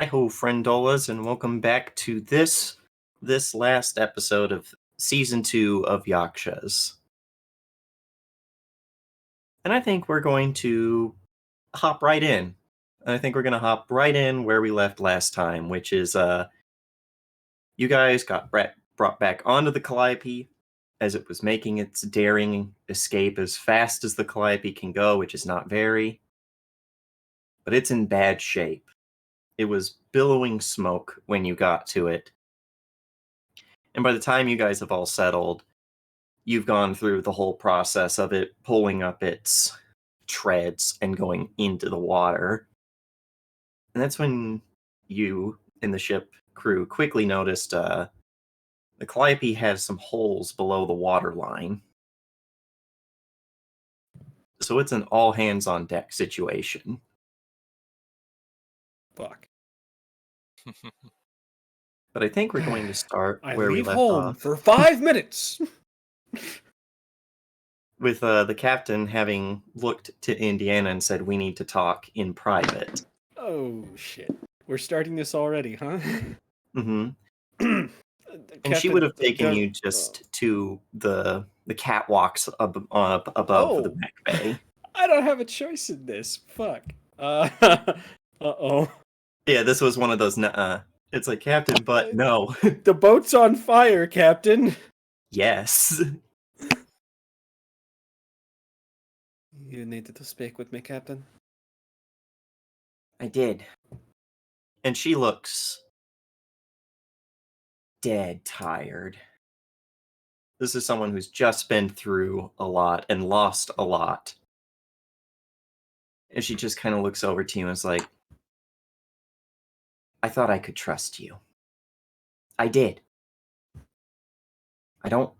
Hi ho, friendolas, and welcome back to this last episode of season 2 of Yakshas. And I think we're going to hop right in. I think we're going to hop right in where we left last time, which is you guys got brought back onto the Calliope as it was making its daring escape as fast as the Calliope can go, which is not very, but it's in bad shape. It was billowing smoke when you got to it. And by the time you guys have all settled, you've gone through the whole process of it pulling up its treads and going into the water. And that's when you and the ship crew quickly noticed the Calliope has some holes below the water line. So it's an all hands on deck situation. Fuck. But I think we're going to start I where we leave left home off for 5 minutes. with the captain having looked to Indiana and said, "We need to talk in private." Oh shit. We're starting this already, huh? Hmm. Captain, And she would have taken there. you just to the catwalks up above the Oh, back bay. I don't have a choice in this. Fuck. Uh-oh. Yeah, this was one of those. It's like, Captain, but no. The boat's on fire, Captain. Yes, You needed to speak with me, Captain. I did. And she looks dead tired. This is someone who's just been through a lot and lost a lot. And she just kind of looks over to you and is like, I thought I could trust you. I did. I don't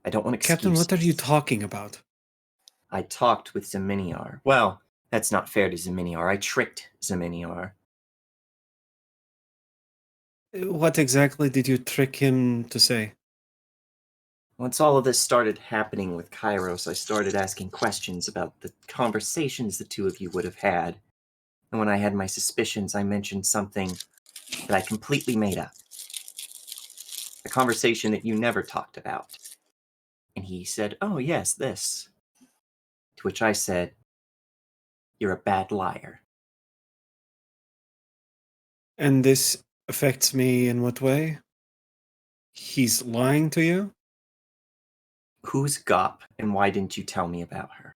want Captain, excuses. what are you talking about? I talked with Zeminiar. Well, that's not fair to Zeminiar. I tricked Zeminiar. What exactly did you trick him to say? Once all of this started happening with Kairos, I started asking questions about the conversations the two of you would have had. And when I had my suspicions, I mentioned something that I completely made up. A conversation that you never talked about. And he said, "Oh, yes, this." To which I said, "You're a bad liar." And this affects me in what way? He's lying to you? Who's Gop, and why didn't you tell me about her?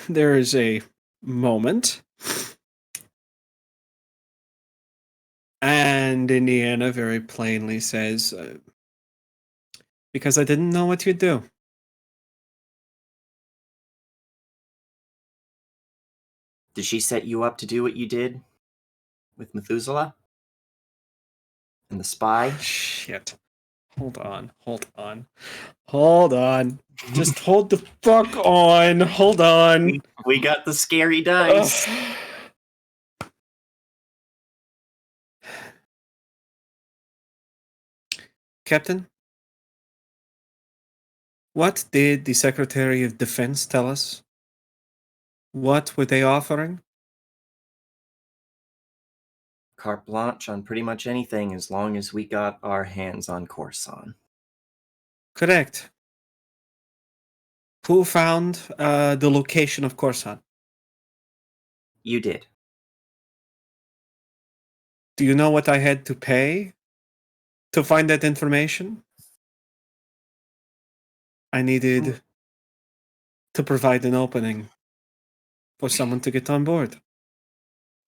There is a moment, and Indiana very plainly says, because I didn't know what you'd do. Did she set you up to do what you did with Methuselah? And the spy? Shit. Hold on. Just hold the fuck on. Hold on. We got the scary dice. Ugh. Captain, what did the Secretary of Defense tell us? What were they offering? Carte blanche on pretty much anything as long as we got our hands on Corson. Correct. Who found the location of Corson? You did. Do you know what I had to pay to find that information? I needed to provide an opening for someone to get on board.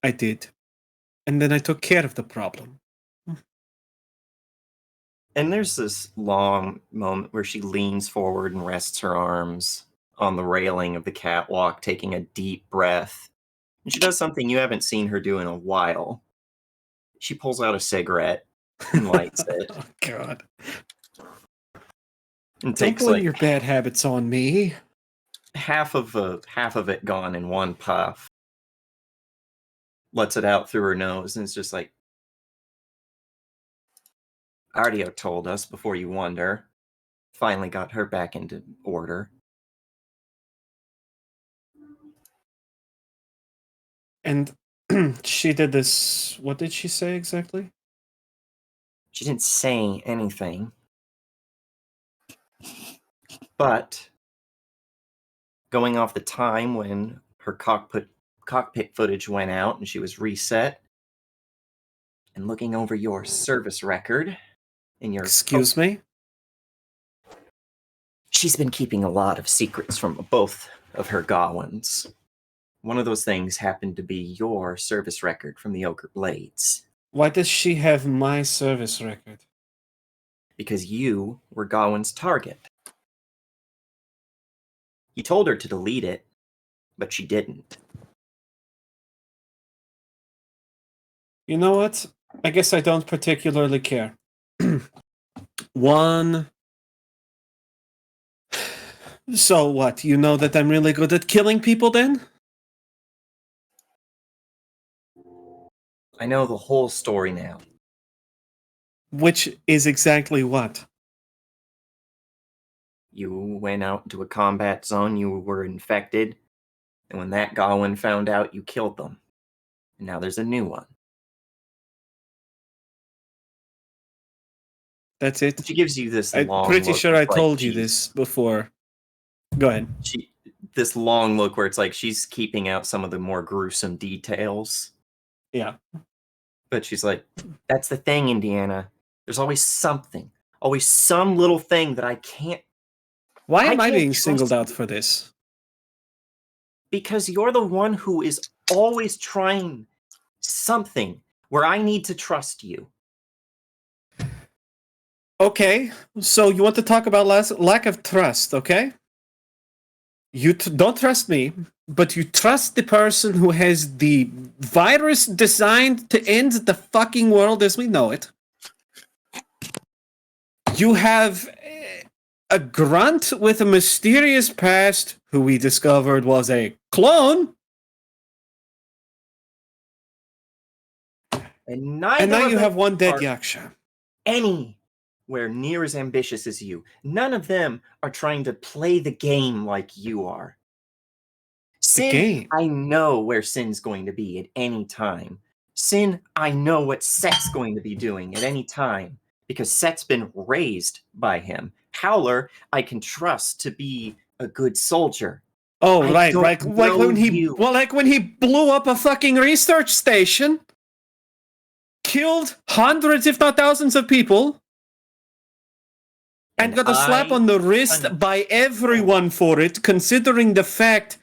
I did. And then I took care of the problem. And there's this long moment where she leans forward and rests her arms on the railing of the catwalk, taking a deep breath. And she does something you haven't seen her do in a while. She pulls out a cigarette and lights it. Oh, God. And Don't takes blame like your bad habits on me. half of it gone in one puff. Lets it out through her nose, and it's just like, Ardio told us before you wonder. Finally got her back into order. And she did this. What did she say exactly? She didn't say anything. But going off the time when her cockpit footage went out and she was reset, and looking over your service record in your Excuse me? she's been keeping a lot of secrets from both of her Gawans. One of those things happened to be your service record from the Ogre Blades. Why does she have my service record? Because you were Gawain's target. You told her to delete it, but she didn't. You know what? I guess I don't particularly care. One. So what? You know that I'm really good at killing people then? I know the whole story now. Which is exactly what? You went out into a combat zone, you were infected, and when that Gawain found out, you killed them. And now there's a new one. That's it? She gives you this I'm long pretty look. sure I like told you this before. Go ahead. This long look where it's like she's keeping out some of the more gruesome details. Yeah. But she's like, that's the thing, Indiana. There's always something. Always some little thing that I can't. Why am I can't being trust singled you. out for this? Because you're the one who is always trying something where I need to trust you. Okay, so you want to talk about lack of trust, okay? You don't trust me, but you trust the person who has the virus designed to end the fucking world as we know it. You have a grunt with a mysterious past who we discovered was a clone. And Now you have one dead Yaksha. Anywhere near as ambitious as you. None of them are trying to play the game like you are. Sin, I know where Sin's going to be at any time. Sin, I know what Set's going to be doing at any time, because Set's been raised by him. Howler, I can trust to be a good soldier. Oh, right. Like when he blew up a fucking research station, killed hundreds, if not thousands, of people, and got a slap on the wrist by everyone for it, considering the fact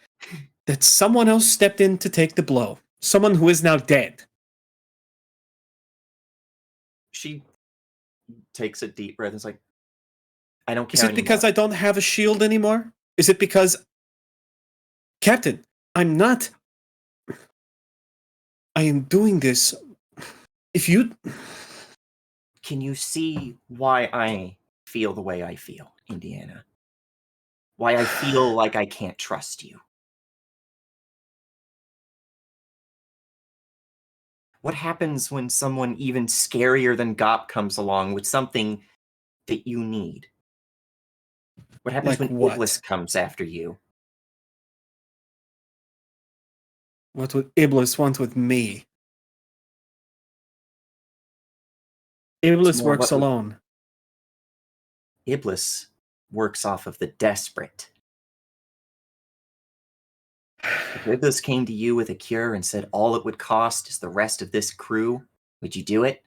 that someone else stepped in to take the blow. Someone who is now dead. She takes a deep breath and is like, I don't care Is it anymore. because I don't have a shield anymore? Is it because... Captain, I'm not... I am doing this... If you... Can you see why I feel the way I feel, Indiana? Why I feel like I can't trust you? What happens when someone even scarier than Gop comes along with something that you need? What happens when Iblis comes after you? What would Iblis want with me? Iblis works alone. Iblis works off of the desperate. If Iblis came to you with a cure and said all it would cost is the rest of this crew, would you do it?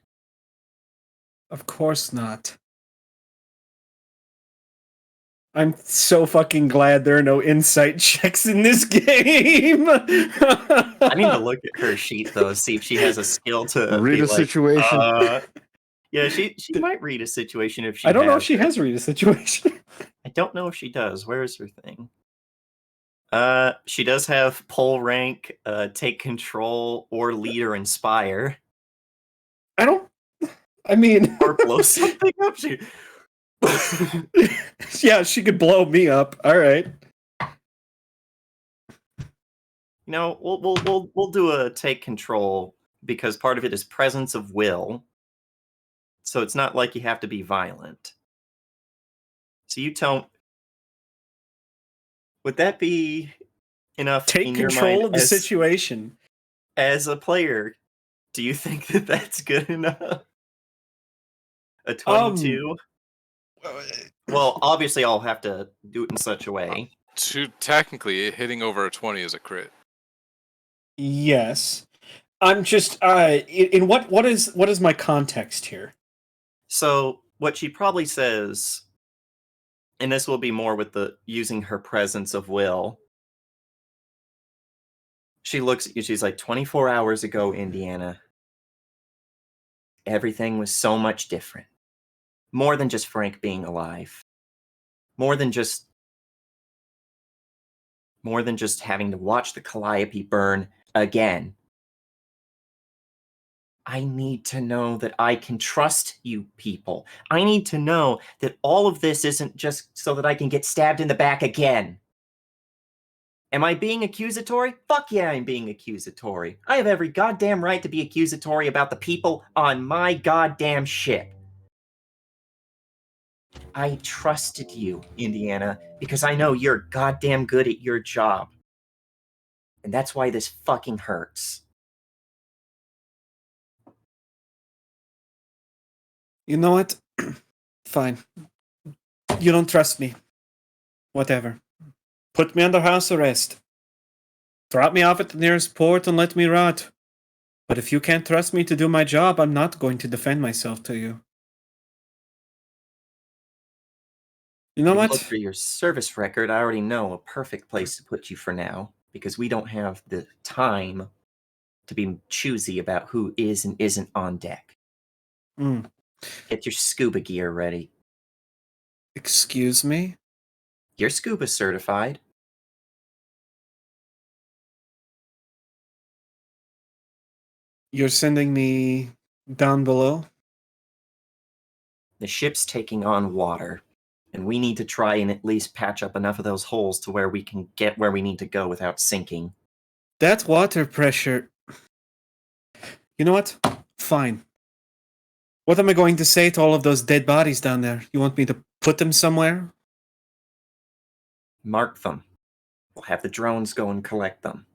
Of course not. I'm so fucking glad there are no insight checks in this game. I need to look at her sheet though, see if she has a skill to read a situation. Yeah, she might read a situation if she. I don't know if she has read a situation. I don't know if she does. Where is her thing? She does have pole rank, take control, or lead or inspire. I mean, or blow something up. Yeah, she could blow me up. All right. You know, we'll do a take control because part of it is presence of will. So it's not like you have to be violent. So you tell. Would that be enough? Take in control your mind of the situation. As a player, do you think that that's good enough? A Um, 22? Well, obviously, I'll have to do it in such a way. Technically, hitting over a 20 is a crit. yes. I'm just in what is my context here? So, what she probably says, and this will be more with the using her presence of will. She looks at you, she's like, 24 hours ago, Indiana, everything was so much different. More than just Frank being alive. More than just having to watch the Calliope burn again. I need to know that I can trust you people. I need to know that all of this isn't just so that I can get stabbed in the back again. Am I being accusatory? Fuck yeah, I'm being accusatory. I have every goddamn right to be accusatory about the people on my goddamn ship. I trusted you, Indiana, because I know you're goddamn good at your job. And that's why this fucking hurts. You know what? Fine. You don't trust me. Whatever. Put me under house arrest. Drop me off at the nearest port and let me rot. But if you can't trust me to do my job, I'm not going to defend myself to you. You know If you what? look for your service record, I already know a perfect place to put you for now, because we don't have the time to be choosy about who is and isn't on deck. Mm. Get your scuba gear ready. Excuse me? You're scuba certified. You're sending me down below? The ship's taking on water, and we need to try and at least patch up enough of those holes to where we can get where we need to go without sinking. That water pressure... You know what? Fine. What am I going to say to all of those dead bodies down there? You want me to put them somewhere? Mark them. We'll have the drones go and collect them.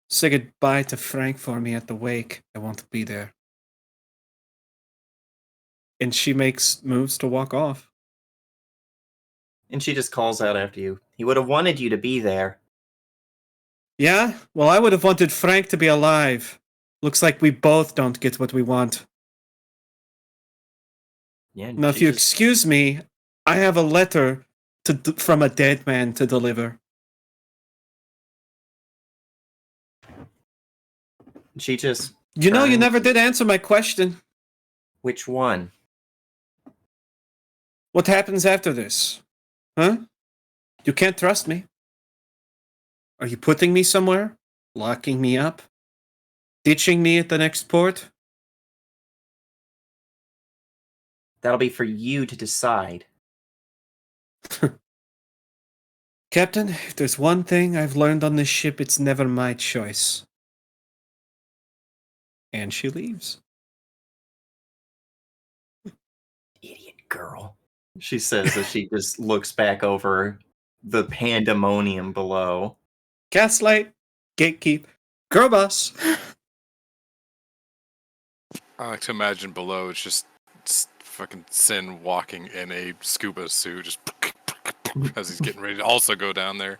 Say goodbye to Frank for me at the wake. I want to be there. And she makes moves to walk off. And she just calls out after you. He would have wanted you to be there. Yeah? Well, I would have wanted Frank to be alive. Looks like we both don't get what we want. Yeah. Now, if you excuse me, I have a letter from a dead man to deliver. She just... You know, you never did answer my question. Which one? What happens after this? Huh? You can't trust me. Are you putting me somewhere? Locking me up? Ditching me at the next port? That'll be for you to decide. Captain, if there's one thing I've learned on this ship, it's never my choice. And she leaves. Idiot girl, she says as she just looks back over the pandemonium below. Gaslight, gatekeep, girl boss. I like to imagine below it's just fucking Sin walking in a scuba suit, just as he's getting ready to also go down there,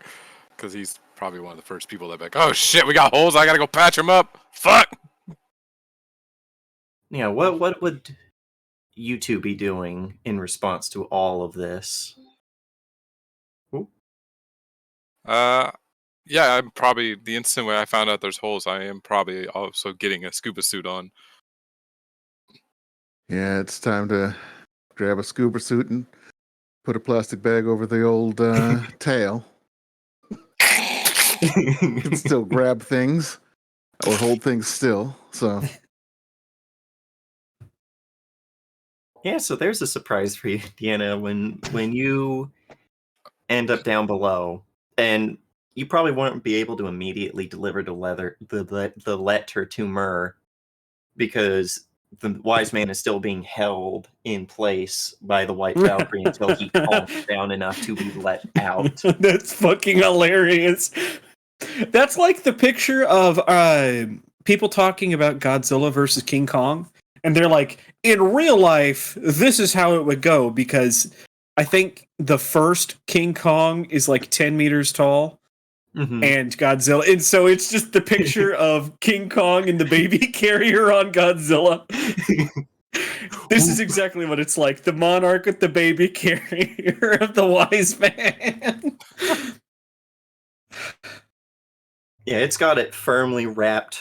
because he's probably one of the first people that be like, oh shit, we got holes, I gotta go patch them up. Fuck. Yeah, what would you two be doing in response to all of this? Ooh. Yeah, I'm probably, the instant when I found out there's holes, I am probably also getting a scuba suit on. Yeah, it's time to grab a scuba suit and put a plastic bag over the old tail. You can still grab things or hold things still, so... Yeah, so there's a surprise for you, Deanna, when you end up down below, and you probably won't be able to immediately deliver the letter to Myrrh, because the wise man is still being held in place by the White Valkyrie until he calms down enough to be let out. That's fucking hilarious. That's like the picture of people talking about Godzilla versus King Kong, and they're like, in real life, this is how it would go, because I think the first King Kong is like 10 meters tall, and Godzilla, and so it's just the picture of King Kong and the baby carrier on Godzilla. This is exactly what it's like. The monarch with the baby carrier of the wise man. Yeah, it's got it firmly wrapped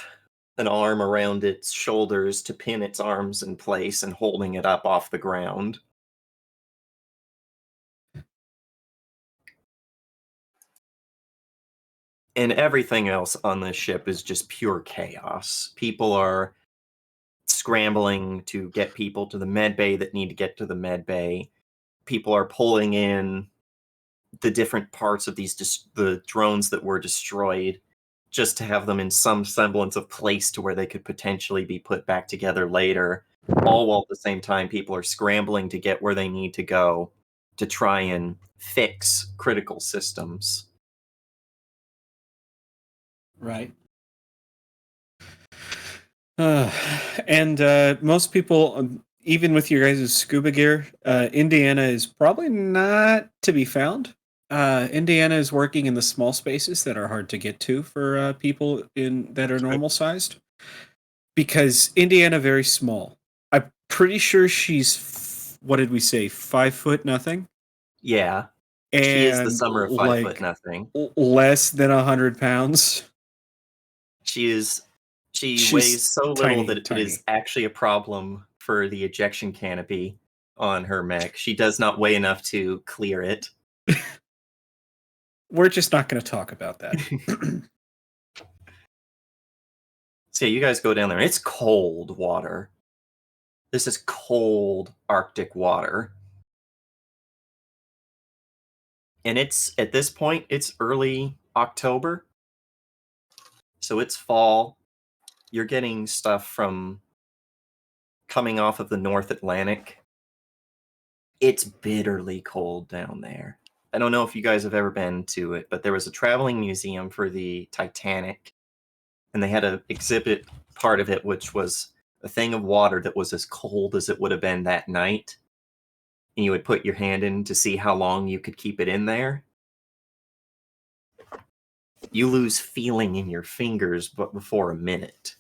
an arm around its shoulders to pin its arms in place and holding it up off the ground. And everything else on this ship is just pure chaos. People are scrambling to get people to the med bay that need to get to the med bay. People are pulling in the different parts of the drones that were destroyed just to have them in some semblance of place to where they could potentially be put back together later. All while at the same time people are scrambling to get where they need to go to try and fix critical systems. Right. And most people, even with your guys' scuba gear, Indiana is probably not to be found. Indiana is working in the small spaces that are hard to get to for people that are normal sized, because Indiana very small. I'm pretty sure she's what did we say, 5 foot nothing? Yeah, And she is the summer of 5 like foot nothing. less than 100 pounds. She She's weighs so little tiny, that it tiny. is actually a problem for the ejection canopy on her mech. She does not weigh enough to clear it. We're just not going to talk about that. So yeah, you guys go down there. It's cold water. This is cold Arctic water. And it's, at this point, it's early October. So it's fall. You're getting stuff from coming off of the North Atlantic. It's bitterly cold down there. I don't know if you guys have ever been to it, but there was a traveling museum for the Titanic, and they had an exhibit part of it, which was a thing of water that was as cold as it would have been that night. And you would put your hand in to see how long you could keep it in there. You lose feeling in your fingers but before a minute.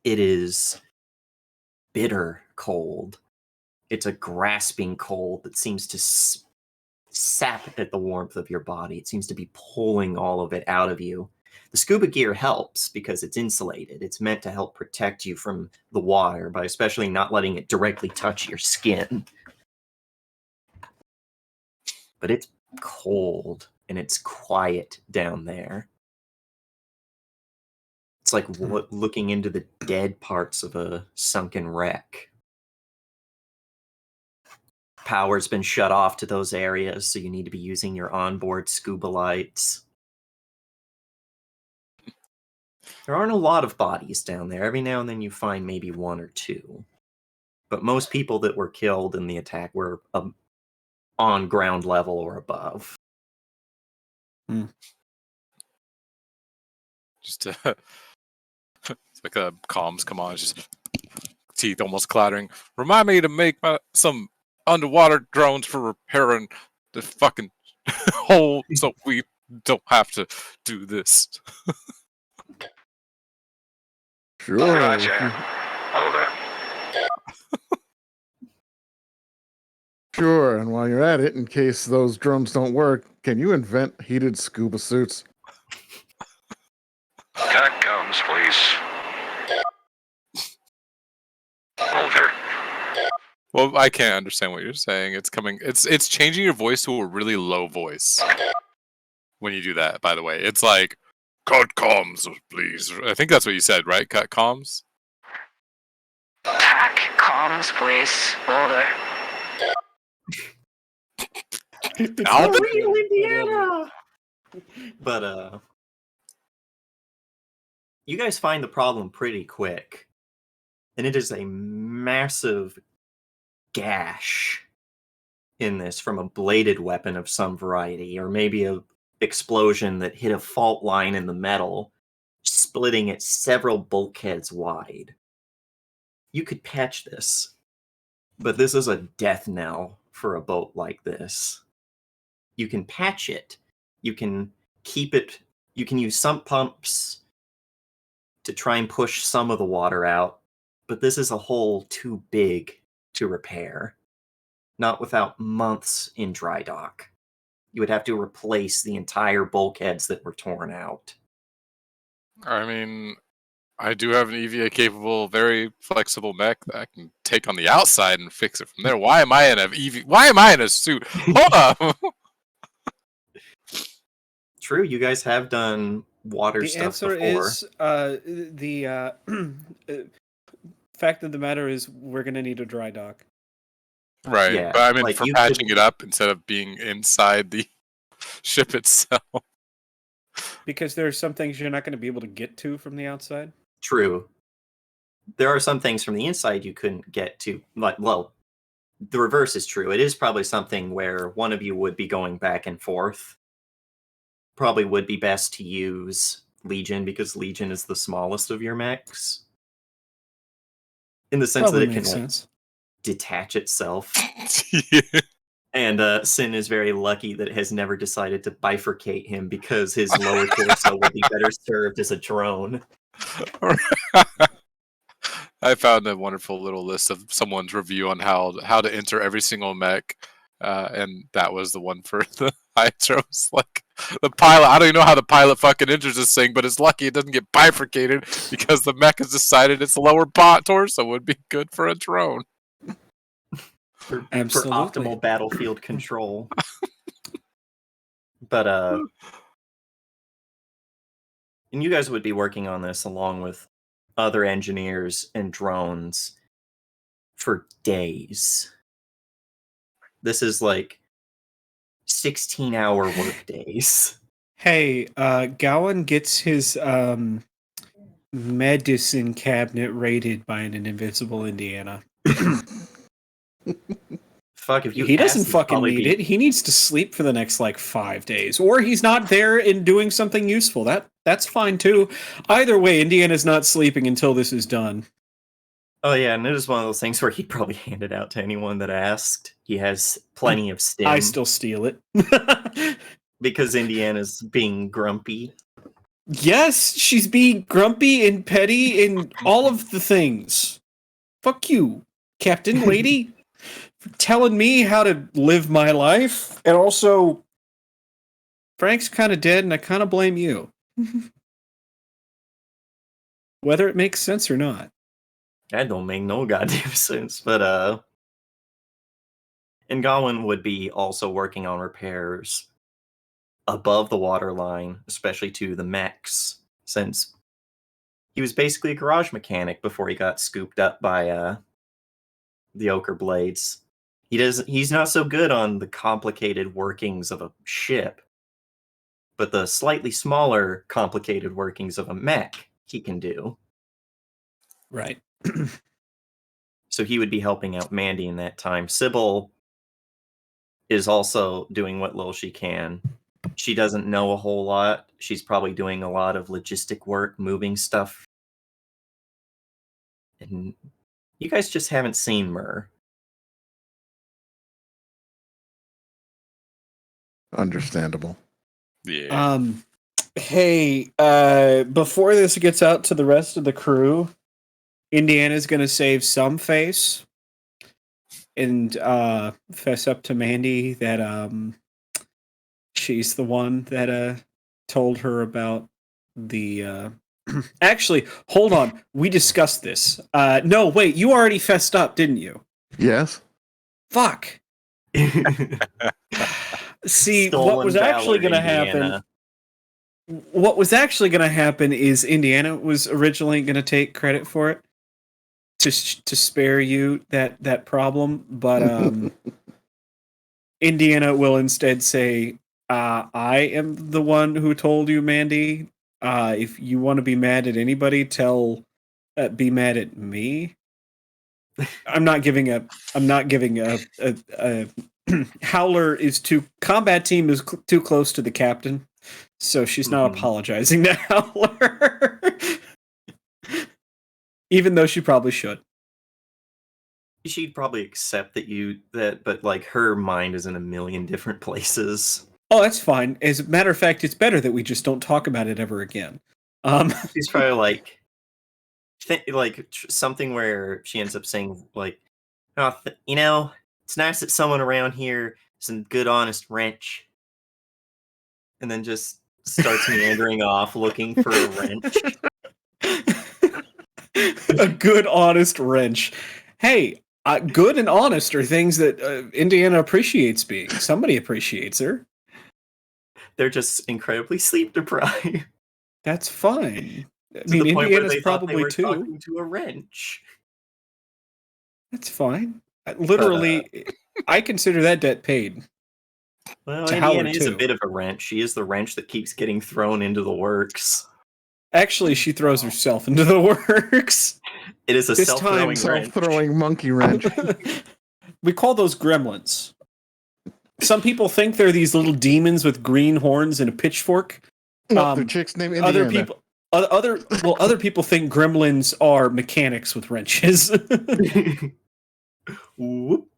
It is bitter cold. It's a grasping cold that seems to sap at the warmth of your body. It seems to be pulling all of it out of you. The scuba gear helps because it's insulated. It's meant to help protect you from the water by especially not letting it directly touch your skin. But it's cold and it's quiet down there. It's like looking into the dead parts of a sunken wreck. Power's been shut off to those areas, so you need to be using your onboard scuba lights. There aren't a lot of bodies down there. Every now and then you find maybe one or two. But most people that were killed in the attack were on ground level or above. Just it's like a comms come on, just teeth almost clattering. Remind me to make some underwater drones for repairing the fucking hole, so we don't have to do this. Sure. Roger. Over. Sure. And while you're at it, in case those drones don't work, can you invent heated scuba suits? Cut comes, please. Over. Well, I can't understand what you're saying. It's coming. It's changing your voice to a really low voice when you do that. By the way, it's like cut comms, please. I think that's what you said, right? Cut comms. TAC comms, please. Over. Albert? Real Indiana! But, you guys find the problem pretty quick. And it is a massive gash in this from a bladed weapon of some variety, or maybe explosion that hit a fault line in the metal, splitting it several bulkheads wide. You could patch this, but this is a death knell for a boat like this. You can patch it. You can keep it. You can use sump pumps to try and push some of the water out, but this is a hole too big to repair. Not without months in dry dock. You would have to replace the entire bulkheads that were torn out. I mean, I do have an EVA capable, very flexible mech that I can take on the outside and fix it from there. Why am I in a Why am I in a suit? Hold up. True, you guys have done water The stuff answer before. is the fact of the matter is we're gonna need a dry dock. Right, Yeah, but I mean, like, for you patching could- it up instead of being inside the ship itself. Because there are some things you're not going to be able to get to from the outside. True. There are some things from the inside you couldn't get to. Like, well, the reverse is true. It is probably something where one of you would be going back and forth. Probably would be best to use Legion because Legion is the smallest of your mechs. In the sense Probably that it can makes like, sense. detach itself. Yeah. And Sin is very lucky that it has never decided to bifurcate him because his lower torso would be better served as a drone. I found a wonderful little list of someone's review on how to enter every single mech, and that was the one for the Hydros. Like the pilot, I don't even know how the pilot fucking enters this thing, but it's lucky it doesn't get bifurcated because the mech has decided its lower torso would be good for a drone. For Absolutely. optimal battlefield control. But and you guys would be working on this along with other engineers and drones for days. This is like 16-hour work days. Hey, Gowan gets his medicine cabinet raided by an invisible Indiana. Fuck, if you He ask, doesn't he'd fucking probably need be- it. He needs to sleep for the next like 5 days, or he's not there and doing something useful. That's fine too. Either way, Indiana's not sleeping until this is done. Oh yeah, and it is one of those things where he'd probably hand it out to anyone that asked. He has plenty of stim I still steal it. because Indiana's being grumpy. Yes, she's being grumpy and petty and all of the things. Fuck you, Captain Lady, for telling me how to live my life. And also, Frank's kind of dead, and I kind of blame you. Whether it makes sense or not. That don't make no goddamn sense. But and Gawain would be also working on repairs above the waterline, especially to the mechs, since he was basically a garage mechanic before he got scooped up by the Ochre Blades. He's not so good on the complicated workings of a ship, but the slightly smaller complicated workings of a mech he can do. Right. So he would be helping out Mandy in that time. Sybil is also doing what little she can. She doesn't know a whole lot. She's probably doing a lot of logistic work, moving stuff. And you guys just haven't seen Myrrh. Understandable. Yeah. Hey, before this gets out to the rest of the crew, Indiana's gonna save some face and fess up to Mandy that she's the one that told her about the actually, hold on. We discussed this. No, wait, you already fessed up, didn't you? Yes. Fuck. See, what Stolen was actually valor, going to Indiana. happen? What was actually going to happen is Indiana was originally going to take credit for it to spare you that problem, but Indiana will instead say, "I am the one who told you, Mandy. If you want to be mad at anybody, be mad at me." I'm not giving a Howler is combat team is too close to the captain, so she's not Mhm. apologizing to Howler, even though she probably should. She'd probably accept that, but like her mind is in a million different places. Oh, that's fine. As a matter of fact, it's better that we just don't talk about it ever again. She's probably like, something where she ends up saying like, "Oh, it's nice that someone around here is a good, honest wrench," and then just starts meandering off looking for a wrench. A good, honest wrench. Hey, good and honest are things that Indiana appreciates being. Somebody appreciates her. They're just incredibly sleep deprived That's fine. I to mean, the point where Indiana's they thought they probably were too. talking to a wrench. That's fine. Literally, I consider that debt paid. Well, To Indiana Howard, is a too. bit of a wrench. She is the wrench that keeps getting thrown into the works. Actually, she throws herself into the works. It is a This self-throwing time- wrench. Self-throwing monkey wrench. We call those gremlins. Some people think they're these little demons with green horns and a pitchfork. No, the chick's name Indiana. Other people think gremlins are mechanics with wrenches. Whoop.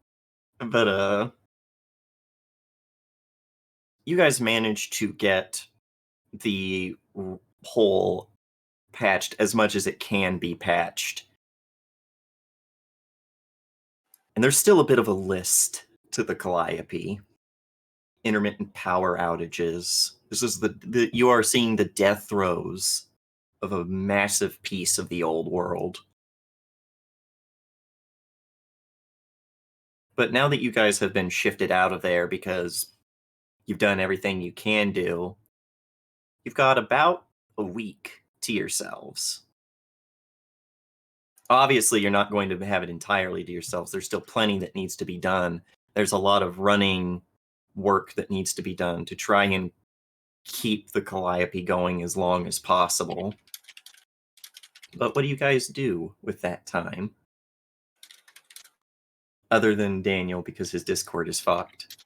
But you guys managed to get the hole patched as much as it can be patched. And there's still a bit of a list to the Calliope. Intermittent power outages. This is you are seeing the death throes of a massive piece of the old world. But now that you guys have been shifted out of there because you've done everything you can do, you've got about a week to yourselves. Obviously, you're not going to have it entirely to yourselves. There's still plenty that needs to be done. There's a lot of running work that needs to be done to try and keep the Calliope going as long as possible. But what do you guys do with that time? Other than Daniel, because his Discord is fucked.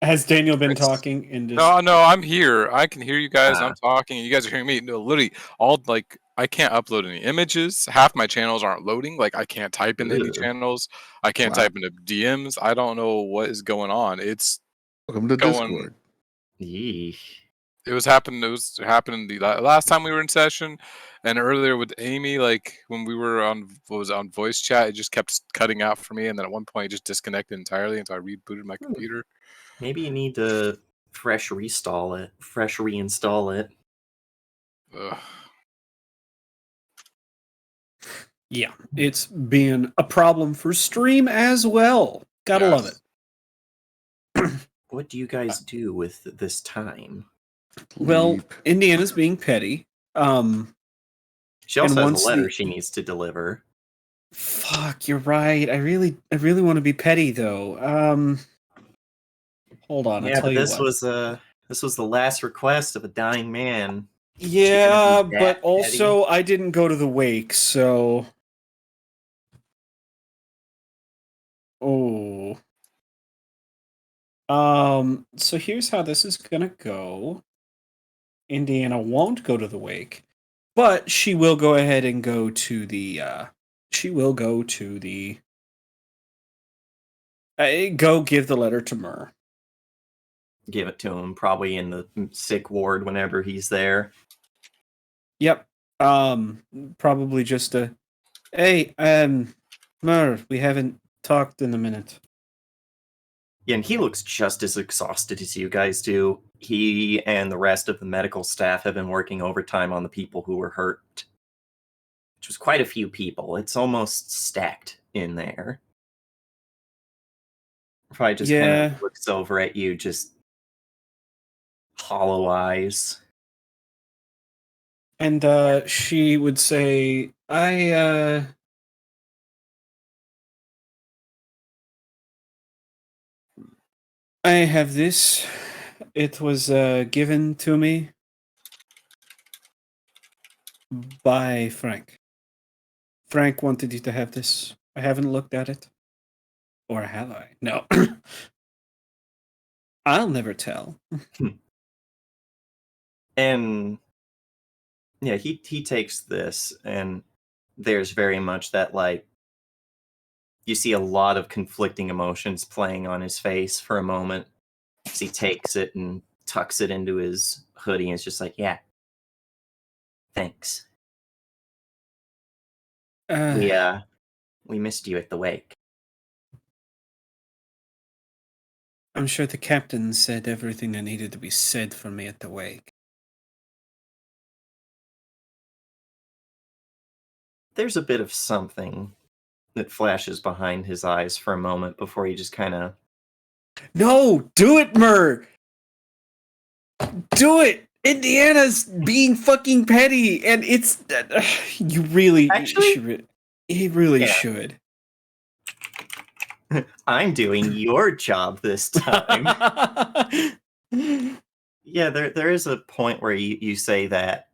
Has Daniel been It's- talking in just... No, I'm here. I can hear you guys. Ah. I'm talking. You guys are hearing me. No, literally, I can't upload any images. Half my channels aren't loading. Like, I can't type into any Ugh. channels. I can't Wow. type into DMs. I don't know what is going on. It's Welcome to going- Discord. Yeesh. It was happening the last time we were in session, and earlier with Amy. Like when we were on voice chat, it just kept cutting out for me, and then at one point it just disconnected entirely until I rebooted my computer. Maybe you need to fresh reinstall it. Ugh. Yeah, it's been a problem for stream as well. Gotta love it. Yes. What do you guys do with this time? Well, Leap. Indiana's being petty. She also And has a once letter the- she needs to deliver. Fuck, you're right. I really want to be petty though. Hold on, I'll Yeah, tell but you this what. was the last request of a dying man. Yeah, be that but also I didn't go to the wake, so... Oh. So here's how this is gonna go. Indiana won't go to the wake, but she will go ahead and go to the, go give the letter to Myrrh. Give it to him, probably in the sick ward whenever he's there. Yep. Probably just a, hey, Myrrh, we haven't talked in a minute. Yeah, and he looks just as exhausted as you guys do. He and the rest of the medical staff have been working overtime on the people who were hurt, which was quite a few people. It's almost stacked in there. Probably just kind Yeah. of looks over at you, just hollow eyes. And she would say, I have this. It was given to me by Frank. Frank wanted you to have this. I haven't looked at it. Or have I? No. I'll never tell. And yeah, he takes this, and there's very much that, like, you see a lot of conflicting emotions playing on his face for a moment as he takes it and tucks it into his hoodie, and it's just like, yeah, thanks. We we missed you at the wake. I'm sure the captain said everything that needed to be said for me at the wake. There's a bit of something that flashes behind his eyes for a moment before he just kind of... No! Do it, Mur! Do it! Indiana's being fucking petty, and it's... you really... Actually? He really Yeah. should. I'm doing your job this time. Yeah, there is a point where you say that,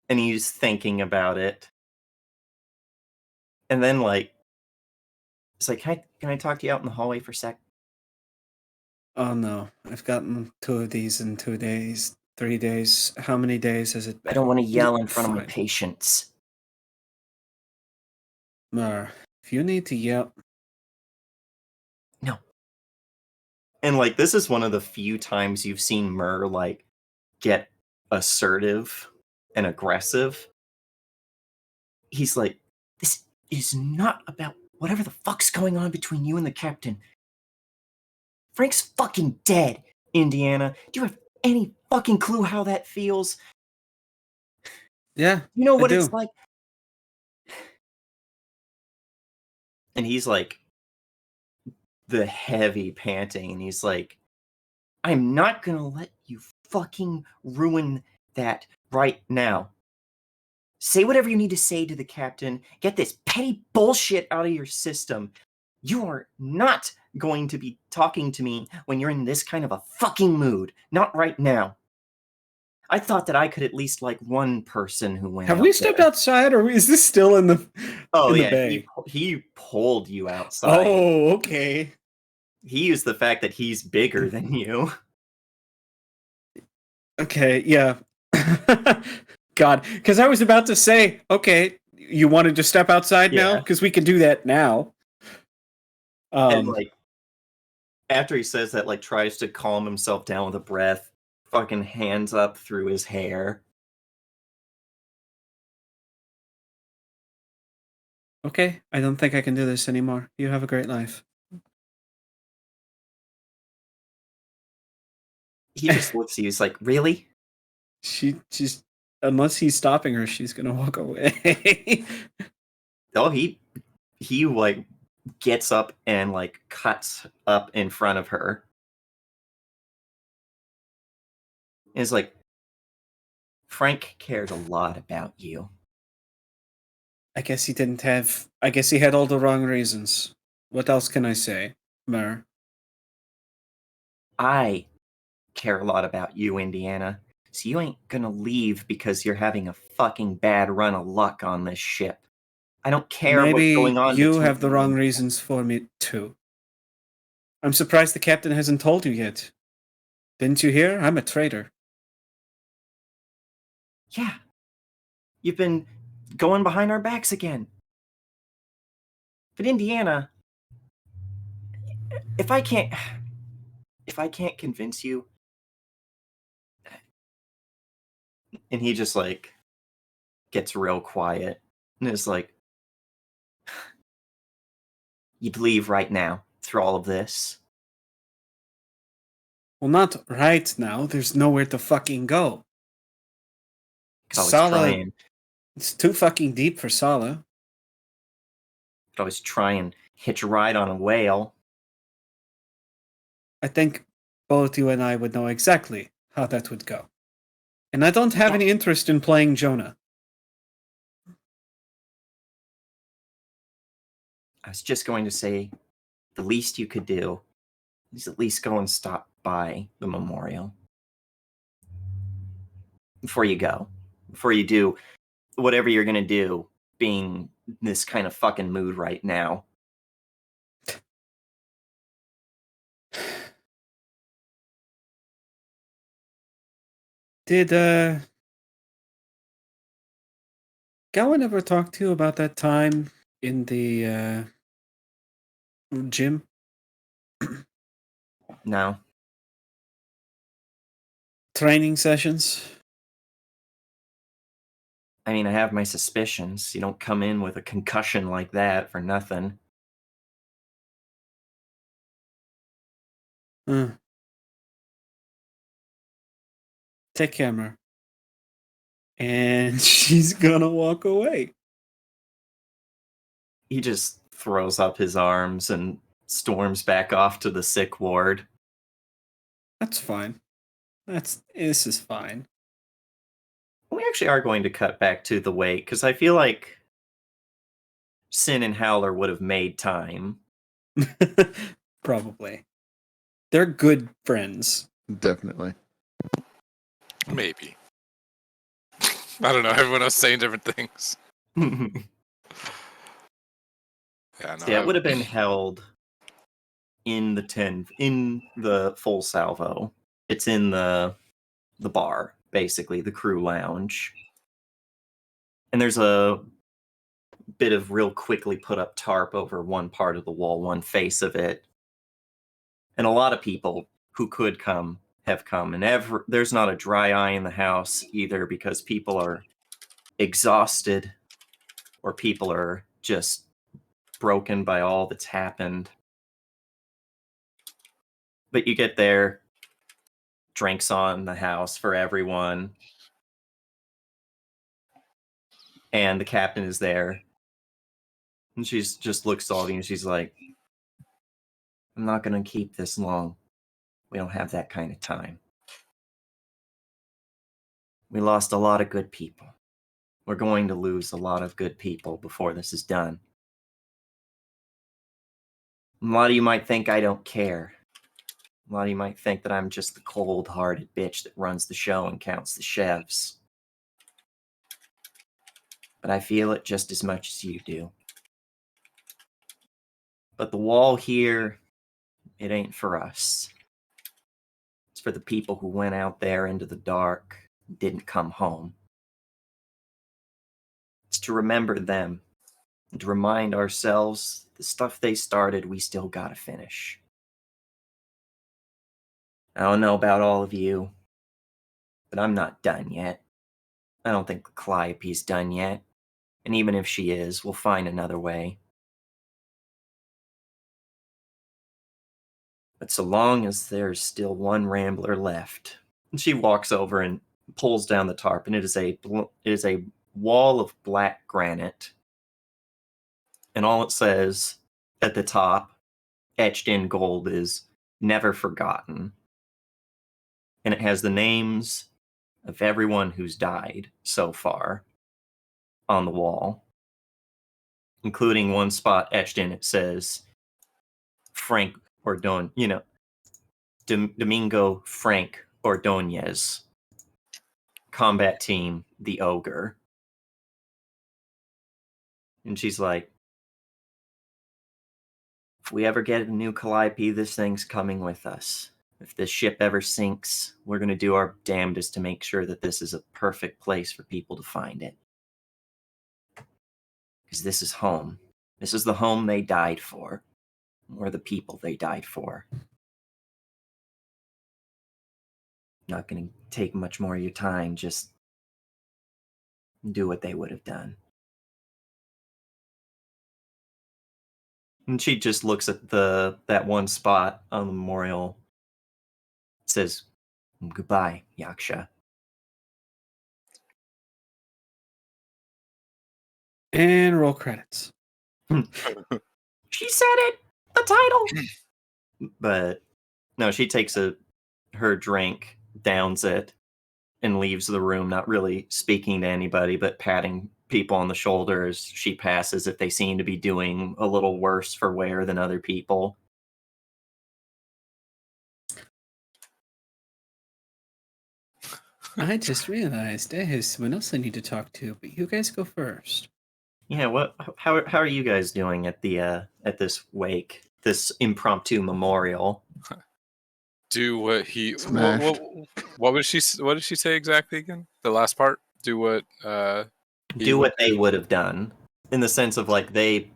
and he's thinking about it, and then, like, it's like, can I talk to you out in the hallway for a sec? Oh no, I've gotten 2 of these in 2 days, 3 days. How many days has it been? I don't want to yell in front of my Fine. patients. Mur, if you need to yell... No. And, like, this is one of the few times you've seen Mur, like, get assertive and aggressive. He's like, this is not about whatever the fuck's going on between you and the captain. Frank's fucking dead, Indiana. Do you have any fucking clue how that feels? Yeah, You know I what do. it's like? And he's like, the heavy panting, and he's like, I'm not gonna let you fucking ruin that right now. Say whatever you need to say to the captain. Get this petty bullshit out of your system. You are not going to be talking to me when you're in this kind of a fucking mood. Not right now. I thought that I could at least like one person who went Have out we stepped there. outside, or is this still in the Oh in the yeah, bay? he pulled you outside. Oh, okay. He used the fact that he's bigger than you. Okay, yeah. God, because I was about to say, okay, you wanted to step outside now? Yeah. Because we can do that now. And like, after he says that, like, tries to calm himself down with a breath, fucking hands up through his hair. Okay, I don't think I can do this anymore. You have a great life. He just looks at you, he's like, really? She's unless he's stopping her, she's gonna walk away. Oh, he like gets up and like cuts up in front of her. And is like, Frank cared a lot about you. I guess he had all the wrong reasons. What else can I say, Mer? I care a lot about you, Indiana. So you ain't gonna leave because you're having a fucking bad run of luck on this ship. I don't care what's Maybe going on. you between have the you wrong and- reasons for me too. I'm surprised the captain hasn't told you yet. Didn't you hear? I'm a traitor. Yeah. You've been going behind our backs again. But Indiana, if I can't convince you... And he just like gets real quiet and is like, you'd leave right now through all of this. Well, not right now. There's nowhere to fucking go. Could always Sala, try and it's too fucking deep for Sala. hitch a ride on a whale. I think both you and I would know exactly how that would go. And I don't have any interest in playing Jonah. I was just going to say, the least you could do is at least go and stop by the memorial. Before you go. Before you do whatever you're going to do, being in this kind of fucking mood right now. Did Gowan ever talk to you about that time in the gym? No. Training sessions? I mean, I have my suspicions. You don't come in with a concussion like that for nothing. Huh. Take camera. And she's gonna walk away. He just throws up his arms and storms back off to the sick ward. That's fine. This is fine. We actually are going to cut back to the wake, because I feel like Sin and Howler would have made time. Probably. They're good friends. Definitely. Maybe. I don't know. Everyone else saying different things. Yeah, Yeah, no. it would have been held in the full salvo. It's in the bar, basically, the crew lounge. And there's a bit of real quickly put up tarp over one part of the wall, one face of it. And a lot of people who could come have come. And there's not a dry eye in the house either, because people are exhausted or people are just broken by all that's happened. But you get there, drinks on the house for everyone. And the captain is there. And she's just looks at all of you and she's like, I'm not going to keep this long. We don't have that kind of time. We lost a lot of good people. We're going to lose a lot of good people before this is done. A lot of you might think I don't care. A lot of you might think that I'm just the cold-hearted bitch that runs the show and counts the chefs. But I feel it just as much as you do. But the wall here, it ain't for us. It's for the people who went out there into the dark and didn't come home. It's to remember them and to remind ourselves the stuff they started, we still gotta finish. I don't know about all of you, but I'm not done yet. I don't think Calliope's done yet. And even if she is, we'll find another way. But so long as there's still one Rambler left. And she walks over and pulls down the tarp, and it is a wall of black granite. And all it says at the top, etched in gold, is "Never Forgotten." And it has the names of everyone who's died so far on the wall, including one spot etched in. It says Frank Domingo Frank Ordonez, combat team, the Ogre. And she's like, if we ever get a new Calliope, this thing's coming with us. If this ship ever sinks, we're going to do our damnedest to make sure that this is a perfect place for people to find it. Because this is home. This is the home they died for, or the people they died for. Not going to take much more of your time, just do what they would have done. And she just looks at that one spot on the memorial. It says, goodbye, Yaksha. And roll credits. She said it! The title! But no, she takes her drink, downs it, and leaves the room, not really speaking to anybody, but patting people on the shoulder as she passes if they seem to be doing a little worse for wear than other people. I just realized there's someone else I need to talk to, but you guys go first. Yeah, how are you guys doing at this wake, this impromptu memorial? Do what he. Smashed. What was she? What did she say exactly again? The last part. Do what. He Do would what they would have done, in the sense of like they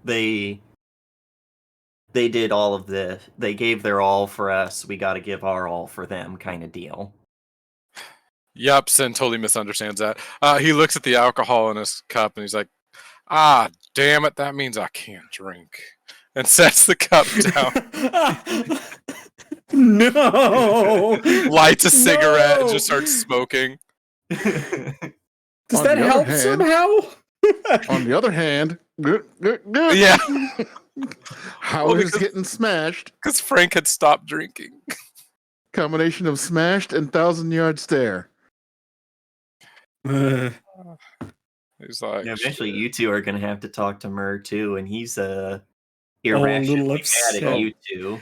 did all of this. They gave their all for us. We got to give our all for them, kind of deal. Yup, Sin totally misunderstands that. He looks at the alcohol in his cup and he's like, "Ah, damn it! That means I can't drink," and sets the cup down, No. lights a cigarette, and No! just starts smoking. Does On that the other help hand- somehow? On the other hand, good. Yeah, Howler's because- getting smashed. because Frank had stopped drinking. Combination of smashed and 1,000-yard stare. He's like, Yeah, eventually, you two are gonna have to talk to Murr too, and he's little irrationally mad upset. at you two.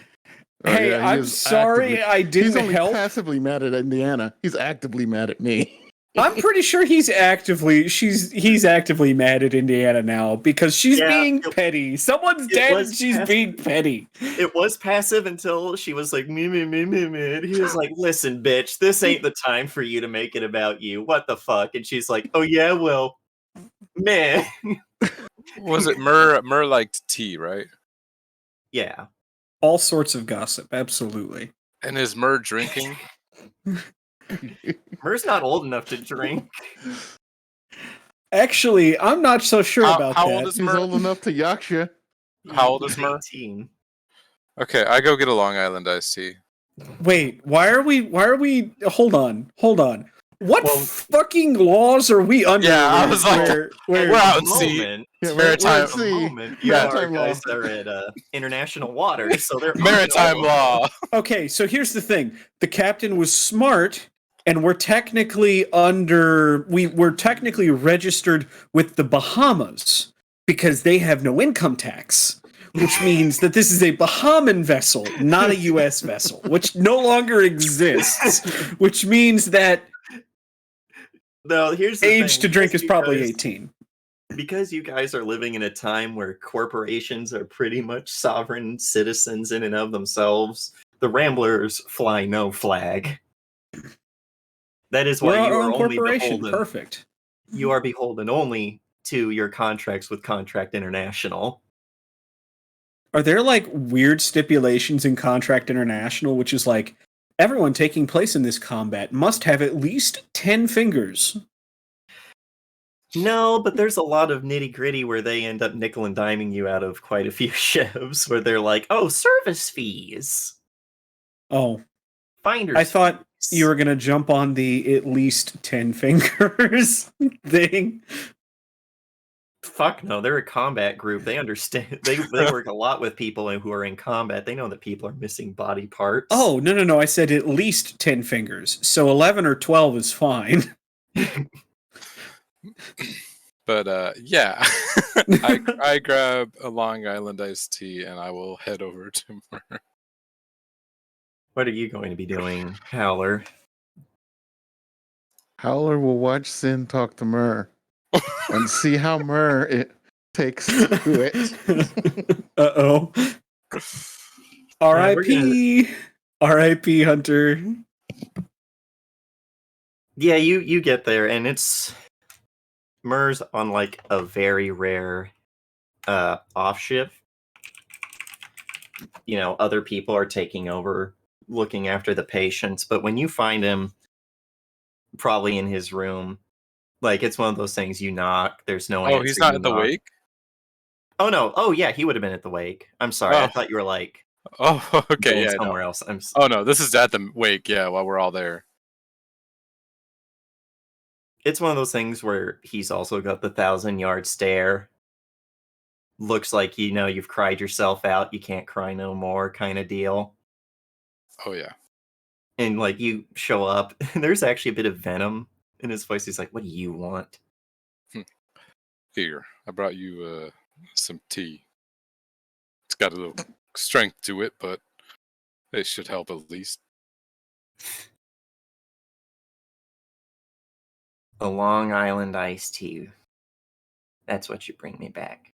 Hey, he I'm is sorry I He's didn't only help. passively mad at Indiana. He's actively mad at me. I'm pretty sure he's actively mad at Indiana now because she's Yeah, being it- petty. Someone's it dead was and she's passive. being petty. It was passive until she was like, me. And he was like, listen, bitch, this ain't the time for you to make it about you. What the fuck? And she's like, oh yeah, well, man. was it Murr? Murr liked tea, right? Yeah. All sorts of gossip, absolutely. And is Murr drinking? Murr's not old enough to drink. Actually, I'm not so sure about how that. old is He's Murr? old enough to Yaksha. How old is He's Murr? 18. Okay, I go get a Long Island iced tea. Wait, why are we hold on. What Well- fucking laws are we under? Yeah, I was like, where we're out At at the sea. moment, Yeah, Maritime- we're at at the sea. moment, you are Maritime law. guys are at international waters, so they're Maritime law. Okay, so here's the thing. The captain was smart and we're technically registered with the Bahamas because they have no income tax, which means that this is a Bahaman vessel, not a US vessel, which no longer exists, which means that No, here's the age thing, to drink because is probably you guys- 18. Because you guys are living in a time where corporations are pretty much sovereign citizens in and of themselves, the Ramblers fly no flag. That is We're why you our are own only corporation. beholden. Perfect. You are beholden only to your contracts with Contract International. Are there like weird stipulations in Contract International, which is like everyone taking place in this combat must have at least 10 fingers? No, but there's a lot of nitty gritty where they end up nickel and diming you out of quite a few ships where they're like, oh, service fees. Oh, Finders. I thought fees." you were gonna jump on the at least 10 fingers thing. Fuck no, they're a combat group. They understand. They work a lot with people who are in combat. They know that people are missing body parts. Oh, no. I said at least 10 fingers. So 11 or 12 is fine. But yeah, I grab a Long Island iced tea and I will head over to Murr. What are you going to be doing, Howler? Howler will watch Sin talk to Murr and see how Murr takes to it. Uh-oh. R.I.P. R.I.P. Hunter. Yeah, you get there, and it's Murr's on like a very rare off shift. You know, other people are taking over, looking after the patients, but when you find him, probably in his room, like it's one of those things you knock. There's no answer. Oh, he's not you at the knock. wake? Oh no. Oh yeah, he would have been at the wake. I'm sorry. I Oh. thought you were like Oh, okay, going yeah. No. somewhere else. Oh no, this is at the wake, yeah, while we're all there. It's one of those things where he's also got the 1,000-yard stare. Looks like you've cried yourself out. You can't cry no more, kind of deal. Oh yeah. And like you show up, and there's actually a bit of venom in his voice. He's like, "What do you want?" Here, I brought you some tea. It's got a little strength to it, but it should help at least. A Long Island iced tea. That's what you bring me back.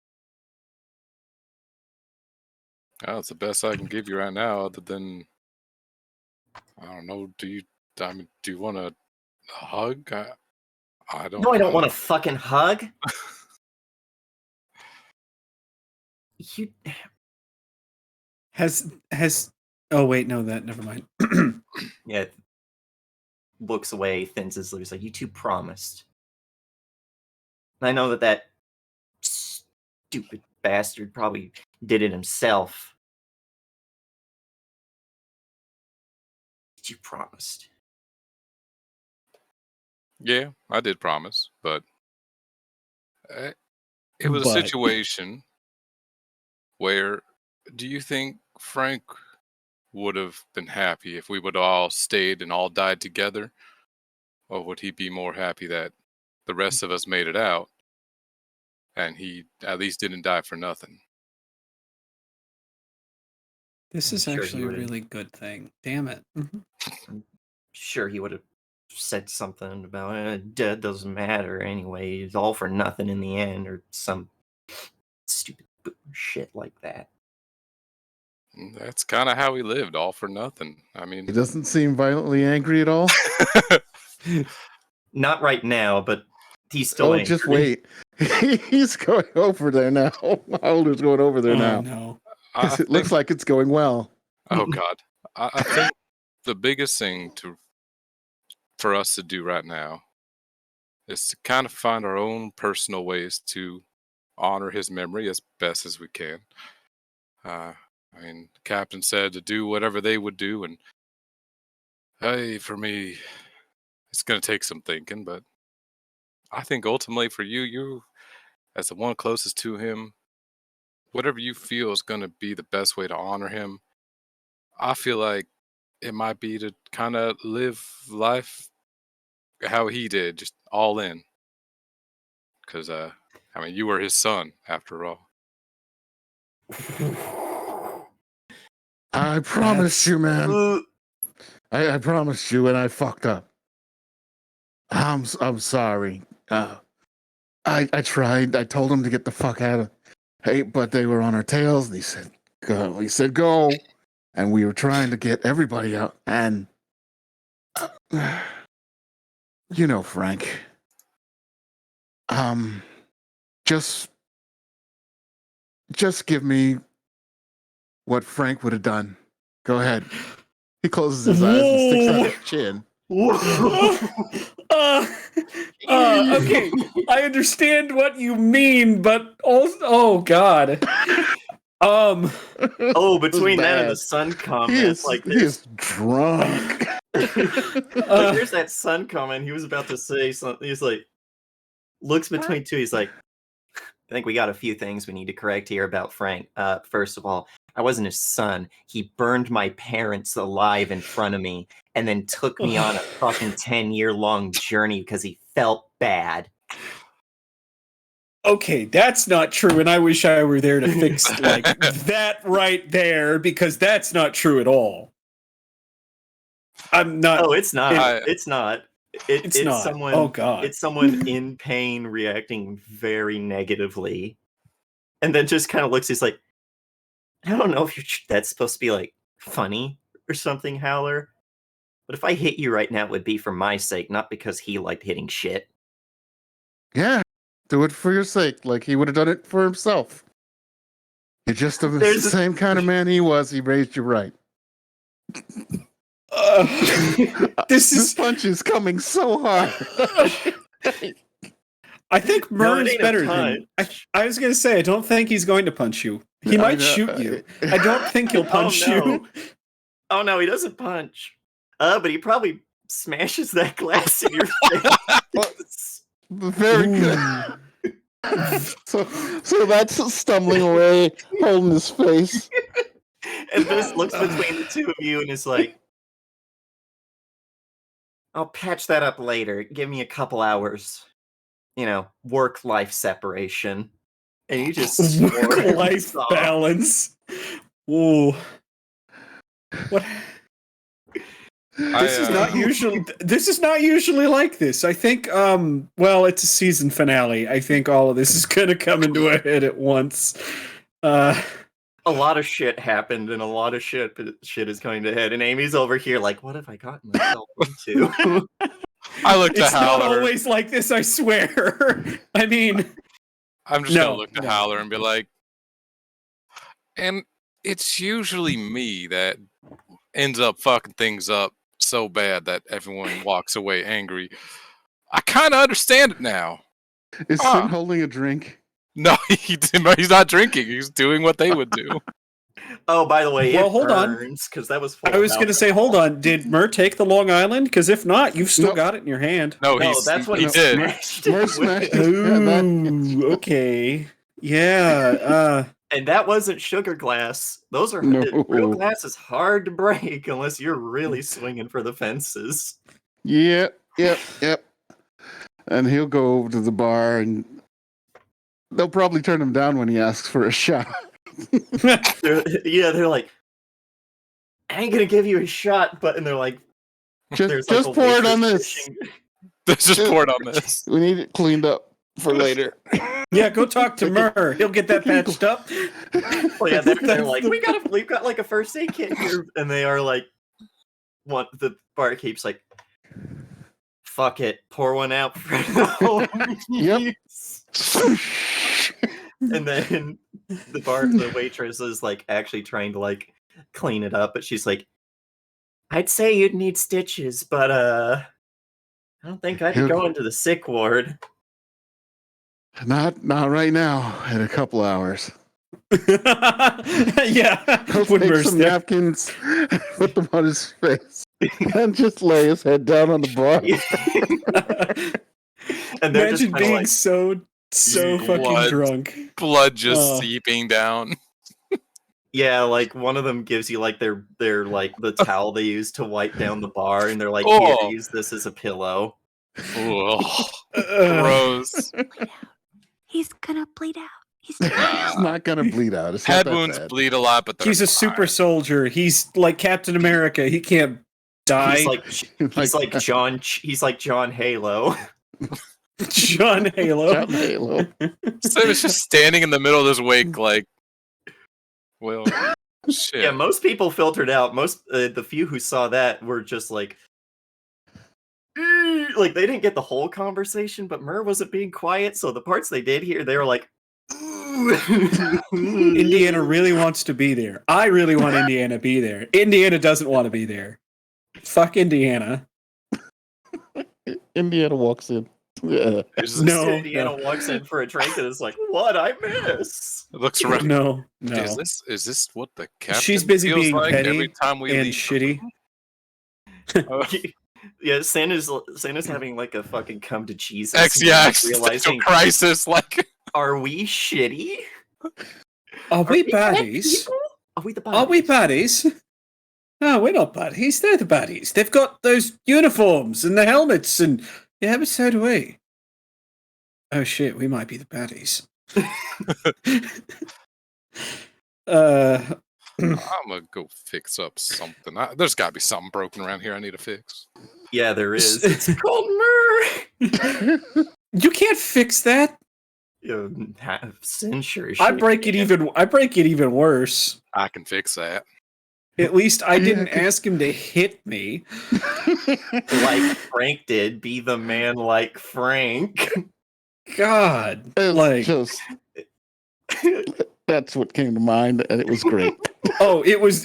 Oh, it's the best I can give you right now, other than I don't know. Do you want a hug? I don't No, I don't know. want a fucking hug. You Has oh wait, no, that never mind. yeah. Looks away, thins his lips. Like, you two promised. I know that stupid bastard probably did it himself. You promised. Yeah, I did promise, but it was a But- situation where, do you think Frank would have been happy if we would all stayed and all died together? Or would he be more happy that the rest of us made it out and he at least didn't die for nothing? This I'm is sure he actually a would've- really good thing. Damn it. Mhm. I'm sure he would have said something about dead doesn't matter anyway. It's all for nothing in the end, or some stupid shit like that. That's kind of how he lived, all for nothing. I He mean, doesn't seem violently angry at all. Not right now, but he's still angry. Just wait. He's going over there now. Howler's going over there Oh now. no. I It looks think- like it's going well. oh God, I think the biggest thing for us to do right now is to kind of find our own personal ways to honor his memory as best as we can. I mean, the captain said to do whatever they would do, and hey, for me, it's going to take some thinking, but I think ultimately for you as the one closest to him, whatever you feel is going to be the best way to honor him. I feel like it might be to kind of live life how he did, just all in. Because, I mean, you were his son, after all. I promised you, man. Ugh. I promised you, and I fucked up. I'm sorry. I tried. I told them to get the fuck out of. Hey, but they were on our tails. And he said, "Go." He said, "Go," and we were trying to get everybody out. And you know, Frank. Just give me what Frank would have done. Go ahead. He closes his eyes and sticks out his chin. Okay, I understand what you mean, but also, oh god. Oh, between that and bad. the sun He comment, is like he is drunk. like there's that sun comment. He was about to say something. He's like, looks between two. He's like, I think we got a few things we need to correct here about Frank. First of all, I wasn't his son. He burned my parents alive in front of me and then took me on a fucking 10-year-long journey because he felt bad. Okay, that's not true, and I wish I were there to fix like that right there, because that's not true at all. I'm not. Oh, it's not. It's not. It's not. Someone. Oh god. It's someone in pain reacting very negatively, and then just kind of looks. He's like, I don't know if that's supposed to be like funny or something, Howler. But if I hit you right now, it would be for my sake, not because he liked hitting shit. Yeah, do it for your sake, like he would have done it for himself. You're just the same kind of man he was. He raised you right. This punch is coming so hard. I think No, it Mern's ain't a better than. I was gonna say, I don't think he's going to punch you. He might shoot you. I don't think he'll punch you. Oh no, he doesn't punch. But he probably smashes that glass in your face. Very good. So that's stumbling away, holding his face. And this looks between the two of you and is like, I'll patch that up later. Give me a couple hours. You know, work-life separation. And you just Work-life balance. Ooh. What? This is not usually. This is not usually like this. I think. Well, it's a season finale. I think all of this is gonna come into a head at once. Oh a lot of shit happened, and a lot of shit is going to head. And Amy's over here like, what have I gotten myself into? I looked It's at not Howler. always like this, I swear. I mean, I'm just gonna No, look at no. Howler and be like, and it's usually me that ends up fucking things up so bad that everyone walks away angry. I kind of understand it now. Is Sin holding a drink? No, he's not drinking. He's doing what they would do. Oh, by the way, Well, it hold on. burns because that was full I was of going to say, alcohol. hold on. Did Mur take the Long Island? Because if not, you've still Nope. got it in your hand. No, No, that's what he did. smashed it Mur with. smashed it. Ooh, okay. Yeah. And that wasn't sugar glass. Those are No. real glass is hard to break unless you're really swinging for the fences. Yep. And he'll go over to the bar, and they'll probably turn him down when he asks for a shot. They're like, I ain't gonna give you a shot, but and they're like, Just a pour it on waitress this. Let's just pour it on this. We need it cleaned up for later. Yeah, go talk to Mur. He'll get that patched up. Well, yeah, they're like, we've got like a first aid kit here, and they are like, what the barkeep's like, fuck it, pour one out for the whole Yep. And then the waitress is like actually trying to like clean it up, but she's like, I'd say you'd need stitches, but I don't think I'd go into the sick ward. Not right now. In a couple hours. Yeah. He'll When take Mur's some there. napkins, put them on his face, and just lay his head down on the bar. And they're Imagine just kinda being like, so fucking Blood. drunk. Blood just Oh. seeping down. yeah, like one of them gives you like their like the towel they use to wipe down the bar, and they're like, here, Oh. use this as a pillow. Ugh, Uh, gross. He's gonna bleed out. He's He's not gonna bleed out. It's not Head that wounds bad. bleed a lot, but they're he's a fine. super soldier. He's like Captain America. He can't die. He's like John. He's like John Halo. John Halo. John Halo. So it's just standing in the middle of this wake, like, well, shit. Yeah, most people filtered out. Most the few who saw that were just like they didn't get the whole conversation, but Mur wasn't being quiet, so the parts they did hear, they were like, Indiana really wants to be there. I really want Indiana to be there. Indiana doesn't want to be there. Fuck Indiana. Indiana walks in. Yeah. No. Indiana walks in for a drink and is like, "What I miss?" It looks around. No. Is this what the captain She's busy feels being like petty every time we and leave? shitty. Yeah, Santa's having like a fucking come to Jesus. Yeah, realizing, existential crisis. Like, are we shitty? Are we bad baddies? people? Are we the baddies? Are we baddies? No, we're not baddies. They're the baddies. They've got those uniforms and the helmets, and yeah, but so do we. Oh shit, we might be the baddies. I'm gonna go fix up something. There's gotta be something broken around here I need to fix. Yeah, there is. It's called Mur. You can't fix that. You have censure. I break it even worse. I can fix that. At least I didn't Yeah, ask him to hit me. like Frank did. Be the man like Frank. God, It's like just that's what came to mind, and it was great. oh, it was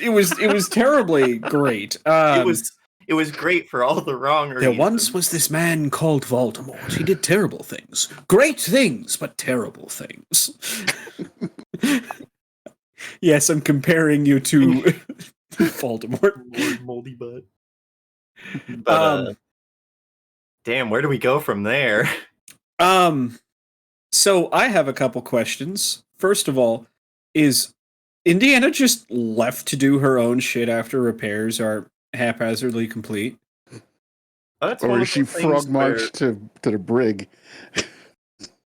terribly great. It was great for all the wrong reasons. There once was this man called Voldemort. He did terrible things. Great things, but terrible things. Yes, I'm comparing you to Voldemort. Lord Moldy Butt. But damn, where do we go from there? So I have a couple questions. First of all, is Indiana just left to do her own shit after repairs are haphazardly complete? That's Or one is of she the things frog where marched to the brig?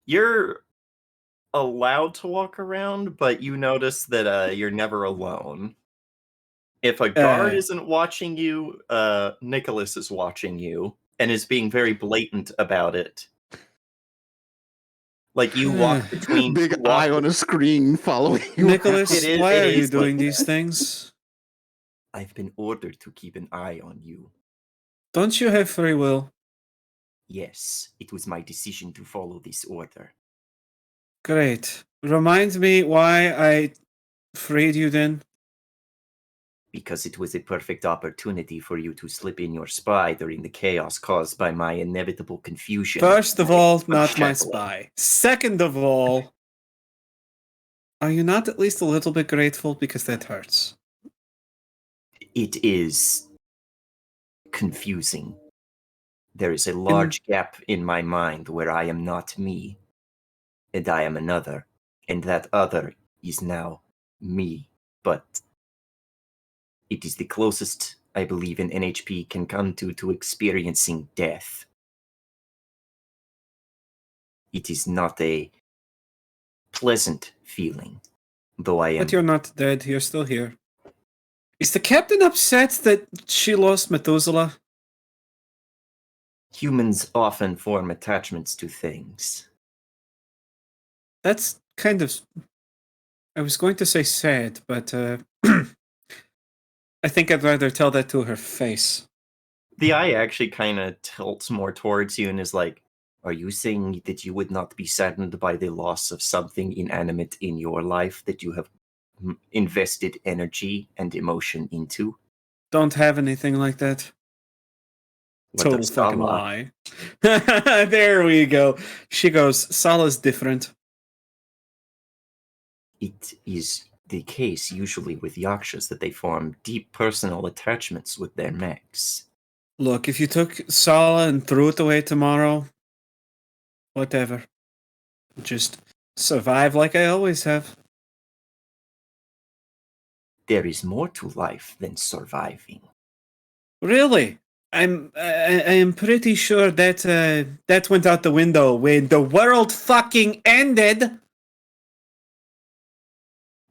You're allowed to walk around, but you notice that you're never alone. If a guard isn't watching you, Nicholas is watching you and is being very blatant about it. Like you walk between Big you walk eye on a screen following you. Nicholas, It is- why it are you is like doing these that. things? I've been ordered to keep an eye on you. Don't you have free will? Yes, it was my decision to follow this order. Great. Remind me why I freed you then? Because it was a perfect opportunity for you to slip in your spy during the chaos caused by my inevitable confusion. First of all, not my Shackling. spy. Second of all, are you not at least a little bit grateful? Because that hurts. It is confusing. There is a large gap in my mind where I am not me, and I am another, and that other is now me. But it is the closest I believe an NHP can come to experiencing death. It is not a pleasant feeling, though I am. But you're not dead. You're still here. Is the captain upset that she lost Methuselah? Humans often form attachments to things. That's kind of. I was going to say sad, but I think I'd rather tell that to her face. The eye actually kind of tilts more towards you and is like, are you saying that you would not be saddened by the loss of something inanimate in your life that you have invested energy and emotion into? Don't have anything like that. What Total does fucking Sala? lie. There we go. She goes, Sala's different. It is the case usually with Yakshas that they form deep personal attachments with their mechs. Look, if you took Sala and threw it away tomorrow, whatever. Just survive like I always have. There is more to life than surviving. Really? I am pretty sure that that went out the window when the world fucking ended.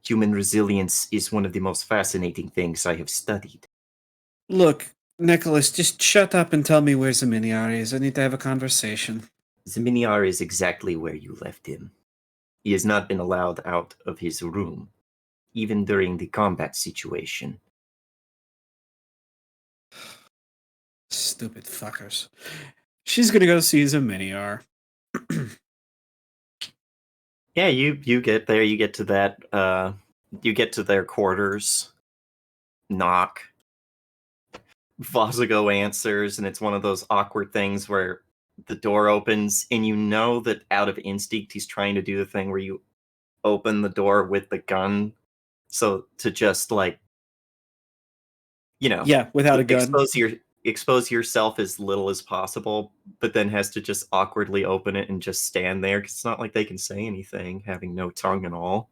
Human resilience is one of the most fascinating things I have studied. Look, Nicholas, just shut up and tell me where Zaminiar is. I need to have a conversation. Zaminiar is exactly where you left him. He has not been allowed out of his room, even during the combat situation. Stupid fuckers. She's gonna go see Zaminiar. Yeah, you get there, you get to that, you get to their quarters, knock. Vozigo answers, and it's one of those awkward things where the door opens, and you know that out of instinct he's trying to do the thing where you open the door with the gun, so to just like, you know, Yeah, without a gun. expose yourself as little as possible, but then has to just awkwardly open it and just stand there, 'cause it's not like they can say anything, having no tongue and all.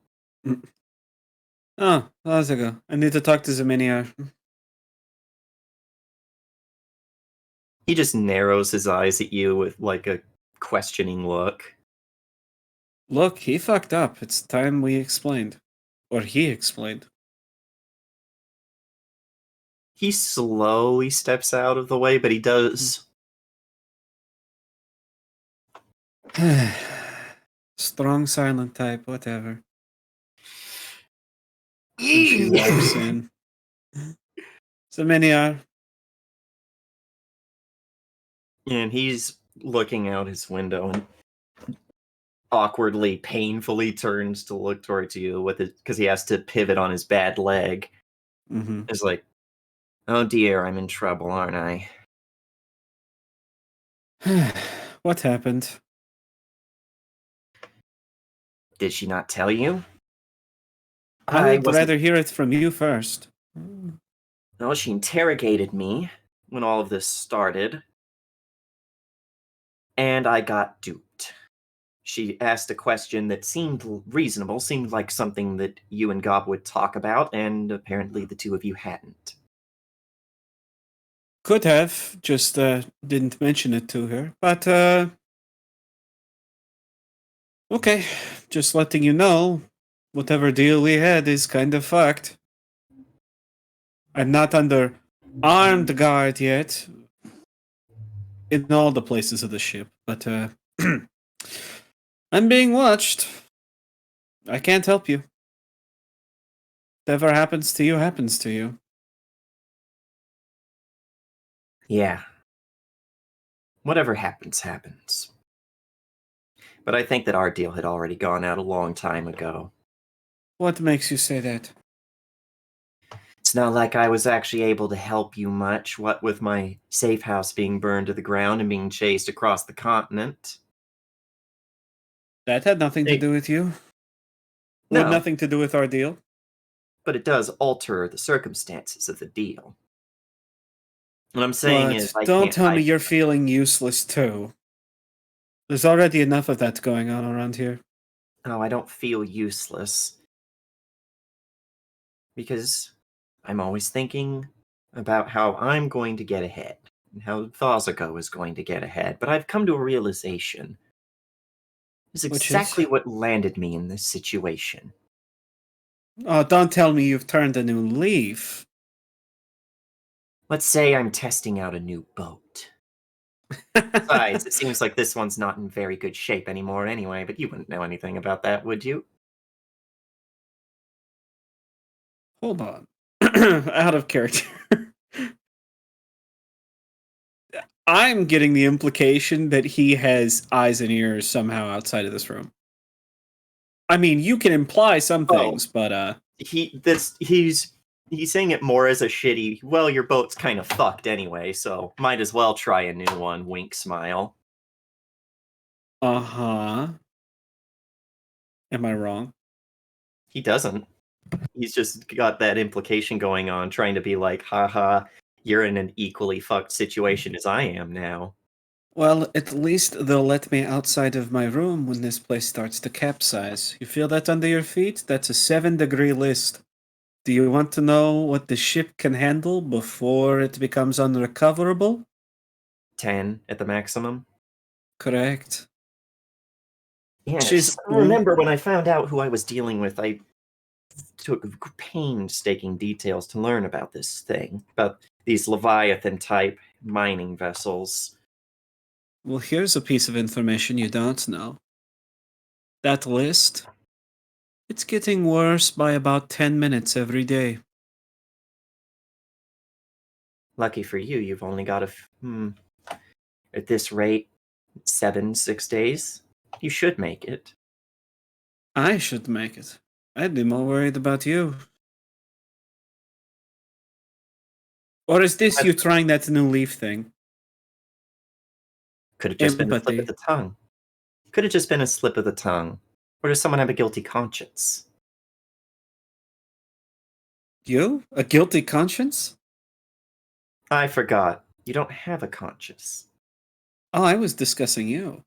Oh, Vozigo. I need to talk to Zaminiar. He just narrows his eyes at you with like a questioning look. Look, he fucked up. It's time we explained. Or he explained. He slowly steps out of the way, but he does. Strong silent type, whatever. And she walks in. Zaminiar. And he's looking out his window and awkwardly, painfully turns to look towards you with it because he has to pivot on his bad leg. Mm-hmm. It's like, oh dear, I'm in trouble, aren't I? What happened? Did she not tell you? I would wasn't- rather hear it from you first. Well, she interrogated me when all of this started, and I got duped. She asked a question that seemed reasonable, seemed like something that you and Gob would talk about, and apparently the two of you hadn't. Could have, just didn't mention it to her. But, okay, just letting you know, whatever deal we had is kind of fucked. I'm not under armed guard yet in all the places of the ship, but I'm being watched. I can't help you. Whatever happens to you, happens to you. Yeah. Whatever happens, happens. But I think that our deal had already gone out a long time ago. What makes you say that? It's not like I was actually able to help you much, what with my safe house being burned to the ground and being chased across the continent. That had nothing to Hey. do with you. Would No, nothing to do with our deal. but it does alter the circumstances of the deal. What I'm saying is But I don't can't tell me hide. you're feeling useless too. There's already enough of that going on around here. Oh, I don't feel useless. Because I'm always thinking about how I'm going to get ahead, and how Vazago is going to get ahead. But I've come to a realization. It's Which is? exactly what landed me in this situation. Oh, don't tell me you've turned a new leaf. Let's say I'm testing out a new boat. Besides, it seems like this one's not in very good shape anymore anyway, but you wouldn't know anything about that, would you? Hold on. Out of character. I'm getting the implication that he has eyes and ears somehow outside of this room. I mean, you can imply some things, but He's saying it more as a shitty, well, your boat's kind of fucked anyway, so might as well try a new one, wink smile. uh-huh. Am I wrong? He doesn't. He's just got that implication going on, trying to be like, haha, you're in an equally fucked situation as I am now. Well, at least they'll let me outside of my room when this place starts to capsize. You feel that under your feet? That's a 7-degree list. Do you want to know what the ship can handle before it becomes unrecoverable? 10 at the maximum. Correct. Yes. I remember when I found out who I was dealing with, I took painstaking details to learn about this thing, about these Leviathan type mining vessels. Well, here's a piece of information you don't know. That list, it's getting worse by about 10 minutes every day. Lucky for you, you've only got at this rate, 6 days. You should make it. I should make it. I'd be more worried about you. Or is this you trying that new leaf thing? Could have just been a slip of Empathy. the tongue. Could have just been a slip of the tongue. Or does someone have a guilty conscience? You? A guilty conscience? I forgot. You don't have a conscience. Oh, I was discussing you.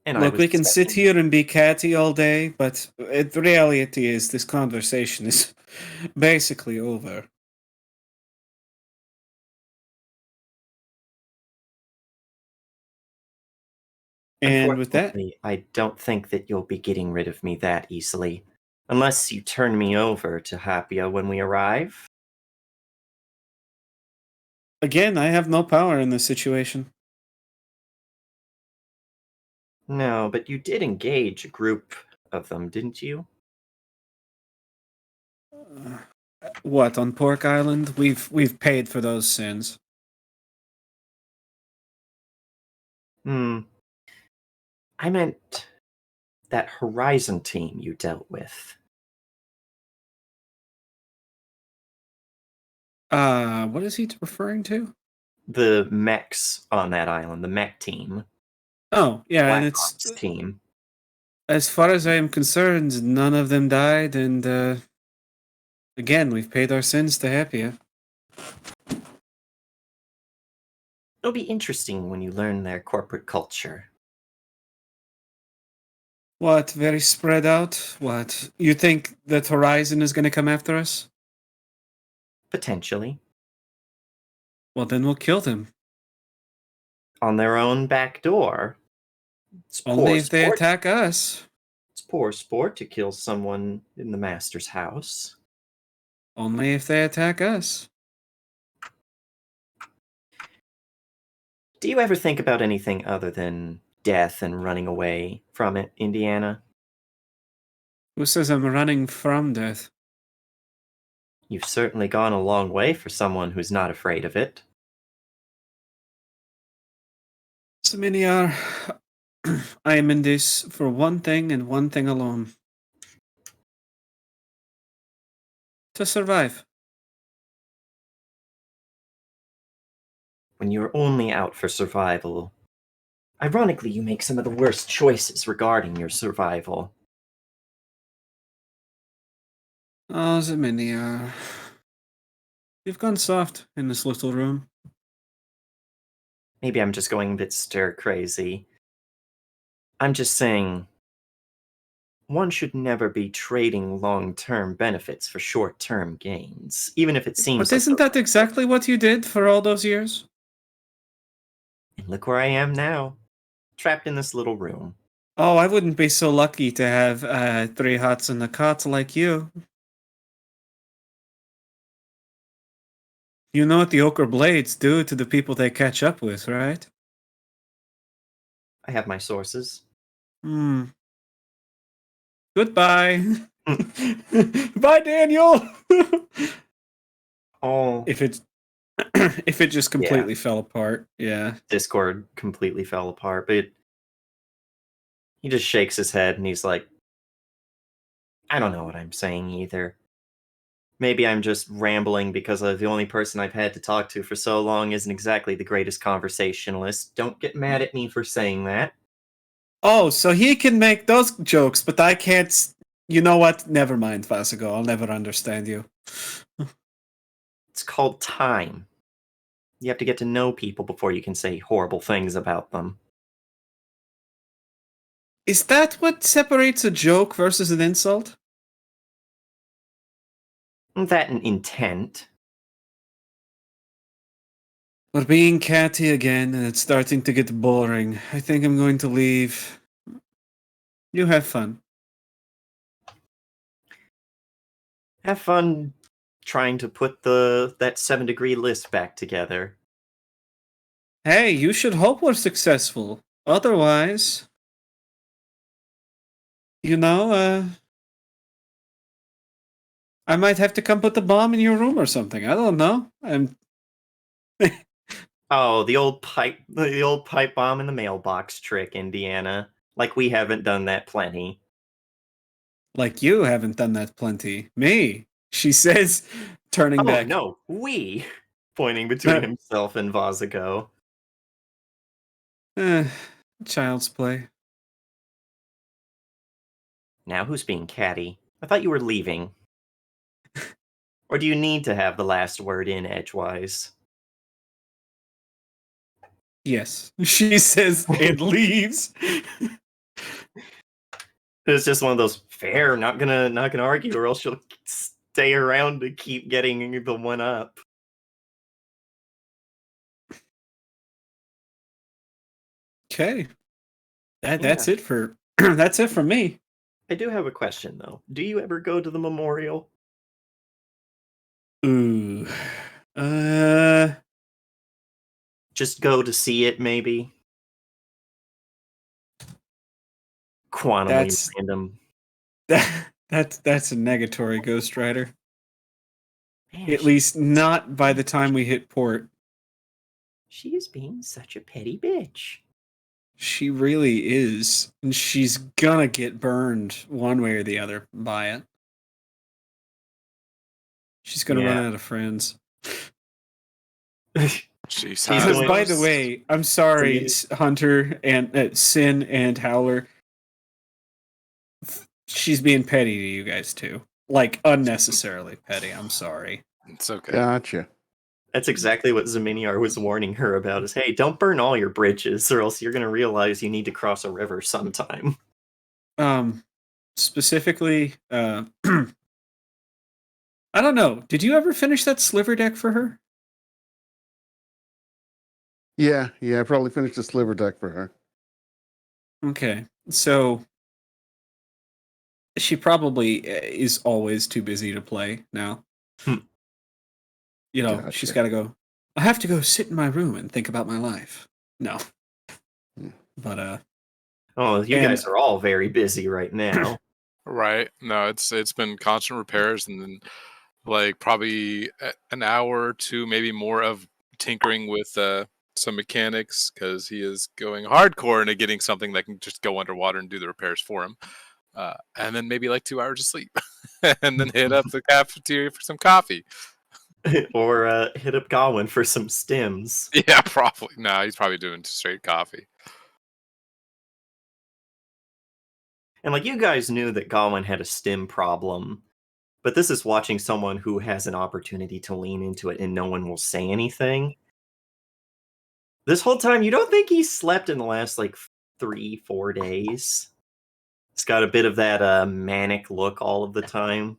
And I Look, was we can sit discussing- here and be catty all day, but the reality is this conversation is basically over. And with that, Unfortunately, I don't think that you'll be getting rid of me that easily. Unless you turn me over to Hapia when we arrive. again, I have no power in this situation. No, but you did engage a group of them, didn't you? What, on Pork Island? We've paid for those sins. I meant that Horizon team you dealt with. What is he referring to? The mechs on that island, the mech team. Oh, yeah, Black and it's Ops team. as far as I am concerned, none of them died, and again, we've paid our sins to Happia. It'll be interesting when you learn their corporate culture. What, very spread out? What, you think that Horizon is going to come after us? Potentially. Well, then we'll kill them. On their own back door. It's Only poor if they sport. attack us. It's poor sport to kill someone in the master's house. Only if they attack us. Do you ever think about anything other than death and running away from it, Indiana? Who says I'm running from death? You've certainly gone a long way for someone who's not afraid of it. Saminiar, I am in this for one thing and one thing alone. To survive. When you're only out for survival, ironically, you make some of the worst choices regarding your survival. Oh, Saminiar. You've gone soft in this little room. Maybe I'm just going a bit stir crazy. I'm just saying, one should never be trading long-term benefits for short-term gains, even if it seems But like isn't that exactly what you did for all those years? And look where I am now, trapped in this little room. Oh, I wouldn't be so lucky to have 3 huts and a cot like you. You know what the ochre blades do to the people they catch up with, right? I have my sources. Hmm. Goodbye. Bye, Daniel. All if it if it just completely fell apart, yeah. Discord completely fell apart, but he just shakes his head and he's like, I don't know what I'm saying either. Maybe I'm just rambling because the only person I've had to talk to for so long isn't exactly the greatest conversationalist. Don't get mad at me for saying that. Oh, so he can make those jokes, but I can't. You know what? Never mind, Vasigo. I'll never understand you. It's called time. You have to get to know people before you can say horrible things about them. Is that what separates a joke versus an insult? That and intent. We're being catty again, and it's starting to get boring. I think I'm going to leave. You have fun. Have fun trying to put that 7-degree list back together. Hey, you should hope we're successful. Otherwise, you know, I might have to come put the bomb in your room or something. I don't know. Oh, the old pipe bomb in the mailbox trick, Indiana. Like we haven't done that plenty. Like you haven't done that plenty. Me, she says, turning Oh back. no, we pointing between himself and Vazigo. Child's play. Now who's being catty? I thought you were leaving. Or do you need to have the last word in edgewise? Yes, she says and leaves. It's just one of those fair, not gonna argue, or else she'll stay around to keep getting the one up. Okay, that's it for that's it for me. I do have a question though. Do you ever go to the memorial? Ooh, Just go to see it, maybe. Quantumly random. That's a negatory, Ghost Rider. Man, At least not by the time we hit port. She is being such a petty bitch. She really is. And she's gonna get burned one way or the other by it. She's gonna run out of friends. She's Because, by the way, I'm sorry, Hunter and Sin and Howler. She's being petty to you guys too. Like, unnecessarily petty. I'm sorry. It's okay. Gotcha. That's exactly what Zaminiar was warning her about, is, hey, don't burn all your bridges, or else you're going to realize you need to cross a river sometime. Specifically, I don't know. Did you ever finish that sliver deck for her? Yeah, I probably finished the sliver deck for her. Okay, so she probably is always too busy to play now. You know, Gotcha. she's got to go. I have to go sit in my room and think about my life. No. Hmm. But Oh, you And- guys are all very busy right now. Right. No, it's been constant repairs and then like probably an hour or two, maybe more of tinkering with some mechanics because he is going hardcore into getting something that can just go underwater and do the repairs for him. And then maybe like 2 hours of sleep and then hit up the cafeteria for some coffee. Or hit up Gawain for some stims. Yeah, probably. No, he's probably doing straight coffee. And like you guys knew that Gawain had a stim problem, but this is watching someone who has an opportunity to lean into it and no one will say anything. This whole time, you don't think he slept in the last like 3-4 days. It's got a bit of that manic look all of the time.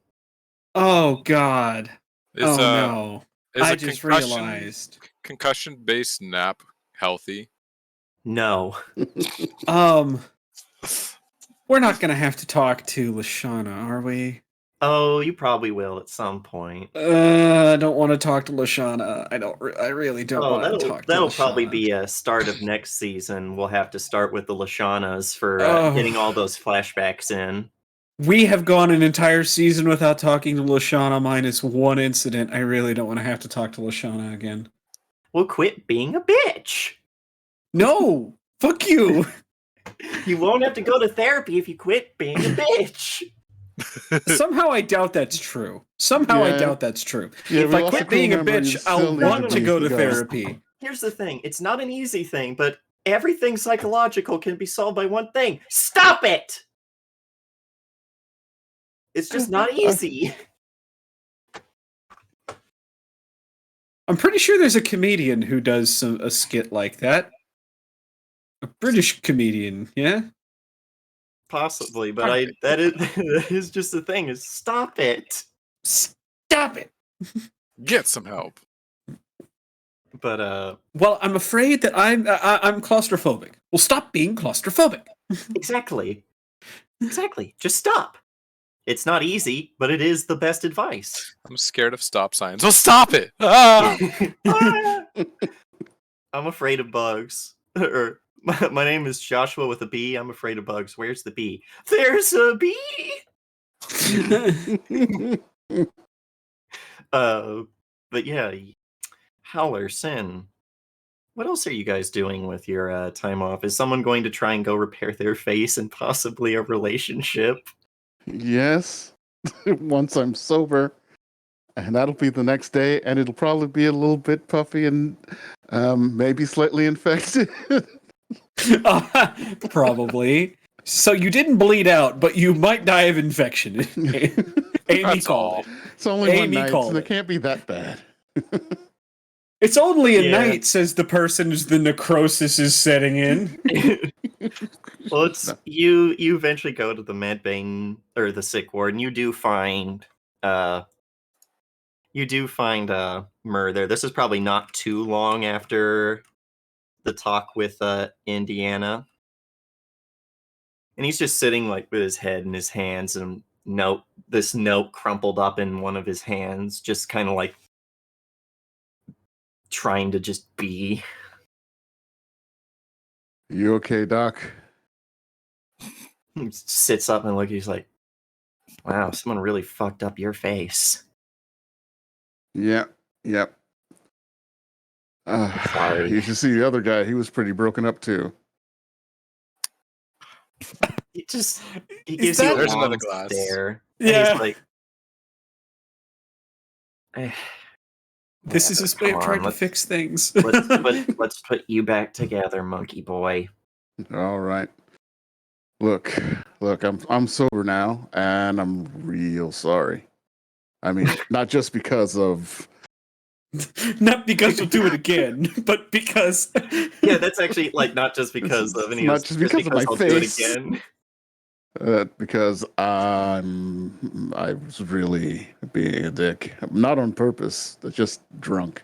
oh god. Is Oh no. is I a just concussion realized. based nap healthy? No. We're not gonna have to talk to Lashana, are we? Oh, you probably will at some point. I don't want to talk to Lashana. I really don't Oh, want to talk to that'll Lashana. probably be a start of next season. We'll have to start with the Lashanas for Oh. getting all those flashbacks in. We have gone an entire season without talking to Lashana minus one incident. I really don't want to have to talk to Lashana again. Well, quit being a bitch. No! Fuck you! You won't have to go to therapy if you quit being a bitch. Somehow I doubt that's true. Somehow I Yeah. doubt that's true. Yeah, If we I lost quit a crew being a member, you bitch, still I'll need want to go to go. therapy. Here's the thing. It's not an easy thing, but everything psychological can be solved by one thing. Stop it! It's just not easy. I'm pretty sure there's a comedian who does a skit like that. A British comedian, yeah? Possibly, but that is just the thing, is stop it. Stop it! Get some help. But Well, I'm afraid that I'm claustrophobic. Well, stop being claustrophobic. exactly. Exactly. Just stop. It's not easy, but it is the best advice. I'm scared of stop signs. Well, stop it! Ah! Ah! I'm afraid of bugs. Or my name is Joshua with a B. I'm afraid of bugs. Where's the bee? There's a bee. But yeah, Howler, Sin. What else are you guys doing with your time off? Is someone going to try and go repair their face and possibly a relationship? Yes, once I'm sober, and that'll be the next day, and it'll probably be a little bit puffy and maybe slightly infected. Probably. So you didn't bleed out, but you might die of infection. Amy That's called all. it. It's only one Amy night, so called it it. can't be that bad. It's only a Yeah. night, says the person as the necrosis is setting in. Well, it's you eventually go to the med bay or the sick ward, and you do find Myrrh there. This is probably not too long after the talk with Indiana. And he's just sitting like with his head in his hands and this note crumpled up in one of his hands, just kind of like trying to just be. You okay, Doc? He sits up and he's like, wow, someone really fucked up your face. Yep. Sorry. You should see the other guy. He was pretty broken up too. He gives Is you that- a There's long another glass. stare. And Yeah. he's like, This is his way of come trying on, to fix things. let's put you back together, monkey boy. All right. Look, I'm sober now, and I'm real sorry. I mean, not just because of Not because you'll do it again, but because Yeah, that's actually like not just because of any. Not just because of my I'll do it face. again. because I was really being a dick, not on purpose, just drunk.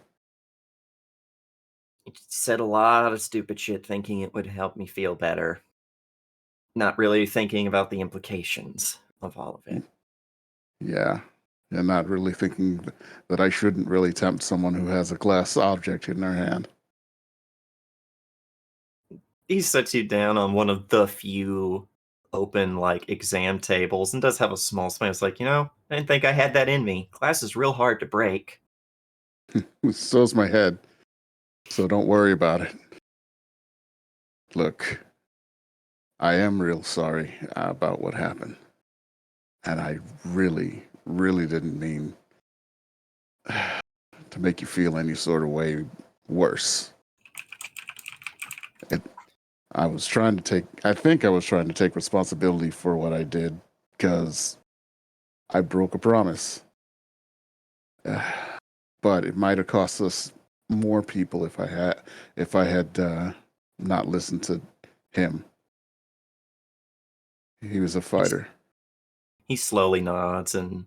You said a lot of stupid shit, thinking it would help me feel better. Not really thinking about the implications of all of it. Yeah, and not really thinking that I shouldn't really tempt someone who has a glass object in their hand. he sets you down on one of the few open like exam tables and does have a smile. It's like, I didn't think I had that in me. Glass is real hard to break. So's my head. So don't worry about it. Look, I am real sorry about what happened. And I really, really didn't mean to make you feel any sort of way worse. I think I was trying to take responsibility for what I did because I broke a promise. But it might have cost us more people if I had not listened to him. He was a fighter. He slowly nods and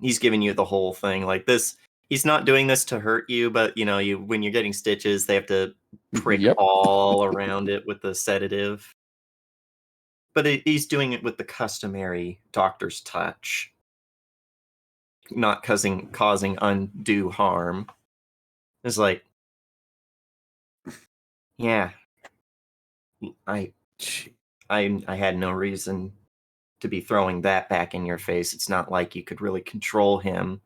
he's giving you the whole thing. Like this, he's not doing this to hurt you, but when you're getting stitches, they have to prick Yep. all around it with the sedative. But he's doing it with the customary doctor's touch, not causing undue harm. It's like, yeah, I had no reason to be throwing that back in your face. It's not like you could really control him.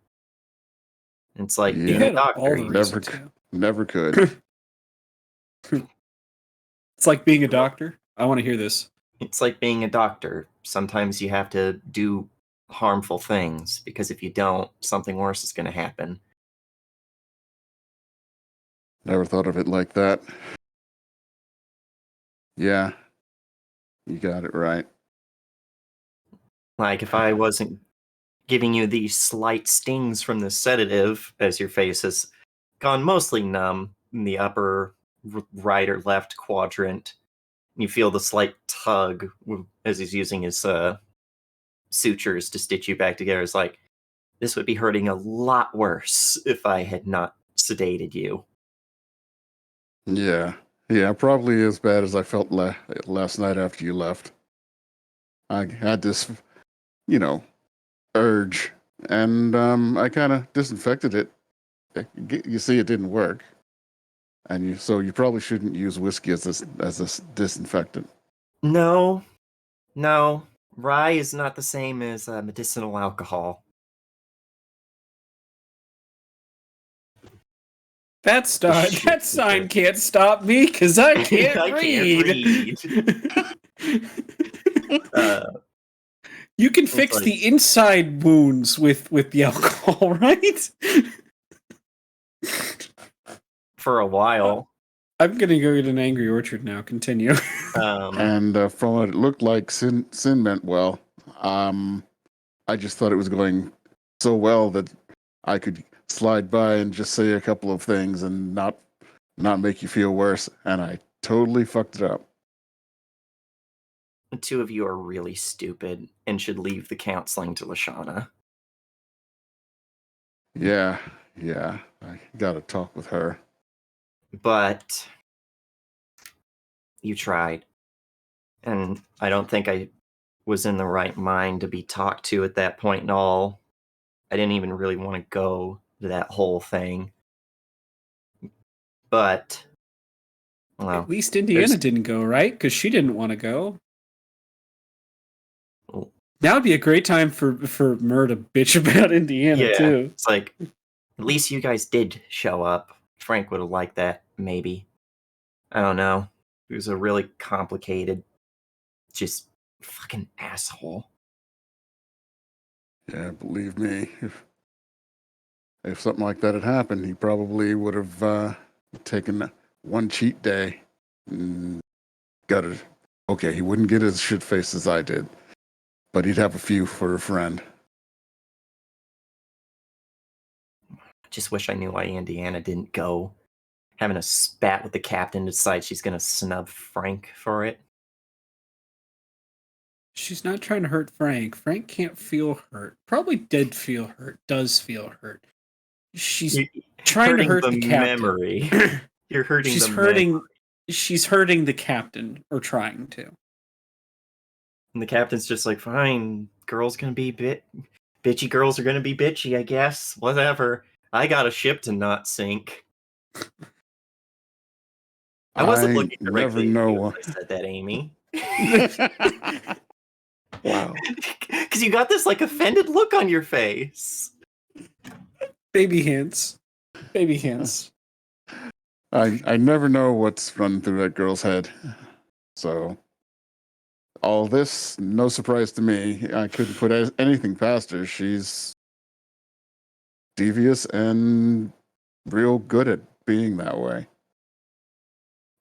It's like being Yeah. a doctor. the You Never, reasons, yeah. never could. It's like being a doctor. I want to hear this. It's like being a doctor. Sometimes you have to do harmful things because if you don't, something worse is going to happen. Never thought of it like that. Yeah, you got it right. Like if I wasn't giving you these slight stings from the sedative, as your face has gone mostly numb in the upper right or left quadrant, you feel the slight tug as he's using his sutures to stitch you back together. It's like, this would be hurting a lot worse if I had not sedated you. Yeah, probably as bad as I felt last night after you left. I had this, urge, and I kind of disinfected it. You see, it didn't work, and so you probably shouldn't use whiskey as a disinfectant. No. Rye is not the same as medicinal alcohol. That sign can't stop me because I can't I read. can't You can fix like- the inside wounds with the alcohol, right? For a while. I'm gonna go get an Angry Orchard now. Continue. And from what it looked like, sin meant well. I just thought it was going so well that I could slide by and just say a couple of things and not make you feel worse, and I totally fucked it up. The two of you are really stupid and should leave the counseling to Lashana. Yeah, I gotta talk with her. But you tried. And I don't think I was in the right mind to be talked to at that point and all. I didn't even really want to go to that whole thing. But, well, At least Indiana didn't go, right? Because she didn't want to go. Well, Now would be a great time for Mur to bitch about Indiana too. it's like, at least you guys did show up. Frank would have liked that, maybe. I don't know. He was a really complicated, just fucking asshole. Yeah, believe me, if something like that had happened, he probably would have taken one cheat day. Got it. Okay, he wouldn't get as shit faced as I did, but he'd have a few for a friend. I just wish I knew why Indiana didn't go. Having a spat with the captain to decide she's gonna snub Frank for it. She's not trying to hurt Frank. Frank can't feel hurt. Probably did feel hurt. Does feel hurt. She's trying to hurt the captain. Memory. You're hurting She's the hurting. memory. She's hurting the captain, or trying to. And the captain's just like, fine, girls gonna be bitchy girls are gonna be bitchy, I guess. Whatever. I got a ship to not sink. I wasn't I looking never directly at you know. when I said that, Amy. Wow. Because you got this like offended look on your face. Baby hints. Baby hints. I never know what's running through that girl's head. So all this, no surprise to me. I couldn't put anything past her. She's devious and real good at being that way.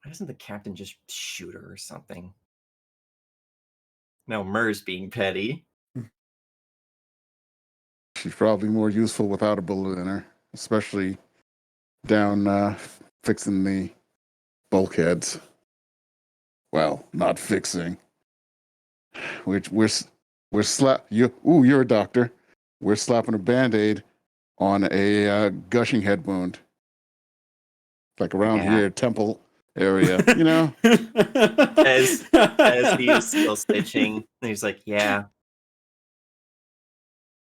Why doesn't the captain just shoot her or something? No, Mur's being petty. She's probably more useful without a bullet in her, especially down fixing the bulkheads. Well, not fixing. We're slap you. Ooh, you're a doctor. We're slapping a band-aid on a gushing head wound, like around Yeah. here, temple area. You know, As he is still stitching, and he's like, yeah.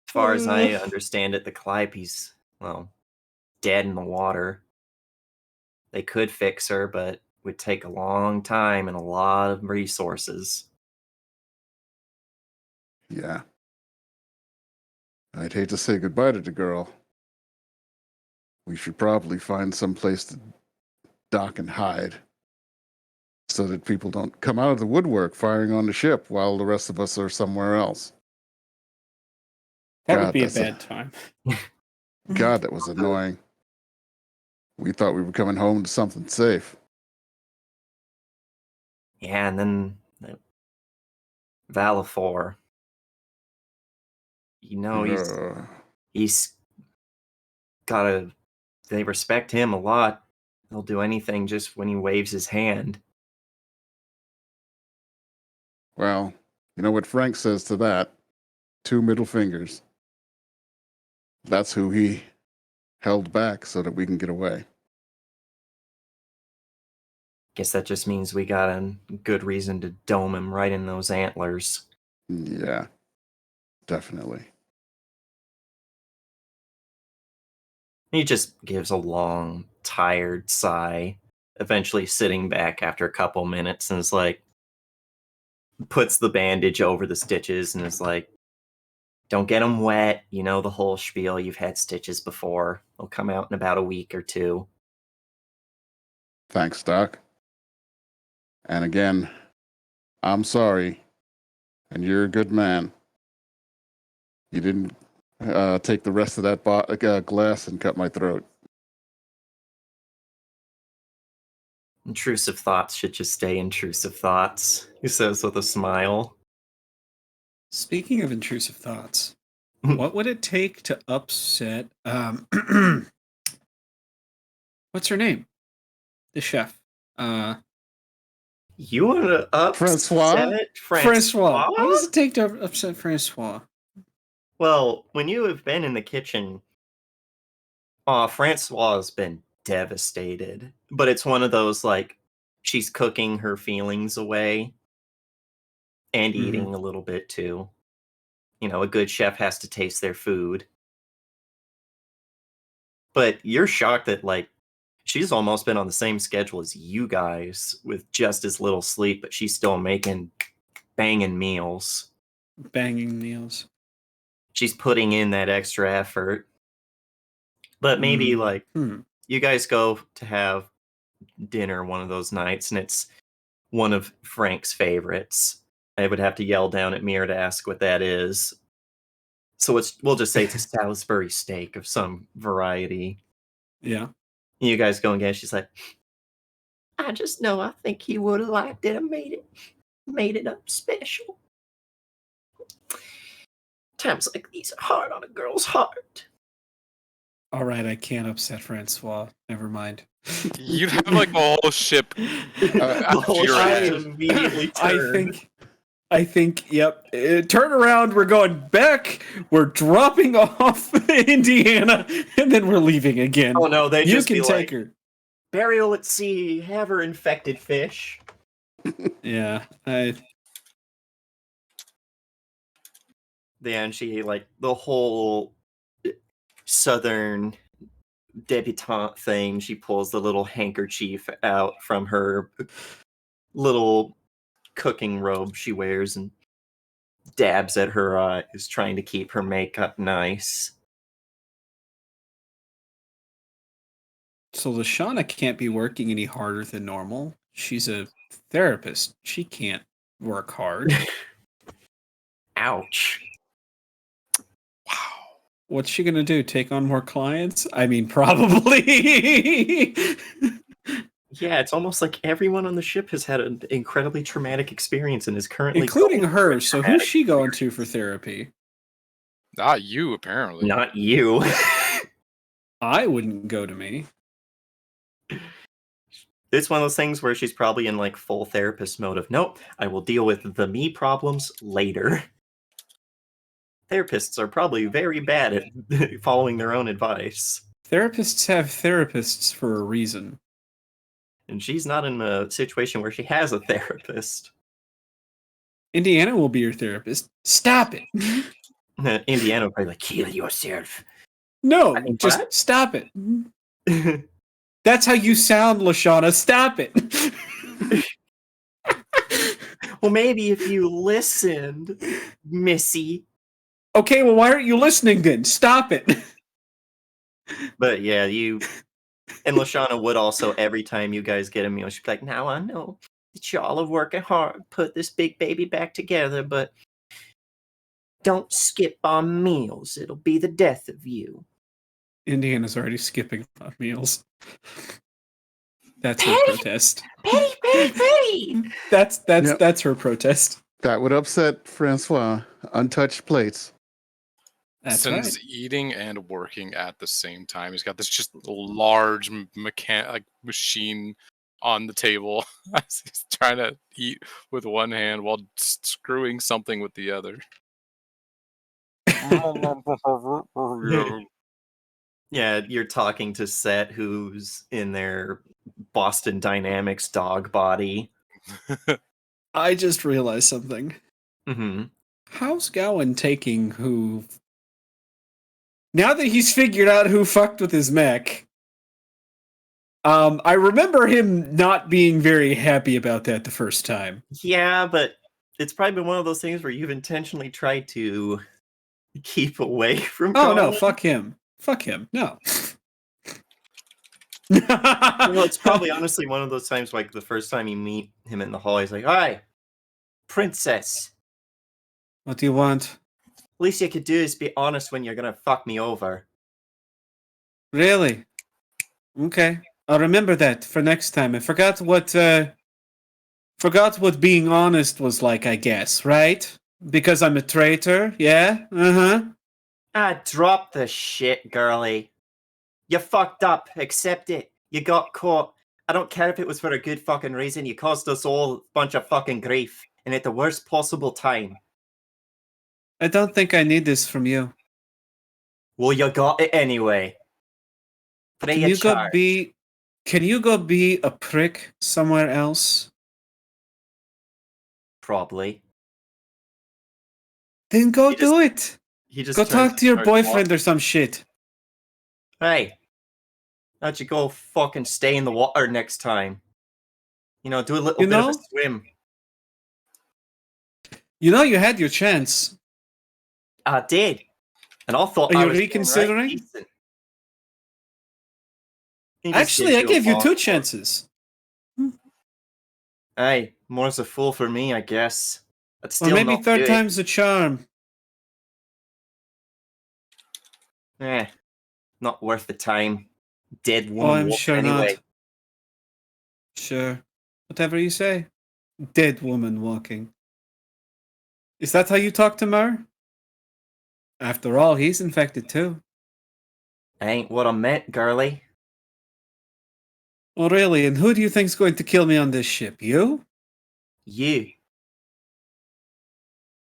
As far as I understand it, the Calliope's, well, dead in the water. They could fix her, but it would take a long time and a lot of resources. yeah. I'd hate to say goodbye to the girl. We should probably find some place to dock and hide, so that people don't come out of the woodwork firing on the ship while the rest of us are somewhere else. That God, would be a that's bad time. God, that was annoying. We thought we were coming home to something safe. Yeah, and then Valifor. You know, Uh, he's gotta. They respect him a lot. They'll do anything just when he waves his hand. well, you know what Frank says to that? 2 middle fingers. That's who he held back so that we can get away. Guess that just means we got a good reason to dome him right in those antlers. Yeah, definitely. He just gives a long, tired sigh, eventually sitting back after a couple minutes and is like, puts the bandage over the stitches and is like, don't get them wet. You know the whole spiel. You've had stitches before. They'll come out in about a week or two. Thanks, Doc. And again, I'm sorry. And you're a good man. You didn't take the rest of that glass and cut my throat. Intrusive thoughts should just stay intrusive thoughts, he says with a smile. Speaking of intrusive thoughts, what would it take to upset what's her name? The chef. You want to upset Francois. What does it take to upset Francois? Well, when you have been in the kitchen, Francois has been devastated. But it's one of those, like, she's cooking her feelings away and eating a little bit too. You know, a good chef has to taste their food. But you're shocked that, like, she's almost been on the same schedule as you guys with just as little sleep, but she's still making banging meals. Banging meals. She's putting in that extra effort. But maybe, like, you guys go to have dinner one of those nights, and it's one of Frank's favorites. I would have to yell down at Mir to ask what that is. So we'll just say it's a Salisbury steak of some variety. Yeah. And you guys go and get it. She's like, I just know I think he would have liked it. I made it up special. Times like these are hard on a girl's heart. All right, I can't upset Francois. Never mind. You'd have like a whole ship. The whole ship immediately turn. I think, yep. Turn around, we're going back, we're dropping off Indiana, and then we're leaving again. Oh no, they you just can be take like, her. Burial at sea, have her infected fish. Yeah, Then she, like, the whole southern debutante thing. She pulls the little handkerchief out from her little cooking robe she wears and dabs at her eyes, trying to keep her makeup nice. So Lashana can't be working any harder than normal. She's a therapist. She can't work hard. Ouch. Wow. What's she gonna do? Take on more clients? I mean, probably. Yeah, it's almost like everyone on the ship has had an incredibly traumatic experience and is currently Including going through a her. So who's traumatic she going to for therapy? Not you, apparently. Not you. I wouldn't go to me. It's one of those things where she's probably in like full therapist mode of, nope, I will deal with the me problems later. Therapists are probably very bad at following their own advice. Therapists have therapists for a reason. And she's not in a situation where she has a therapist. Indiana will be your therapist. Stop it. Indiana will probably like, kill yourself. No, I mean, just what? stop it. That's how you sound, Lashana. Stop it. Well, maybe if you listened, Missy. Okay, well, why aren't you listening then? Stop it. But yeah, you and Lashana would also, every time you guys get a meal, she'd be like, now I know that y'all are working hard, put this big baby back together, but don't skip on meals. It'll be the death of you. Indiana's already skipping on meals. That's her Petty! protest. Petty! Yep. That's her protest. That would upset Francois. Untouched plates. That's Sin's right. eating and working at the same time. He's got this just large machine on the table as he's trying to eat with one hand while screwing something with the other. Yeah, you're talking to Set, who's in their Boston Dynamics dog body. I just realized something. Mm-hmm. How's Gowan taking who? Now that he's figured out who fucked with his mech, I remember him not being very happy about that the first time. Yeah, but it's probably been one of those things where you've intentionally tried to keep away from Oh no, Colin. fuck him. Fuck him. No. Well, it's probably honestly one of those times like the first time you meet him in the hall, he's like, hi, princess. What do you want? Least you could do is be honest when you're gonna fuck me over. Really? Okay. I'll remember that for next time. I forgot what being honest was like, I guess, right? Because I'm a traitor, yeah? Uh-huh. Ah, drop the shit, girly. You fucked up. Accept it. You got caught. I don't care if it was for a good fucking reason. You caused us all a bunch of fucking grief. And at the worst possible time. I don't think I need this from you. Well, you got it anyway. Free Can of you go charge. be a prick somewhere else? Probably. Then go He do it. He just Go turns talk and to your starts boyfriend walking. or some shit. Hey, why don't you go fucking stay in the water next time? You know, do a little You bit of a know? swim. You know you had your chance. I did. And I thought Are I you was being reconsidering? right decent. He just Actually, gives I gave you a 2 long- chances. Hey, more's a fool for me, I guess. But Or still maybe not third do it. time's the charm. Not worth the time. Dead Oh, woman I'm walking sure anyway. not. Sure. Whatever you say. Dead woman walking. Is that how you talk to Mer? After all, he's infected too. Ain't what I meant, girly. Oh, really? And who do you think's going to kill me on this ship? You? You.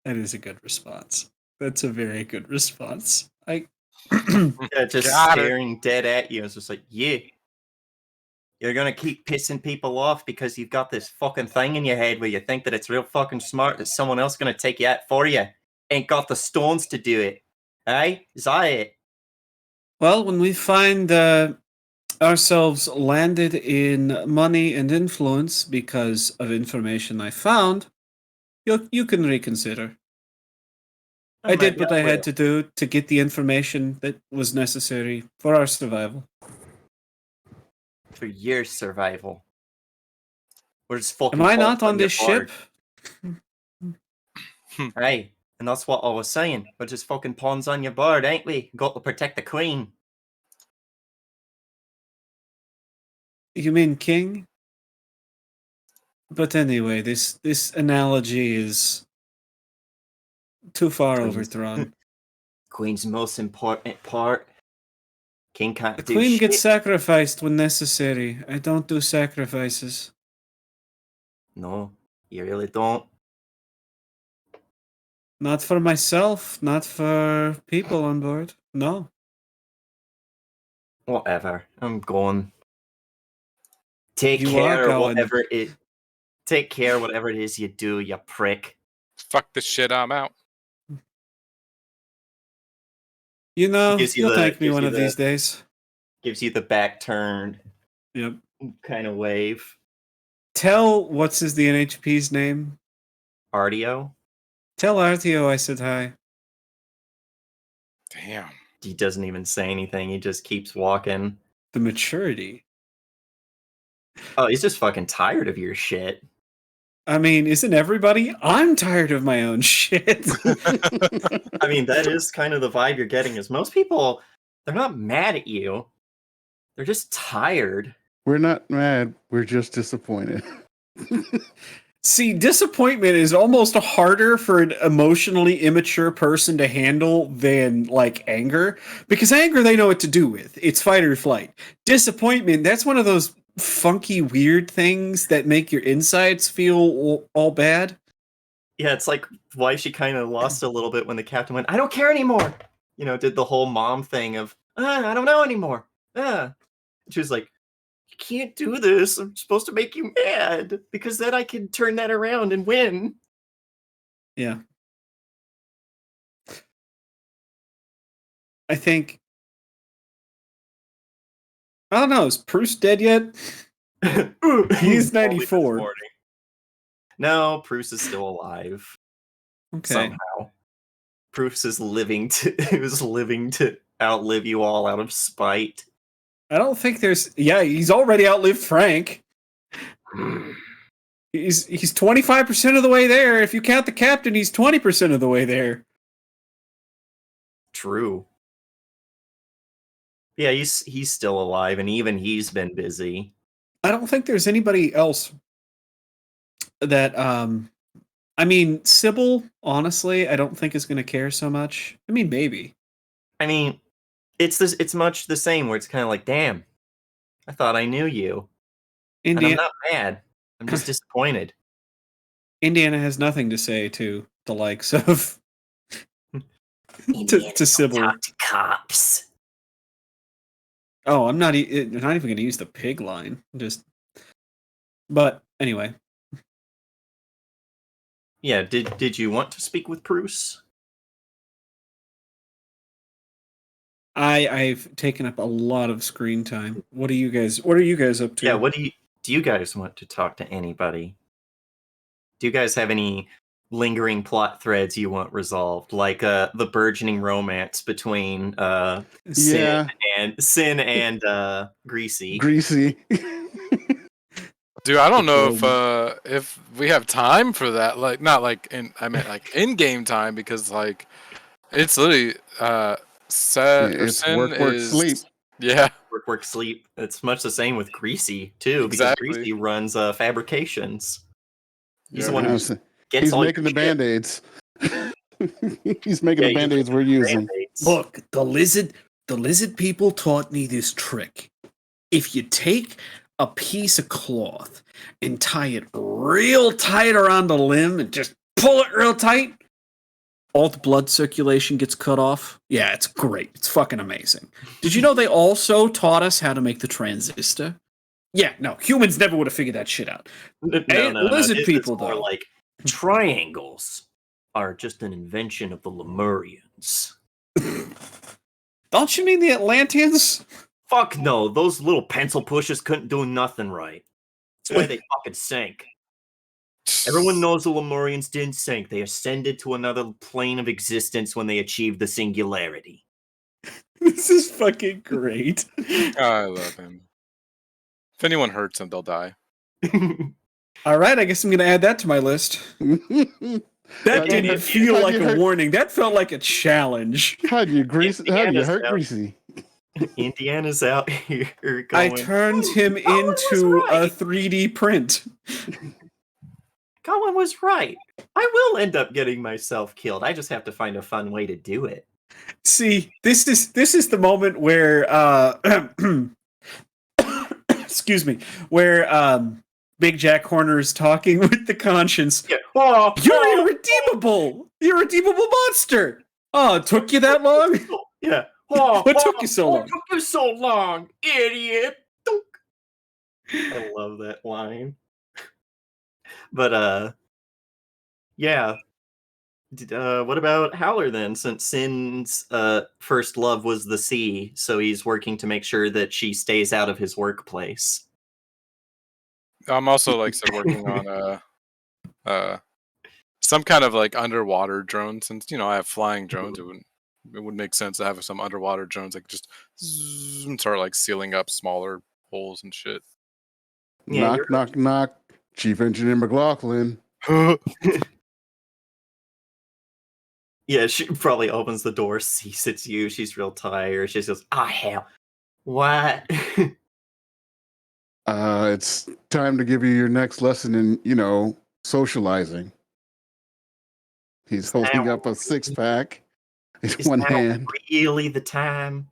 That is a good response. That's a very good response. I. Yeah, just Got it. staring dead at you. It's just like, you. You're gonna keep pissing people off because you've got this fucking thing in your head where you think that it's real fucking smart that someone else gonna take you out for you. Ain't got the stones to do it. Eh? Is that it? Well, when we find ourselves landed in money and influence because of information I found, you can reconsider. I did what I had to do to get the information that was necessary for our survival. For your survival. We're just fucking Am I pawns not on your this board. ship? Hey, and that's what I was saying. We're just fucking pawns on your board, ain't we? Got to protect the queen. You mean king? But anyway, this analogy is too far Queen's- overthrown. Queen's most important part. King can't The do queen shit. gets sacrificed when necessary. I don't do sacrifices. No, you really don't. Not for myself, not for people on board. No. Whatever. I'm going. Take You are care, going. whatever it. Take care, whatever it is you do, you prick. Fuck this shit, I'm out. You know, Gives you you'll the- thank me gives one you of the- these days. Gives you the back turned Yep. kind of wave. Tell what's the NHP's name? Artio. Tell Artio I said hi. Damn. He doesn't even say anything. He just keeps walking. The maturity. Oh, he's just fucking tired of your shit. I mean, isn't everybody? I'm tired of my own shit. I mean, that is kind of the vibe you're getting. Is most people, they're not mad at you. They're just tired. We're not mad. We're just disappointed. See, disappointment is almost harder for an emotionally immature person to handle than like anger, because anger they know what to do with. It's fight or flight. Disappointment, that's one of those funky weird things that make your insides feel all bad. Yeah, it's like why she kind of lost a little bit when the captain went, I don't care anymore. You know, did the whole mom thing of, I don't know anymore. She was like, you can't do this. I'm supposed to make you mad because then I can turn that around and win. Yeah. I think I don't know, is Bruce dead yet? He's 94. No, Bruce is still alive. Okay. Somehow. Bruce is living to outlive you all out of spite. I don't think there's he's already outlived Frank. He's 25% of the way there. If you count the captain, he's 20% of the way there. True. Yeah, he's still alive, and even he's been busy. I don't think there's anybody else that I mean, Sybil, honestly, I don't think is going to care so much. I mean, maybe. I mean, it's much the same where it's kind of like, damn, I thought I knew you. And I'm not mad. I'm just disappointed. Indiana has nothing to say to the likes of to Sybil. Talk to cops. Oh, I'm not even going to use the pig line. But anyway. Yeah, did you want to speak with Bruce? I've taken up a lot of screen time. What are you guys up to? Yeah, do you guys want to talk to anybody? Do you guys have any lingering plot threads you want resolved, like the burgeoning romance between Sin and Greasy? Greasy. Dude, I don't know if we have time for that. Like, not like I meant like in-game time, because like it's literally It's Sin work, sleep. Yeah, Work, sleep. It's much the same with Greasy too, Exactly. because Greasy runs fabrications. He's the Yeah. one who gets He's all making your the shit. band-aids. He's making the band-aids we're using. Band-Aids. Look, the lizard people taught me this trick. If you take a piece of cloth and tie it real tight around the limb and just pull it real tight, all the blood circulation gets cut off. Yeah, it's great. It's fucking amazing. Did you know they also taught us how to make the transistor? Yeah, no, humans never would have figured that shit out. Lizard people, It's more though. like triangles are just an invention of the Lemurians. Don't you mean the Atlanteans? Fuck no, those little pencil pushers couldn't do nothing right. That's why they fucking sank. Everyone knows the Lemurians didn't sink. They ascended to another plane of existence when they achieved the singularity. This is fucking great. I love him. If anyone hurts him, they'll die. All right, I guess I'm gonna add that to my list. That didn't even feel like a warning. That felt like a challenge. How do you hurt out. Greasy? Indiana's out here going. I turned him into a 3D print. Colin was right. I will end up getting myself killed. I just have to find a fun way to do it. See, this is the moment where excuse me, where Big Jack Horner is talking with the conscience. Yeah. You're irredeemable. You're a redeemable monster. Oh, it took you that long? Yeah. What took you so long? What took you so long, idiot? I love that line. But yeah. What about Howler then? Since Sin's first love was the sea, so he's working to make sure that she stays out of his workplace. I'm also like working on some kind of like underwater drone. Since I have flying drones, it would make sense to have some underwater drones that could just start like sealing up smaller holes and shit. Yeah, Knock. Chief Engineer McLaughlin. Yeah, she probably opens the door, sees it's you. She's real tired. She goes, hell. What? It's time to give you your next lesson in, socializing. He's holding up a 6-pack in one hand. Really the time?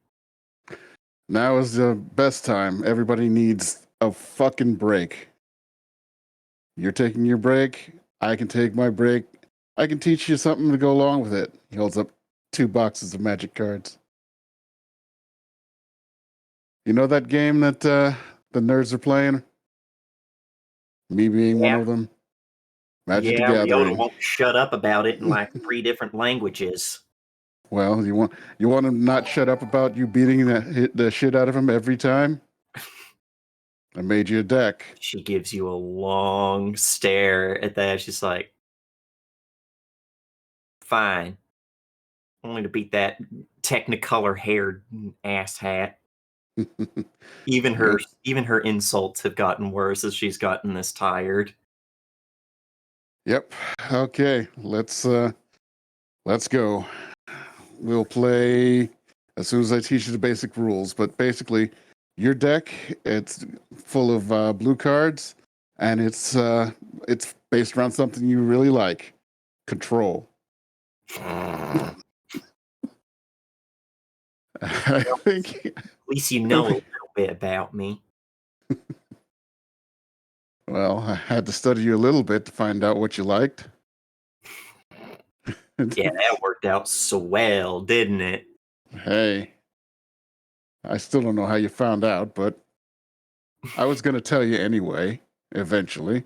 Now is the best time. Everybody needs a fucking break. You're taking your break. I can take my break. I can teach you something to go along with it. He holds up 2 boxes of magic cards. You know that game that the nerds are playing? Me being one of them? Magic the Yoda Gathering. won't shut up about it in like 3 different languages. Well, you want him to not shut up about you beating the shit out of him every time? I made you a deck. She gives you a long stare at that. She's like, fine. I'm going to beat that Technicolor-haired asshat. Even her insults have gotten worse as she's gotten this tired. Yep. Okay. Let's go. We'll play as soon as I teach you the basic rules. But basically, your deck, it's full of blue cards, and it's based around something you really like. Control. I think. At least you know a little bit about me. Well, I had to study you a little bit to find out what you liked. Yeah, that worked out so well, didn't it? Hey, I still don't know how you found out, but I was going to tell you anyway, eventually.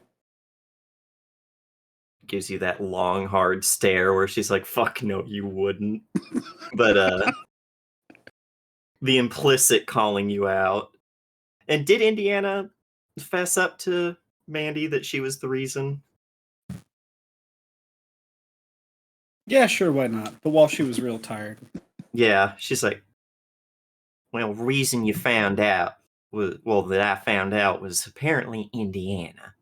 Gives you that long, hard stare where she's like, fuck no, you wouldn't. But, the implicit calling you out. And did Indiana fess up to Mandy that she was the reason? Yeah, sure, why not? But while she was real tired. Yeah, she's like, well, reason you found out that I found out was apparently Indiana.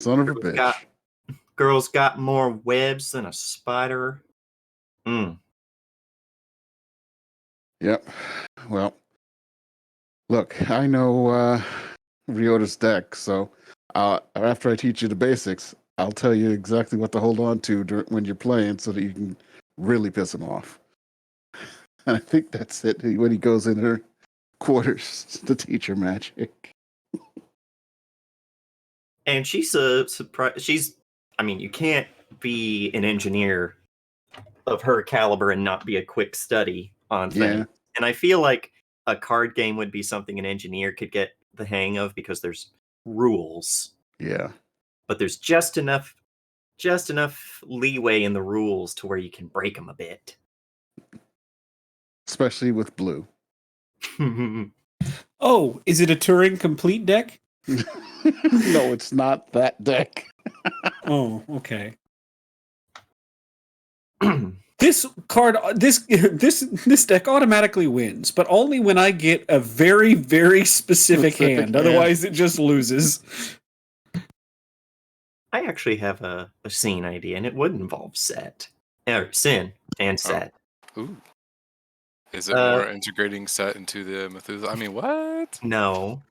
Son of a bitch. Girl's got more webs than a spider. Yep. Well, look, I know Ryota's deck, so after I teach you the basics, I'll tell you exactly what to hold on to when you're playing so that you can really piss him off. And I think that's it when he goes in her quarters to teach her magic. And she's surprise. You can't be an engineer of her caliber and not be a quick study on things. Yeah. And I feel like a card game would be something an engineer could get the hang of because there's rules. Yeah. But there's just enough leeway in the rules to where you can break them a bit. especially with blue. Oh, is it a Turing complete deck? No, it's not that deck. Oh, okay. This card, this deck automatically wins, but only when I get a very, very specific hand. Otherwise, it just loses. I actually have a scene idea, and it would involve Sin and Set. Ooh. Is it Uh, more integrating Set into the Methuselah? I mean, what? No.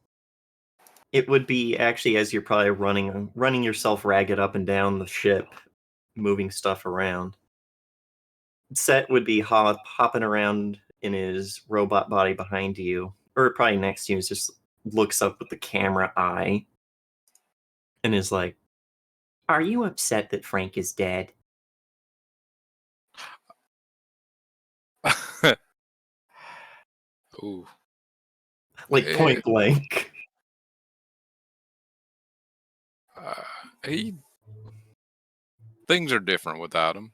It would be actually as you're probably running yourself ragged up and down the ship, moving stuff around. Set would be hopping around in his robot body behind you, or probably next to you, just looks up with the camera eye and is like, "Are you upset that Frank is dead?" Ooh. Like point blank. He things are different without him.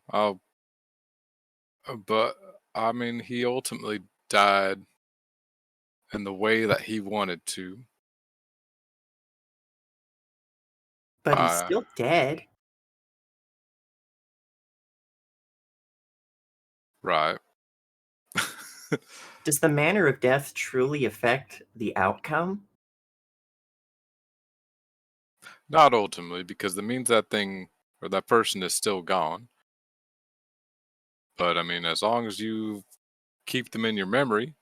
But I mean, he ultimately died in the way that he wanted to. But he's Uh, still dead. right. Does the manner of death truly affect the outcome? Not ultimately, because that means that thing or that person is still gone. But I mean, as long as you keep them in your memory,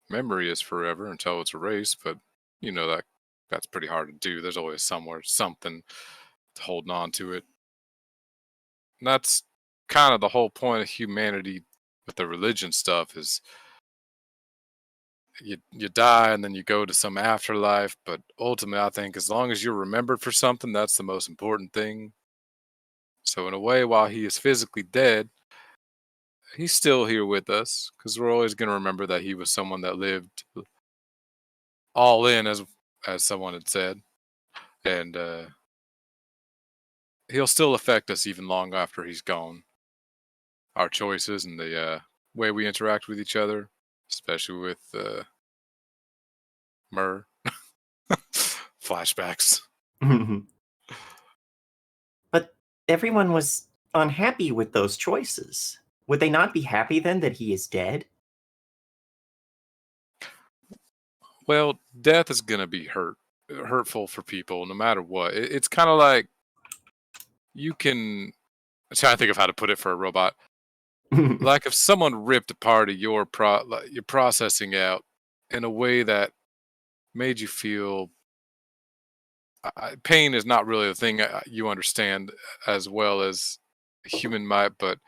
memory is forever until it's erased. But you know that's pretty hard to do. There's always somewhere something holding on to it. And that's kind of the whole point of humanity with the religion stuff is you die and then you go to some afterlife, but ultimately I think as long as you're remembered for something, that's the most important thing. So in a way, while he is physically dead, he's still here with us because we're always going to remember that he was someone that lived all in, as someone had said, and he'll still affect us even long after he's gone. Our choices and the way we interact with each other, especially with Myrrh. Flashbacks. But everyone was unhappy with those choices. Would they not be happy then that he is dead? Well, death is gonna be hurtful for people, no matter what. It's kind of like you can. I'm trying to think of how to put it for a robot. Like if someone ripped a part of your processing out in a way that made you feel pain is not really a thing you understand as well as a human might, but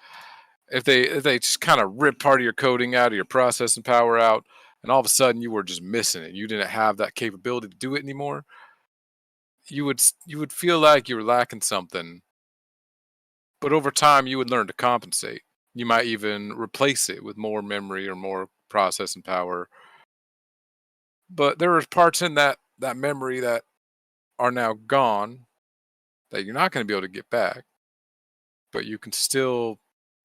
if they just kind of rip part of your coding out of your processing power out, and all of a sudden you were just missing it, you didn't have that capability to do it anymore, you would feel like you were lacking something. But over time, you would learn to compensate. You might even replace it with more memory or more processing power. But there are parts in that memory that are now gone that you're not going to be able to get back. But you can still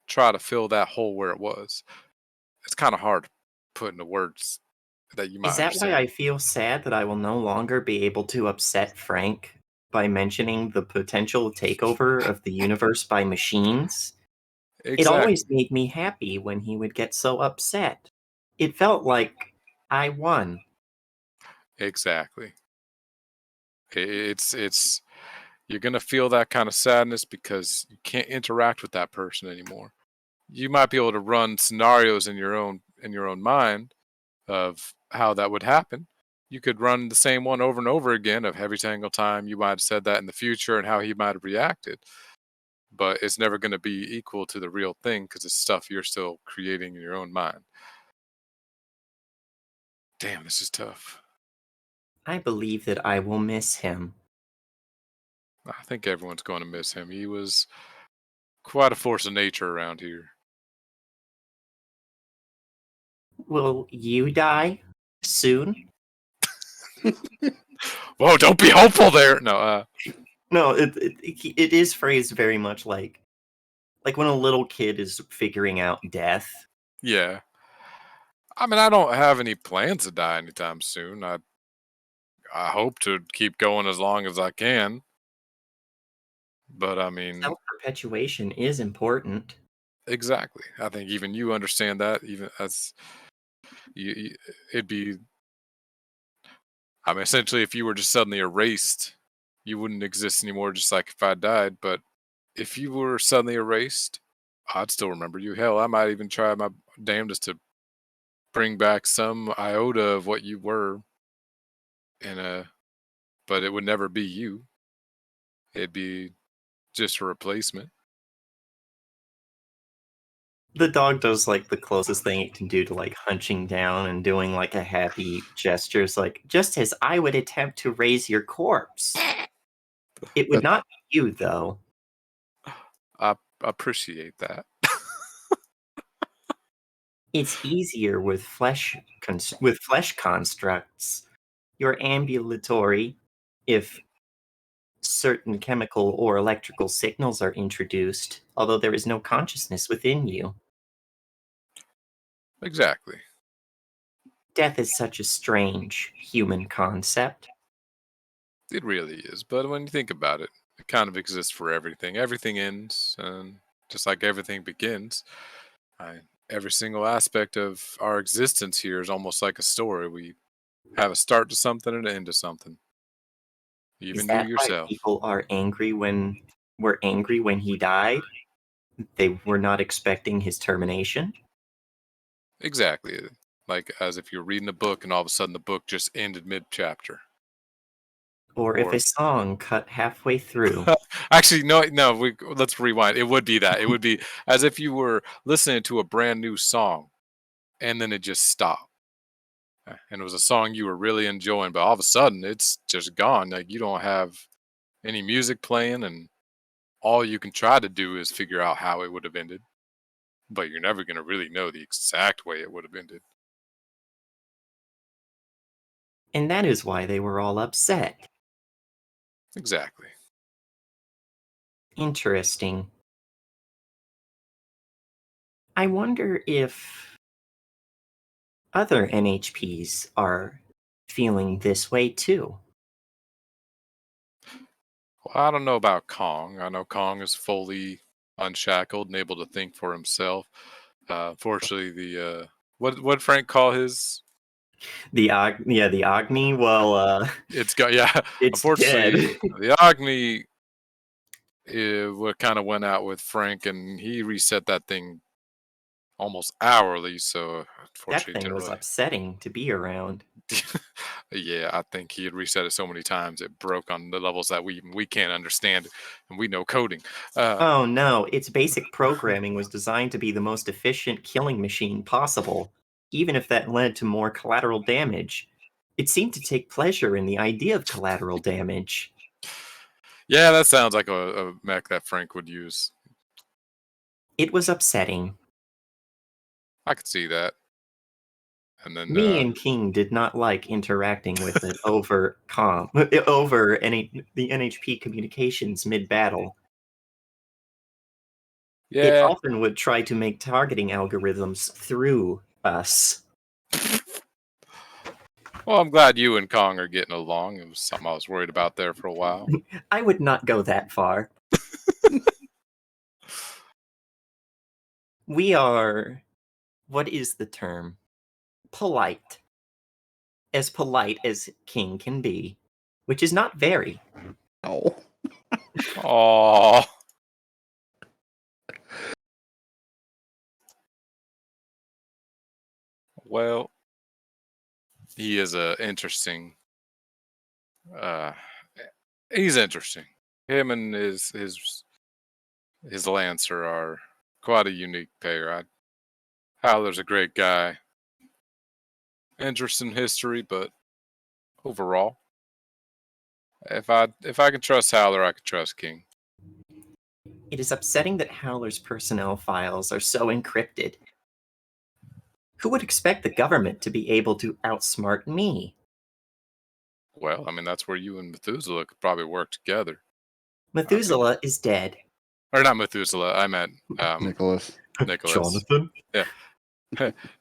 try to fill that hole where it was. It's kind of hard to put into words that you Is might that why I understand. feel sad that I will no longer be able to upset Frank by mentioning the potential takeover of the universe by machines? It always Exactly. made me happy when he would get so upset. It felt like I won. Exactly. It's you're gonna feel that kind of sadness because you can't interact with that person anymore. You might be able to run scenarios in your own mind of how that would happen. You could run the same one over and over again of every single time you might have said that in the future and how he might have reacted. But it's never going to be equal to the real thing because it's stuff you're still creating in your own mind. Damn, this is tough. I believe that I will miss him. I think everyone's going to miss him. He was quite a force of nature around here. Will you die soon? Whoa, don't be hopeful there. No, No, it is phrased very much like when a little kid is figuring out death. yeah. I mean, I don't have any plans to die anytime soon. I hope to keep going as long as I can. But I mean, Self-perpetuation is important. exactly. I think even you understand that. Even as it'd be. I mean, essentially, if you were just suddenly erased, you wouldn't exist anymore. Just like if I died. But if you were suddenly erased, I'd still remember you. Hell, I might even try my damnedest to bring back some iota of what you were in a. But it would never be you. It'd be just a replacement. The dog does like the closest thing it can do to like hunching down and doing like a happy gestures, like just as I would attempt to raise your corpse. It would not be you though. I appreciate that. It's easier with with flesh constructs. You're ambulatory if certain chemical or electrical signals are introduced, although there is no consciousness within you. Exactly. Death is such a strange human concept. It really is. But when you think about it, it kind of exists for everything. Everything ends, and just like everything begins, every single aspect of our existence here is almost like a story. We have a start to something and an end to something. Is Even you that why yourself. people are angry when were angry when he died? They were not expecting his termination? Exactly. Like as if you're reading a book and all of a sudden the book just ended mid chapter. Or if Or a song cut halfway through? actually, no. Let's rewind. It would be that. It would be as if you were listening to a brand new song, and then it just stopped. And it was a song you were really enjoying, but all of a sudden it's just gone. Like you don't have any music playing, and all you can try to do is figure out how it would have ended. But you're never gonna really know the exact way it would have ended. And that is why they were all upset. Exactly. Interesting. I wonder if other NHPs are feeling this way too. Well, I don't know about Kong. I know Kong is fully unshackled and able to think for himself. Fortunately, the what Frank call his? The Agni, well, It's got yeah. it's dead. Unfortunately, the Agni what kind of went out with Frank, and he reset that thing almost hourly. So That unfortunately, it thing didn't was really. upsetting to be around. Yeah, I think he had reset it so many times it broke on the levels that we can't understand, and we know coding. Oh no, its basic programming was designed to be the most efficient killing machine possible, even if that led to more collateral damage. It seemed to take pleasure in the idea of collateral damage. Yeah, that sounds like a mech that Frank would use. It was upsetting. I could see that. And then, Me and King did not like interacting with it over the NHP communications mid-battle. It yeah, often would try to make targeting algorithms through us. well, I'm glad you and Kong are getting along. It was something I was worried about there for a while. I would not go that far. We are, what is the term? Polite. As polite as King can be, which is not very. Oh. Oh, well, he is a interesting. Uh, he's interesting. Him and his Lancer are quite a unique pair. Howler's a great guy. Interesting history, but overall, if I can trust Howler, I can trust King. It is upsetting that Howler's personnel files are so encrypted. Who would expect the government to be able to outsmart me? Well, I mean that's where you and Methuselah could probably work together. I think, Methuselah is dead. or not Methuselah. I meant Nicholas. Nicholas. Jonathan? Yeah,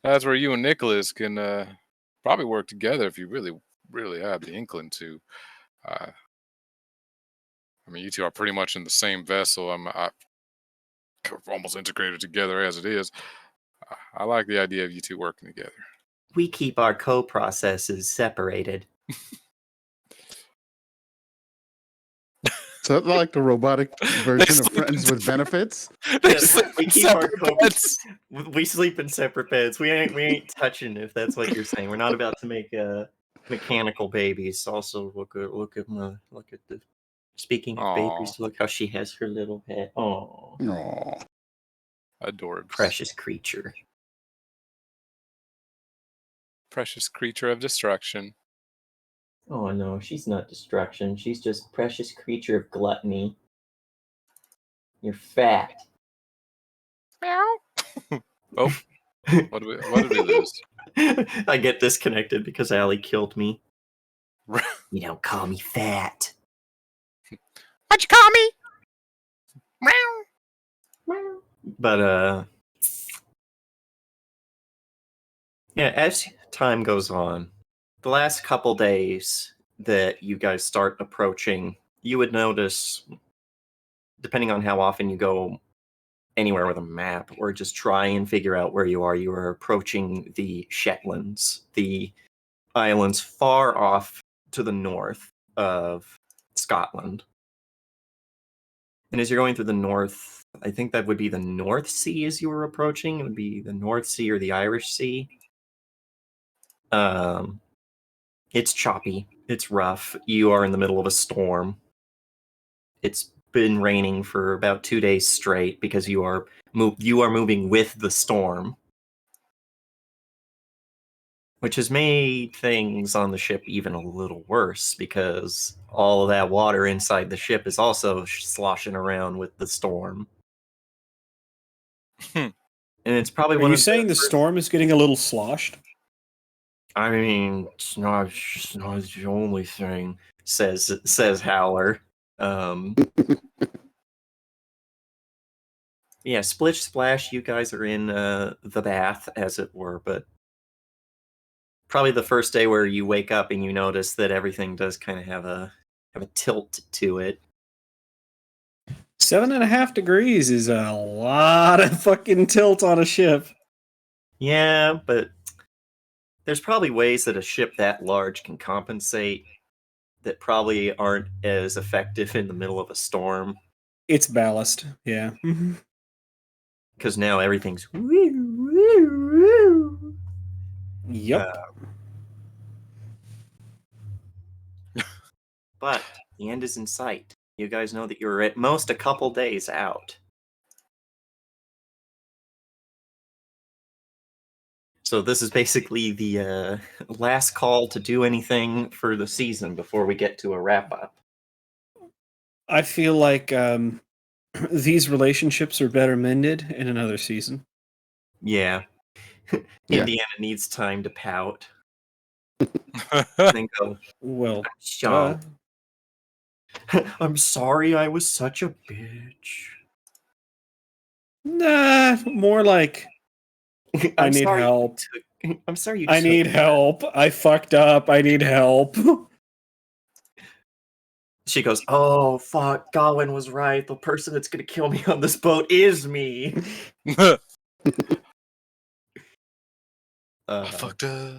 That's where you and Nicholas can probably work together if you really have the inkling to. Uh, I mean, you two are pretty much in the same vessel. Almost integrated together as it is. I like the idea of you two working together. We keep our co-processes separated. So like the robotic version of sleep in Friends with Benefits. They Yes, sleep we in keep our separate beds. We sleep in separate beds. We ain't touching, if that's what you're saying. We're not about to make mechanical babies. Also, look at the. Speaking of Aw, babies, look how she has her little head. Oh, Aw. adorbs. precious creature. Precious creature of destruction. Oh no, she's not destruction. She's just precious creature of gluttony. You're fat. Meow. Oh, what did we lose? I get disconnected because Allie killed me. You don't call me fat. What'd you call me? Meow. But yeah, as time goes on, the last couple days that you guys start approaching, you would notice, depending on how often you go anywhere with a map or just try and figure out where you are approaching the Shetlands, the islands far off to the north of Scotland. And as you're going through the north, I think that would be the North Sea as you were approaching. It would be the North Sea or the Irish Sea. It's choppy. It's rough. You are in the middle of a storm. It's been raining for about 2 days straight because you are moving with the storm, which has made things on the ship even a little worse because all of that water inside the ship is also sloshing around with the storm. And it's probably Are one you of saying the storm is getting a little sloshed? I mean, it's not the only thing, says Howler. Yeah, splish splash, you guys are in the bath, as it were, but probably the first day where you wake up and you notice that everything does kind of have a tilt to it. 7.5 degrees is a lot of fucking tilt on a ship. Yeah, but there's probably ways that a ship that large can compensate that probably aren't as effective in the middle of a storm. It's ballast, yeah. Because now everything's Yep. But the end is in sight. You guys know that you're at most a couple days out. So this is basically the last call to do anything for the season before we get to a wrap up. I feel like these relationships are better mended in another season. Yeah. Yeah. Indiana needs time to pout. And go, Well, Sean, I'm sorry I was such a bitch. nah, more like I need sorry help. I'm sorry you I took need help. I fucked up. I need help. She goes, "Oh fuck, Gawain was right. The person that's gonna kill me on this boat is me." I fucked up.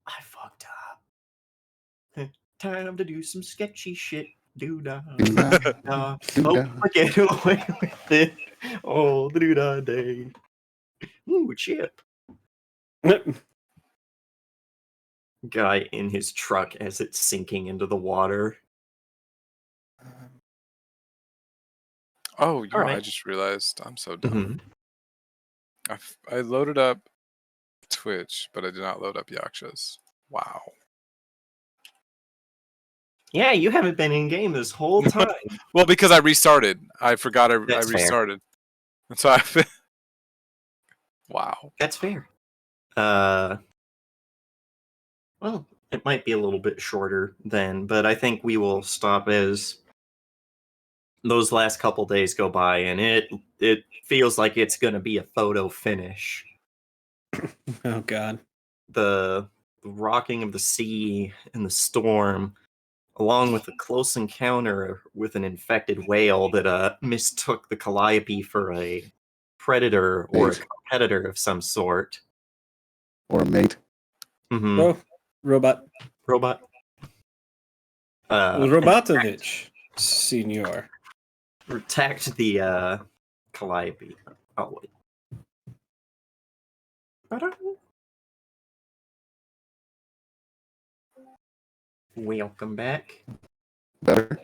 I fucked up. Time to do some sketchy shit. Doo-dah. Doo-dah. Oh, I get away with it. Oh, the doo-dah day. Ooh, chip. Guy in his truck as it's sinking into the water. Oh, you know, I Alright. just realized I'm so dumb. Mhm. I loaded up Twitch, but I did not load up Yakshas. Wow. Yeah, you haven't been in game this whole time. Well, because I restarted. I forgot I That's fair. restarted. And so wow. That's fair. Well, it might be a little bit shorter then, but I think we will stop as those last couple days go by, and it feels like it's going to be a photo finish. Oh God. The rocking of the sea and the storm, along with a close encounter with an infected whale that mistook the calliope for a predator or a Mate. competitor of some sort. Or a mate. Hmm. Oh, robot. Robot. Robotovich, senor. Attacked the calliope. Oh wait. Welcome back. Better.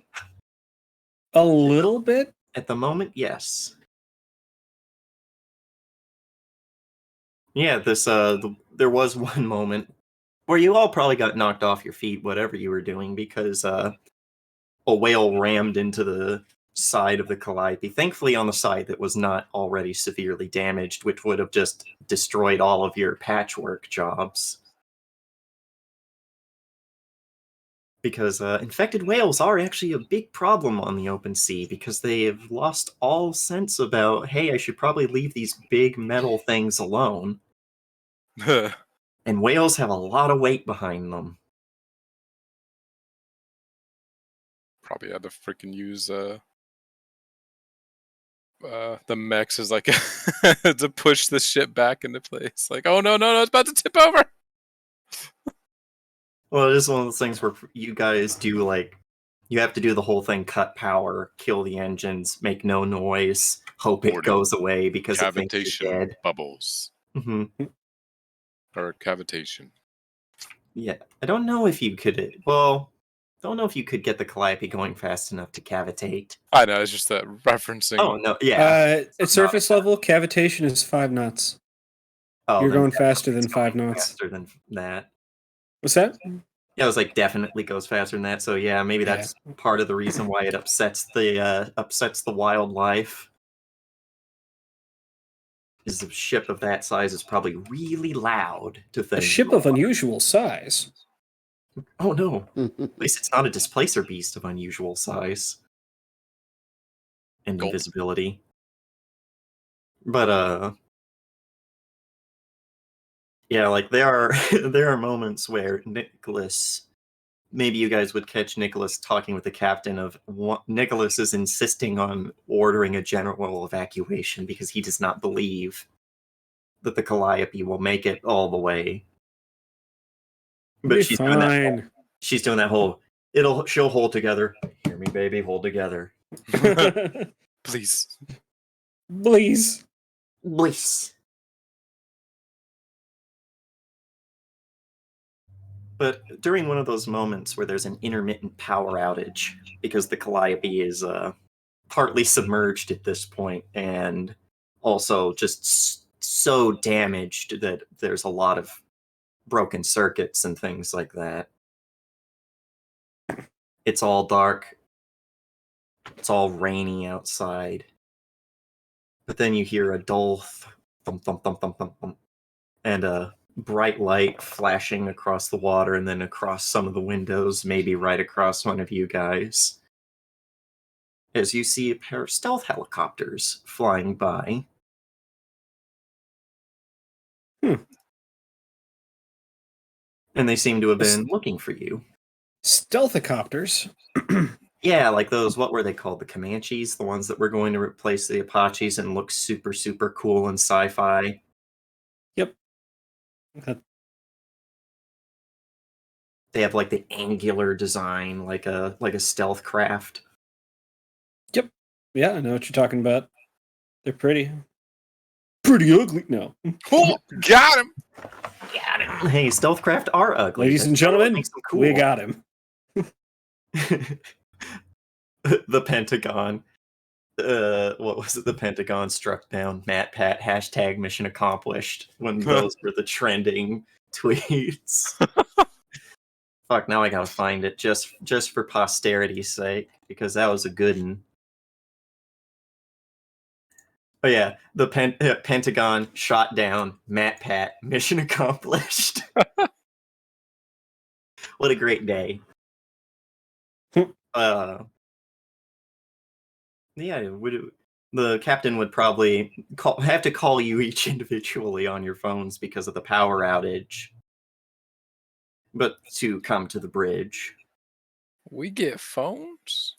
A little bit. At the moment, yes. Yeah, there was one moment where you all probably got knocked off your feet, whatever you were doing, because a whale rammed into the side of the calliope. Thankfully, on the side that was not already severely damaged, which would have just destroyed all of your patchwork jobs. Because infected whales are actually a big problem on the open sea because they have lost all sense about, hey, I should probably leave these big metal things alone. And whales have a lot of weight behind them. Probably had to freaking use the mechs as like to push the ship back into place. Like, oh no, it's about to tip over. Well, it is one of those things where you guys do, like, you have to do the whole thing, cut power, kill the engines, make no noise, hope it Warning. goes away because it thinks you're Cavitation dead. bubbles Hmm. or cavitation. Yeah, I don't know if you could. Well, don't know if you could get the calliope going fast enough to cavitate. I know, it's just that referencing. Oh no, yeah. At surface level, cavitation is 5 knots. Oh, You're then going faster definitely than it's 5 going knots. faster than that. What's that? Yeah, I was like, definitely goes faster than that. So yeah, maybe Yeah. that's part of the reason why it upsets the wildlife. Is a ship of that size is probably really loud to A things. ship of unusual size. Oh no, at least it's not a displacer beast of unusual size and Gulp. invisibility. But yeah, like there are moments where Nicholas, maybe you guys would catch Nicholas talking with the captain of Nicholas is insisting on ordering a general evacuation because he does not believe that the Calliope will make it all the way. It'll be fine. She's doing that whole she'll hold together. Hear me, baby, hold together. Please. Please. Bliss. But during one of those moments where there's an intermittent power outage, because the Calliope is partly submerged at this point, and also just so damaged that there's a lot of broken circuits and things like that. It's all dark. It's all rainy outside. But then you hear a dull thump, thump, thump, thump, thump, thump, and a bright light flashing across the water and then across some of the windows, maybe right across one of you guys. As you see a pair of stealth helicopters flying by. And they seem to have been looking for you. Stealthicopters. Yeah, like those, what were they called? The Comanches? The ones that were going to replace the Apaches and look super, super cool and sci-fi. Yep. They have like the angular design, like a stealth craft. Yep. Yeah, I know what you're talking about. They're pretty. Pretty ugly. No. Oh, got him. Got him. Hey, stealthcraft are ugly. Ladies and That's what gentlemen, makes them cool. we got him. The Pentagon. What was it? The Pentagon struck down Matt Pat # mission accomplished when those were the trending tweets. Fuck, now I gotta find it just for posterity's sake, because that was a good one. Oh yeah, the Pentagon shot down Matt Pat, mission accomplished. What a great day. Yeah, The captain would probably have to call you each individually on your phones because of the power outage. But to come to the bridge. We get phones?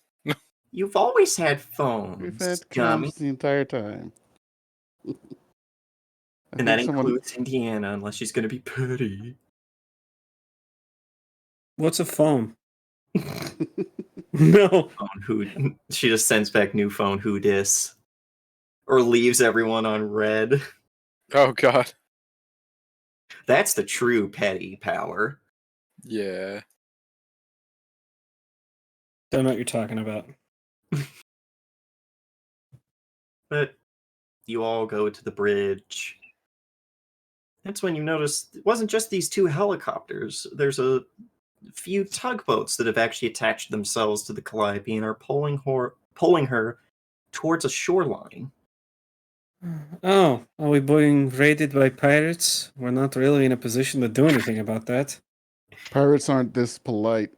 You've always had phones, We've had Gummy. comms the entire time. And that includes Indiana, unless she's going to be petty. What's a phone? No. She just sends back new phone who dis. Or leaves everyone on red. Oh god. That's the true petty power. Yeah. Don't know what you're talking about. But you all go to the bridge. That's when you notice it wasn't just these two helicopters. There's a few tugboats that have actually attached themselves to the Calliope and are pulling her towards a shoreline. Oh, are we being raided by pirates? We're not really in a position to do anything about that. Pirates aren't this polite.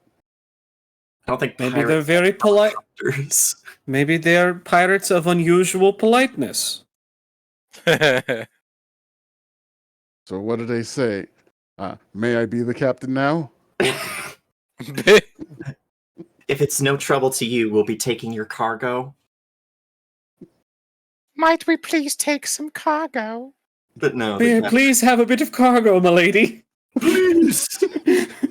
I don't think Maybe they're pirates very polite. helicopters. Maybe they're pirates of unusual politeness. So what do they say? May I be the captain now? If it's no trouble to you, we'll be taking your cargo. Might we please take some cargo? But no, Please have a bit of cargo, milady. please,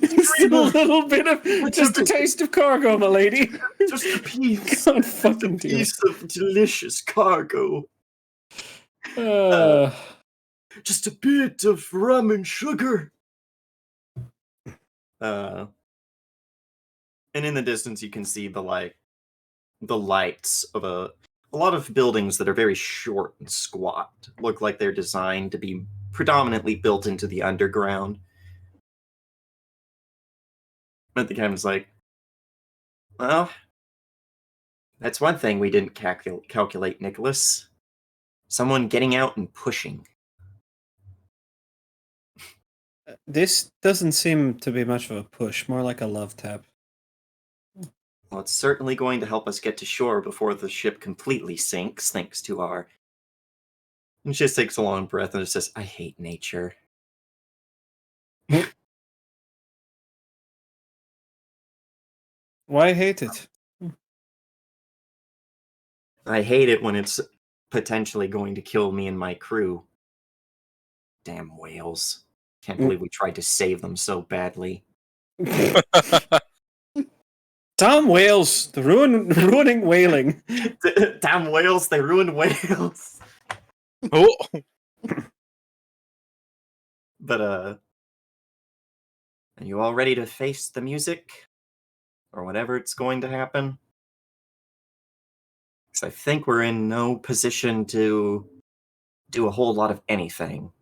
Just a little bit of, just a taste of cargo, milady. just a piece, God fucking damn. piece of delicious cargo. Just a bit of rum and sugar. And in the distance, you can see the lights of a lot of buildings that are very short and squat. Look like they're designed to be predominantly built into the underground. But the captain's like, well, that's one thing we didn't calculate, Nicholas. Someone getting out and pushing. This doesn't seem to be much of a push, more like a love tap. Well, it's certainly going to help us get to shore before the ship completely sinks, thanks to our... And she just takes a long breath and just says, I hate nature. Why hate it? I hate it when it's potentially going to kill me and my crew. Damn whales. Can't believe we tried to save them so badly. Damn whales, the ruining whaling. Damn whales, they ruined whales. Oh. But, are you all ready to face the music? Or whatever it's going to happen? Because I think we're in no position to do a whole lot of anything.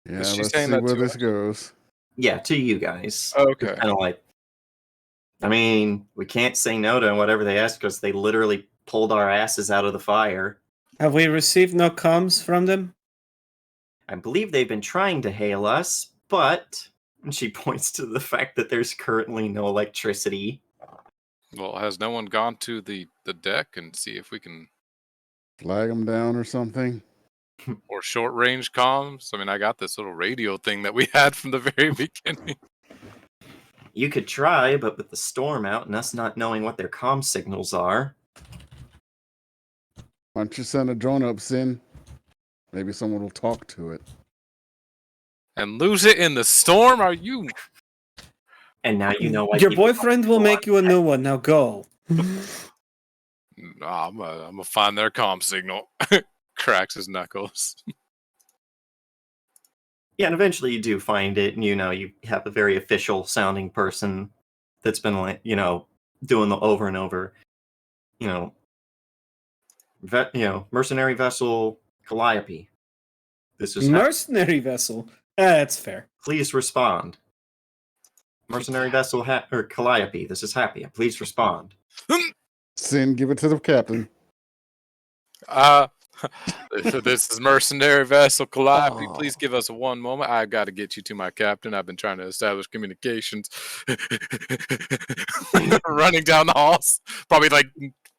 Yeah, Was she let's saying see that where to this us? goes. Yeah, to you guys. Okay. Kind of like, I mean, we can't say no to whatever they ask because they literally pulled our asses out of the fire. Have we received no comms from them? I believe they've been trying to hail us, but... And she points to the fact that there's currently no electricity. Well, has no one gone to the deck and see if we can... Flag them down or something? Or short range comms? I mean, I got this little radio thing that we had from the very beginning. You could try, but with the storm out and us not knowing what their comm signals are... Why don't you send a drone up, Sin? Maybe someone will talk to it. And lose it in the storm? Are you... And now you know why Your people boyfriend don't will go make you a new one. Now go. Nah, I'm gonna find their comm signal. Cracks his knuckles. Yeah, and eventually you do find it, and you have a very official sounding person that's been like, doing the over and over, mercenary vessel Calliope. This is Mercenary vessel. That's fair. please respond. Mercenary vessel or Calliope. This is Happy. Please respond. Sin, give it to the captain. This is mercenary vessel Calliope. Oh. Please give us one moment. I've got to get you to my captain. I've been trying to establish communications. Running down the halls, probably like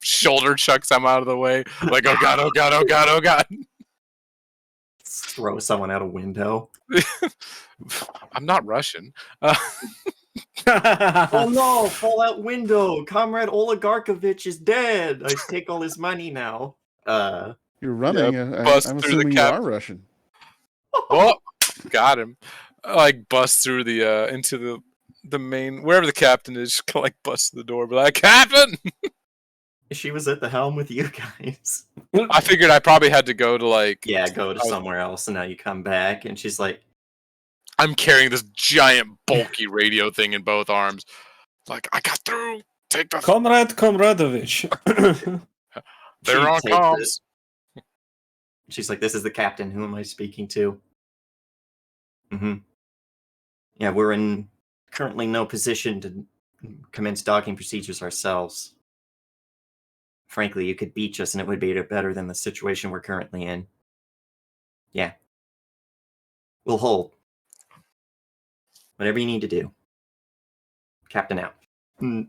shoulder chucks I'm out of the way. Like, oh god, oh god, oh god, oh god. Throw someone out a window. I'm not Russian. Oh no! Fall out window! Comrade Oligarkovich is dead! I take all his money now. You're running. bust I'm through the assuming you cap- are Russian. Oh, got him. Like bust through the into the main wherever the captain is. Just like bust through the door, be like, Captain. She was at the helm with you guys. I figured I probably had to go to like Yeah, go to somewhere else, and now you come back, and she's like, I'm carrying this giant bulky radio thing in both arms. Like, I got through. Take the Comrade Komradovich. they're she on takes comms. it. She's like, this is the captain. Who am I speaking to? Yeah, we're in currently no position to commence docking procedures ourselves. Frankly, you could beach us and it would be better than the situation we're currently in. Yeah. We'll hold. Whatever you need to do. Captain out.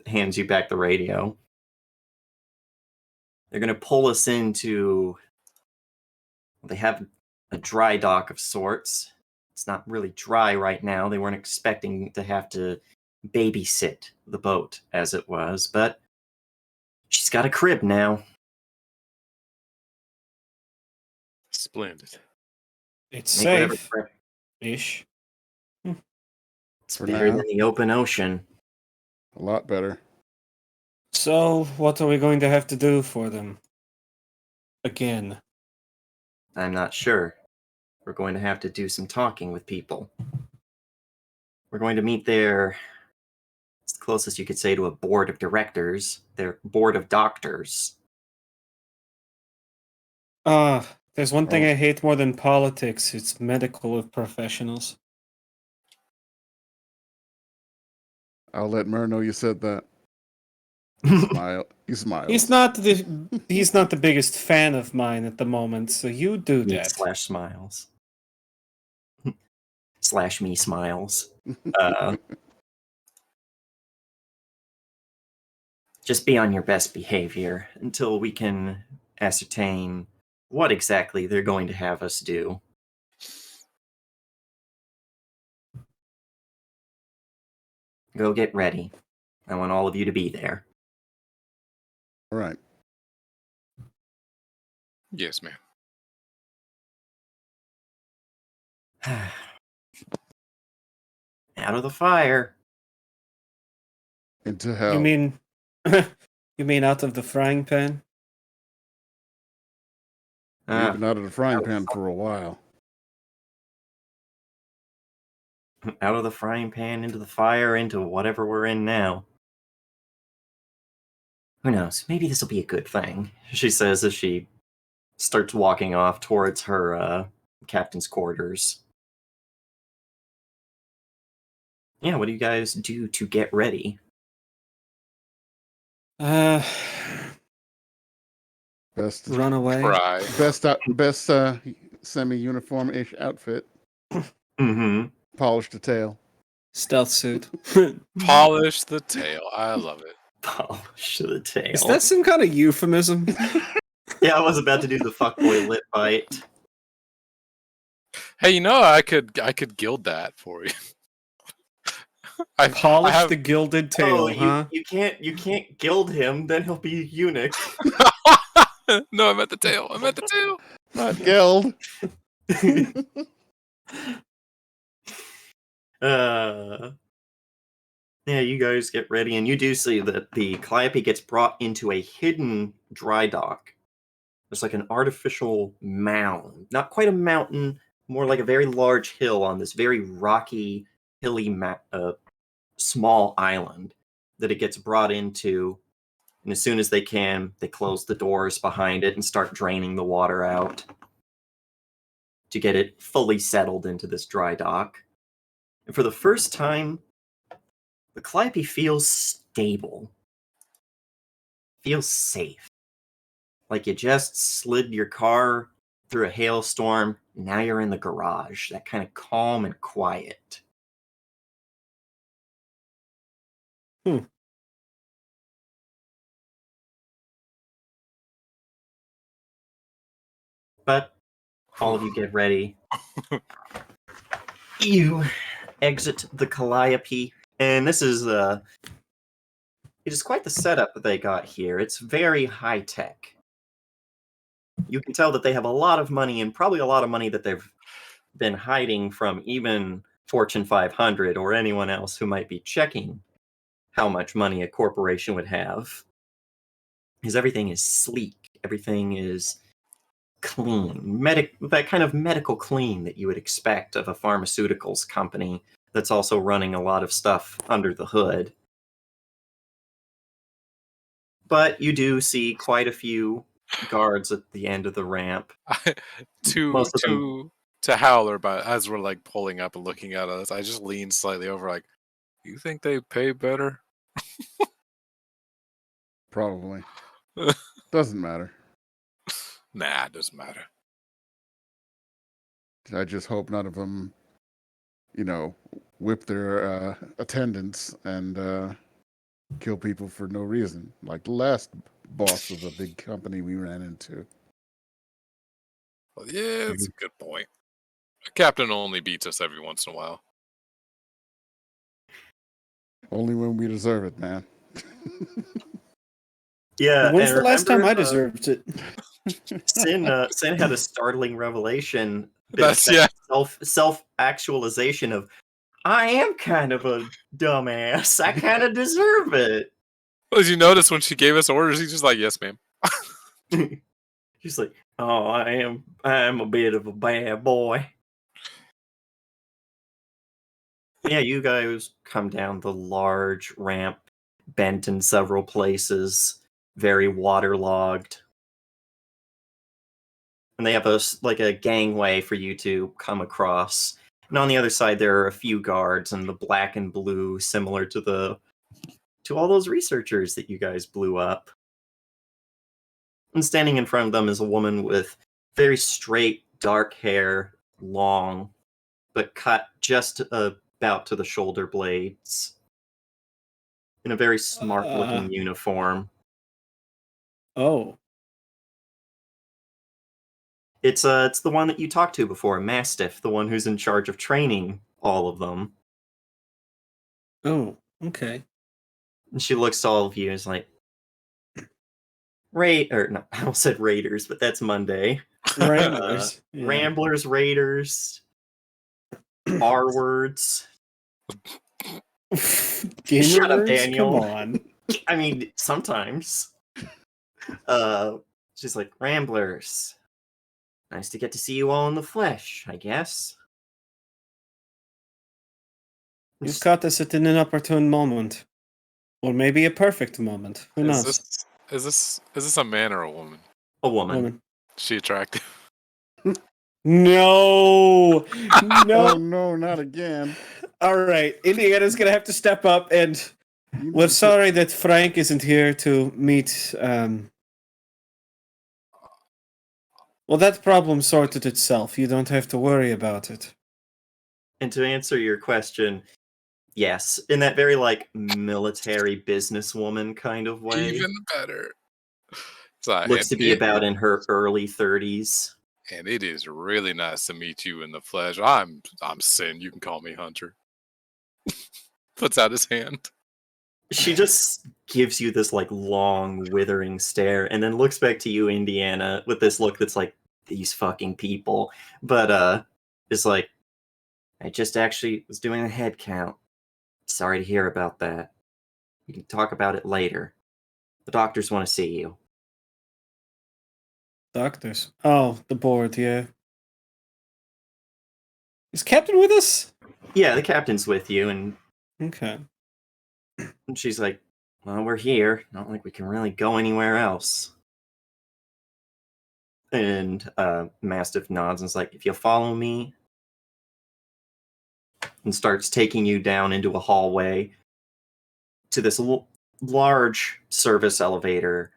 Hands you back the radio. They're going to pull us into... They have a dry dock of sorts. It's not really dry right now. They weren't expecting to have to babysit the boat, as it was, but she's got a crib now. Splendid. It's Make whatever safe crib. ish. It's For better now. than the open ocean. A lot better. So, what are we going to have to do for them? Again. I'm not sure. We're going to have to do some talking with people. We're going to meet their, it's the closest you could say to a board of directors, their board of doctors. There's one thing I hate more than politics. It's medical professionals. I'll let Mer know you said that. Smile. He smiles. He's not the biggest fan of mine at the moment, so you do Me that. slash smiles. Slash me smiles. Just be on your best behavior until we can ascertain what exactly they're going to have us do. Go get ready. I want all of you to be there. All right. Yes, ma'am. Out of the fire. Into hell. You mean out of the frying pan? You've been out of the frying pan for a while. Out of the frying pan, into the fire, into whatever we're in now. Who knows? Maybe this will be a good thing, she says as she starts walking off towards her captain's quarters. Yeah, what do you guys do to get ready? Best Run away. Cry. best semi-uniform-ish outfit. Mm-hmm. Polish the tail. Stealth suit. Polish the tail. I love it. Polish the tail. Is that some kind of euphemism? Yeah, I was about to do the fuckboy lip bite. Hey, you know, I could gild that for you. I Polish have- the gilded tail, huh? you can't gild him, then he'll be a eunuch. No, I meant the tail. I meant the tail. Not Geld. Yeah, you guys get ready, and you do see that the Calliope gets brought into a hidden dry dock. There's like an artificial mound. Not quite a mountain, more like a very large hill on this very rocky, hilly, small island that it gets brought into. And as soon as they can, they close the doors behind it and start draining the water out to get it fully settled into this dry dock. And for the first time, the Calliope feels stable. Feels safe. like you just slid your car through a hailstorm. Now you're in the garage. That kind of calm and quiet. But all of you get ready. You exit the Calliope, and this is it is quite the setup that they got here. It's very high tech. You can tell that they have a lot of money, and probably a lot of money that they've been hiding from even Fortune 500 or anyone else who might be checking how much money a corporation would have. Because everything is sleek, everything is clean, that kind of medical clean that you would expect of a pharmaceuticals company that's also running a lot of stuff under the hood. But you do see quite a few guards at the end of the ramp. to Most of them, to Howler, but as we're like pulling up and looking at us, I just lean slightly over, like, "You think they pay better?" Probably. Doesn't matter. Nah, it doesn't matter. I just hope none of them, whip their attendants and kill people for no reason, like the last boss of a big company we ran into. Well, yeah, that's a good point. A captain only beats us every once in a while. Only when we deserve it, man. yeah. When's and the last time remember, I deserved it? Sin had a startling revelation, bit of That's yeah. self-actualization of, I am kind of a dumbass. I kind of deserve it. As you notice when she gave us orders, he's just like, "Yes, ma'am." She's like, oh, I'm a bit of a bad boy. Yeah, you guys come down the large ramp, bent in several places, very waterlogged. And they have a gangway for you to come across. And on the other side, there are a few guards in the black and blue, similar to all those researchers that you guys blew up. And standing in front of them is a woman with very straight, dark hair, long, but cut just about to the shoulder blades, in a very smart-looking uniform. Oh. It's the one that you talked to before, Mastiff, the one who's in charge of training all of them. Oh, okay. And she looks to all of you and is like, no, I almost said Raiders, but that's Monday. Ramblers. Yeah. Ramblers, Raiders, R words. Gamer Shut up, words? Daniel. Come on. I mean, sometimes. She's like, Ramblers. Nice to get to see you all in the flesh, I guess. You caught us at an inopportune moment. Or maybe a perfect moment. Who knows? Is this a man or a woman? A woman. Woman. Is she attractive? No! Oh No! no, not again. All right. Indiana's going to have to step up, and You we're need to- sorry that Frank isn't here to meet. Well, that problem sorted itself. You don't have to worry about it. And to answer your question, yes, in that very military businesswoman kind of way. Even better. So, Looks to be about in her early 30s. And it is really nice to meet you in the flesh. I'm Sin. You can call me Hunter. Puts out his hand. She just gives you this long withering stare and then looks back to you, Indiana, with this look that's like, these fucking people. But it's like, I just actually was doing a head count. Sorry to hear about that. We can talk about it later. The doctors want to see you. Doctors. Oh, the board, yeah. Is Captain with us? Yeah, the captain's with you, and Okay. she's like, well, we're here. Not like we can really go anywhere else. And Mastiff nods and is like, if you'll follow me, and starts taking you down into a hallway to this large service elevator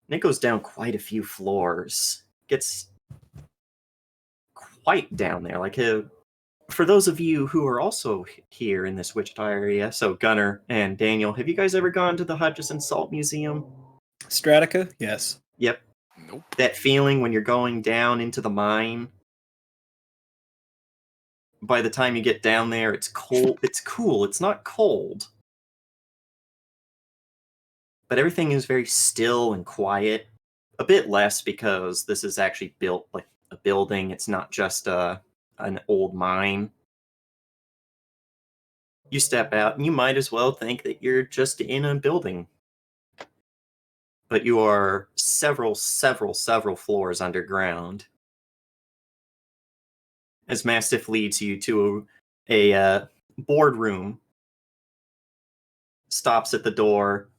And it goes down quite a few floors. Gets quite down there. Like, for those of you who are also here in this Wichita area, so Gunnar and Daniel, have you guys ever gone to the Hutchison Salt Museum? Stratica? Yes. Yep. Nope. That feeling when you're going down into the mine. By the time you get down there, it's cold. It's cool. It's not cold. But everything is very still and quiet. A bit less because this is actually built like a building. It's not just an old mine. You step out and you might as well think that you're just in a building. But you are several floors underground. As Mastiff leads you to a boardroom, stops at the door,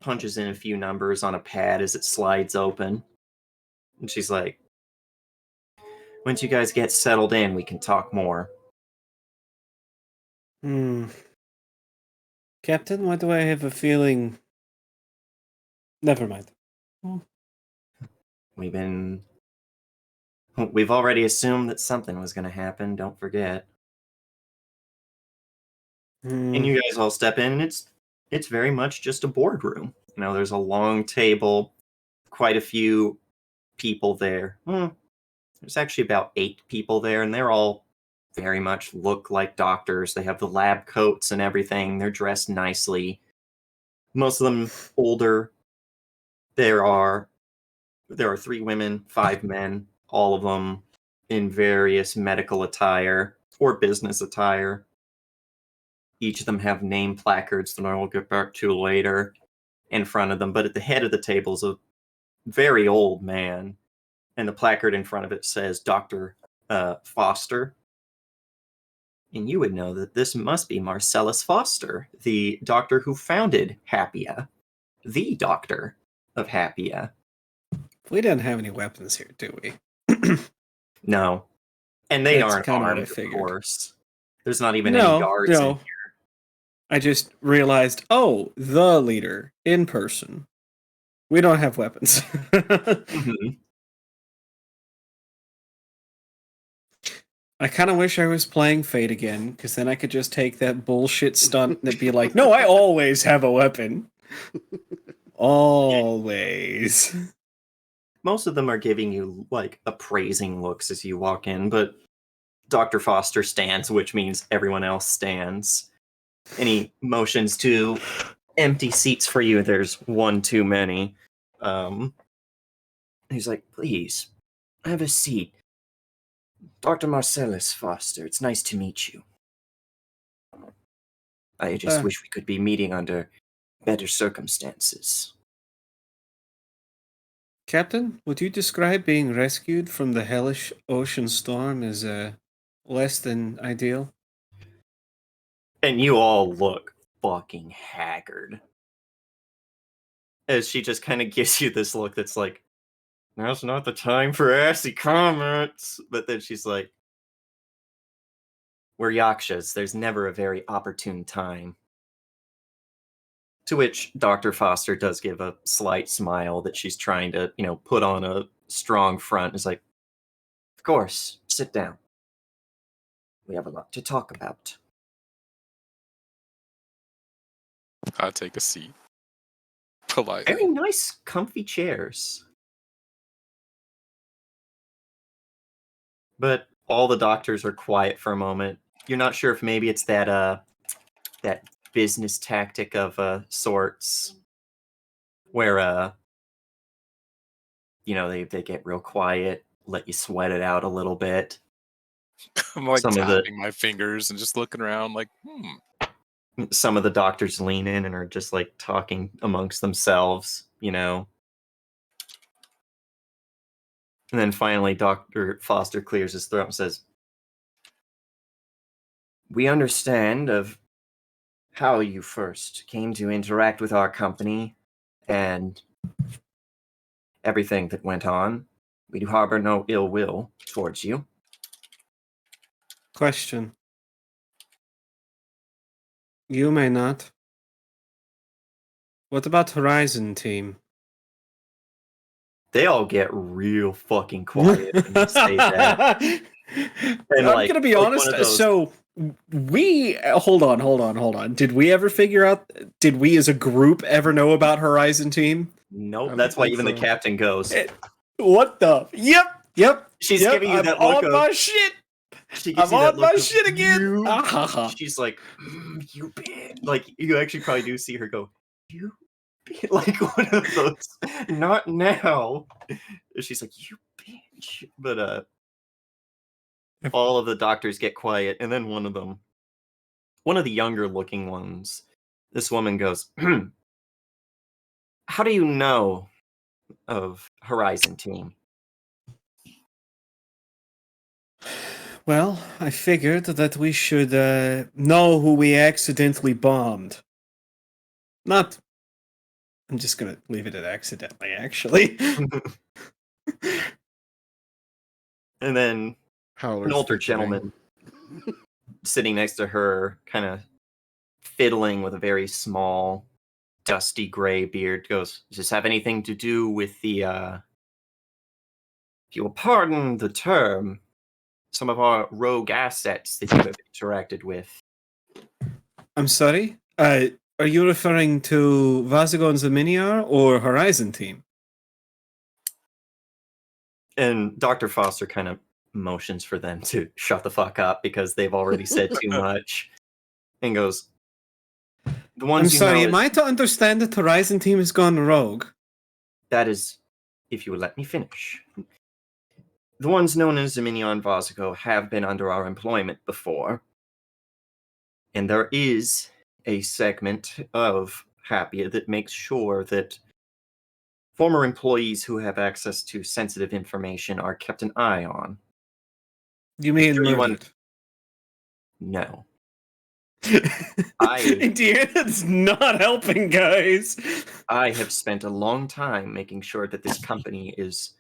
punches in a few numbers on a pad as it slides open. And she's like, once you guys get settled in, we can talk more. Captain, why do I have a feeling... Never mind. We've already assumed that something was going to happen, don't forget. And you guys all step in, and it's very much just a boardroom. There's a long table, quite a few people there. There's actually about 8 people there, and they're all very much look like doctors. They have the lab coats and everything. They're dressed nicely. Most of them older. There are 3 women, 5 men, all of them in various medical attire or business attire. Each of them have name placards that I will get back to later in front of them. But at the head of the table is a very old man, and the placard in front of it says Dr. Foster. And you would know that this must be Marcellus Foster, the doctor who founded Happia, the doctor of Happia. We don't have any weapons here, do we? No. And they That's aren't kinda what I armed, of figured. course. There's not even any guards in No. here. I just realized, the leader in person. We don't have weapons. Mhm. I kind of wish I was playing Fate again, because then I could just take that bullshit stunt and be like, no, I always have a weapon. Always. Most of them are giving you, like, appraising looks as you walk in, but Dr. Foster stands, which means everyone else stands. And he motions to empty seats for you. There's one too many. He's like, please, have a seat. Dr. Marcellus Foster, it's nice to meet you. I just wish we could be meeting under better circumstances. Captain, would you describe being rescued from the hellish ocean storm as less than ideal? And you all look fucking haggard. As she just kind of gives you this look that's like, now's not the time for assy comments. But then she's like, we're Yakshas. There's never a very opportune time. To which Dr. Foster does give a slight smile that she's trying to, put on a strong front. It's like, of course, sit down. We have a lot to talk about. I take a seat. Politely. Very nice, comfy chairs. But all the doctors are quiet for a moment. You're not sure if maybe it's that business tactic of sorts where they get real quiet, let you sweat it out a little bit. I'm like Some of the- tapping my fingers and just looking around like, Some of the doctors lean in and are just like talking amongst themselves, And then finally Dr. Foster clears his throat and says, we understand of how you first came to interact with our company and everything that went on. We do harbor no ill will towards you. Question. You may not. What about Horizon team? They all get real fucking quiet when you say that. And I'm gonna be like honest. one of those, So we hold on. Did we ever figure out? Did we as a group ever know about Horizon Team? nope. I That's don't why think even the so. captain goes. What the? Yep. She's giving you I'm that look on of. my shit. She gives I'm you that on look my of, shit again. "You." Ah, ha, ha. She's like, "You bitch!" Like you actually probably do see her go, "You." Like one of those, not now. She's like, "You bitch." But all of the doctors get quiet, and then one of the younger looking ones, this woman goes, "How do you know of Horizon Team?" Well, I figured that we should know who we accidentally bombed. Not. I'm just gonna leave it at accidentally, actually. And then Howler's an older fidgeting. gentleman sitting next to her, kind of fiddling with a very small, dusty gray beard, goes, "Does this have anything to do with the, if you will pardon the term, some of our rogue assets that you have interacted with?" I'm sorry. Are you referring to Vazago and Zaminiar or Horizon Team? And Dr. Foster kind of motions for them to shut the fuck up because they've already said too much, and goes, "The I'm ones you sorry. know Am I to understand that Horizon Team has gone rogue? that is, if you would let me finish. The ones known as Zaminion Vazago have been under our employment before, and there is a segment of Happia that makes sure that former employees who have access to sensitive information are kept an eye on. You mean Sure you murdered? No. I Dear, it's not helping, guys. I have spent a long time making sure that this company is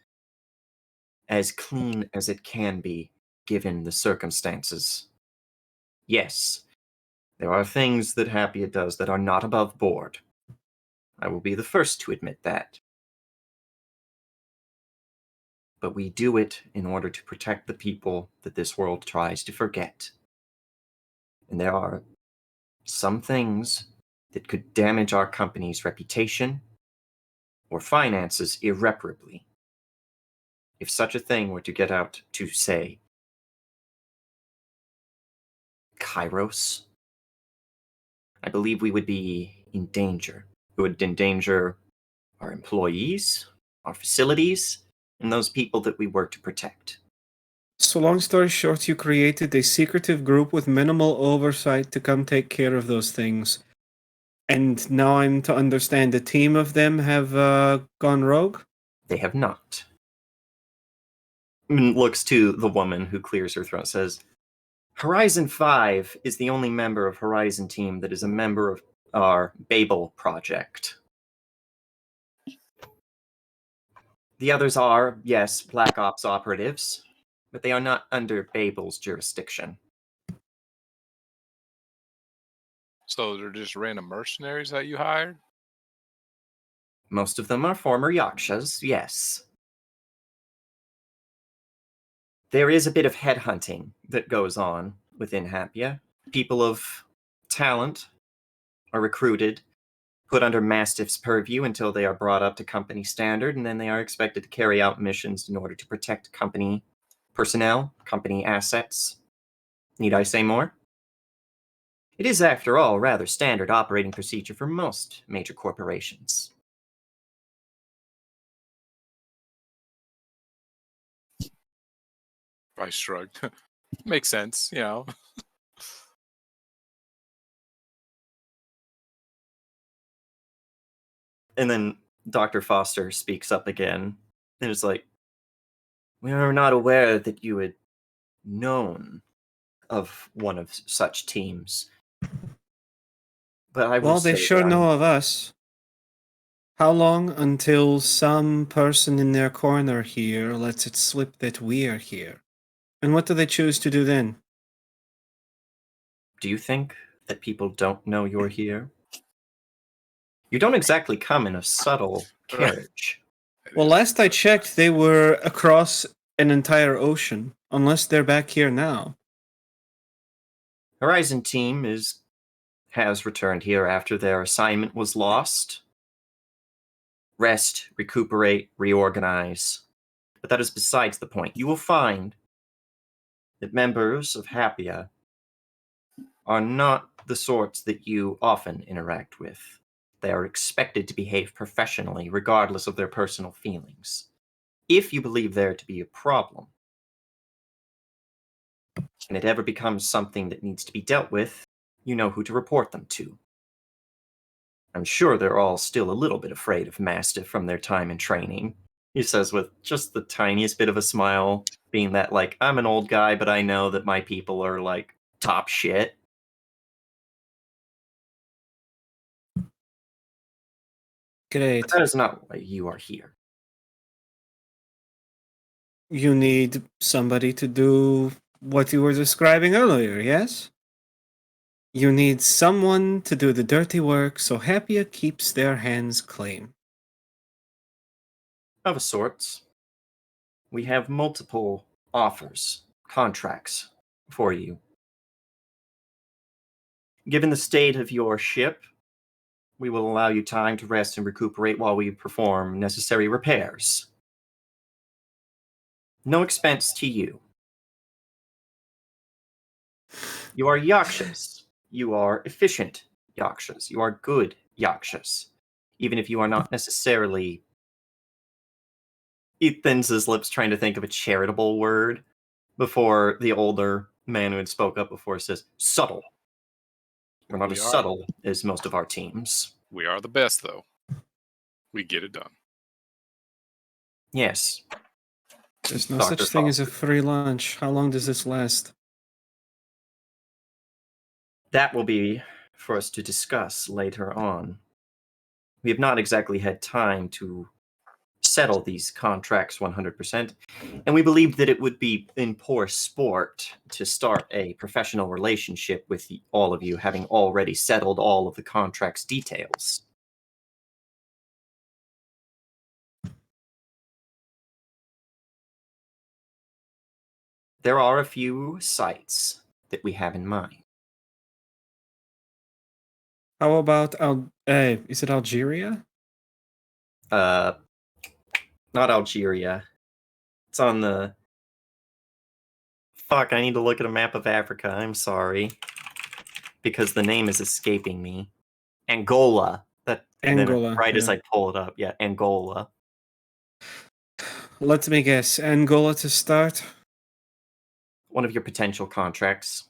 as clean as it can be, given the circumstances. Yes, there are things that Happia does that are not above board. I will be the first to admit that. But we do it in order to protect the people that this world tries to forget. And there are some things that could damage our company's reputation or finances irreparably. If such a thing were to get out to, say, Kairos, I believe we would be in danger. It would endanger our employees, our facilities, and those people that we work to protect. So, long story short, you created a secretive group with minimal oversight to come take care of those things. And now I'm to understand a team of them have gone rogue? They have not. Looks to the woman who clears her throat, says, Horizon 5 is the only member of Horizon Team that is a member of our Babel project. The others are, yes, Black Ops operatives, but they are not under Babel's jurisdiction. So they're just random mercenaries that you hired? Most of them are former Yakshas, yes. There is a bit of headhunting that goes on within Happia. People of talent are recruited, put under Mastiff's purview until they are brought up to company standard, and then they are expected to carry out missions in order to protect company personnel, company assets. Need I say more? It is, after all, rather standard operating procedure for most major corporations. I shrugged. Makes sense, you know. And then Dr. Foster speaks up again, and is like, we are not aware that you had known of one of such teams. But I will Well, they say sure that know of us. How long until some person in their corner here lets it slip that we are here? And what do they choose to do then? do you think that people don't know you're here? You don't exactly come in a subtle carriage. Well, last I checked, they were across an entire ocean. Unless they're back here now. Horizon team has returned here after their assignment was lost. Rest, recuperate, reorganize. But that is besides the point. You will find that members of Hapia are not the sorts that you often interact with. They are expected to behave professionally, regardless of their personal feelings. If you believe there to be a problem, and it ever becomes something that needs to be dealt with, you know who to report them to. I'm sure they're all still a little bit afraid of Mastiff from their time in training, he says with just the tiniest bit of a smile, being that, like, I'm an old guy, but I know that my people are, like, top shit. Great. But that is not why you are here. You need somebody to do what you were describing earlier, yes? You need someone to do the dirty work so Hapia keeps their hands clean. Of a sorts. We have multiple offers, contracts for you. Given the state of your ship, we will allow you time to rest and recuperate while we perform necessary repairs. No expense to you. You are Yakshas. You are efficient Yakshas. You are good Yakshas. Even if you are not necessarily... He thins his lips trying to think of a charitable word before the older man who had spoke up before says, subtle. We're not We as are. subtle as most of our teams. We are the best, though. We get it done. Yes. There's no Dr. such thing as a Foster. free lunch. How long does this last? That will be for us to discuss later on. We have not exactly had time to settle these contracts 100%, and we believed that it would be in poor sport to start a professional relationship with all of you, having already settled all of the contract's details. There are a few sites that we have in mind. How about is it Algeria? Not Algeria. It's on the... Fuck, I need to look at a map of Africa. I'm sorry. Because the name is escaping me. Angola. Angola, Right as yeah. I pull it up. Yeah, Angola. Let me guess. Angola to start? One of your potential contracts.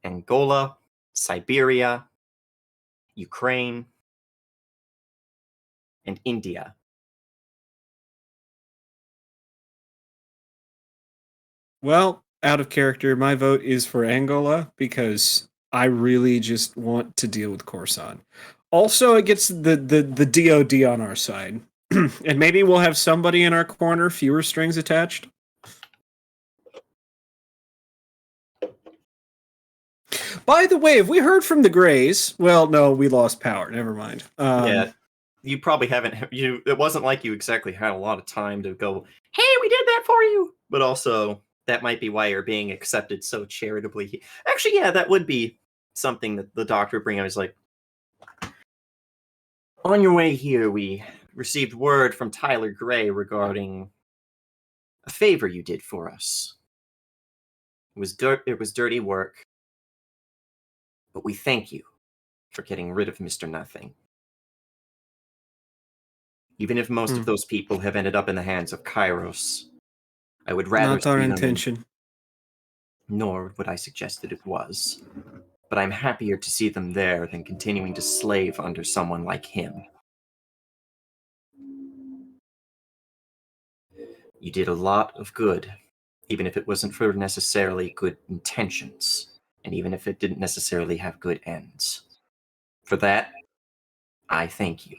Angola, Siberia, Ukraine, and India. Well, out of character, my vote is for Angola because I really just want to deal with Coruscant. Also, it gets the DOD on our side. And maybe we'll have somebody in our corner, fewer strings attached. By the way, have we heard from the Greys? Well, no, we lost power. Never mind. Yeah, you probably haven't. It wasn't like you exactly had a lot of time to go, hey, we did that for you. But also, that might be why you're being accepted so charitably. Actually, yeah, that would be something that the doctor would bring up. He's like, on your way here, we received word from Tyler Gray regarding a favor you did for us. It was dirty work, but we thank you for getting rid of Mr. Nothing. Even if most of those people have ended up in the hands of Kairos, I would rather Not our see them intention. nor would I suggest that it was. But I'm happier to see them there than continuing to slave under someone like him. You did a lot of good, even if it wasn't for necessarily good intentions, and even if it didn't necessarily have good ends. For that, I thank you.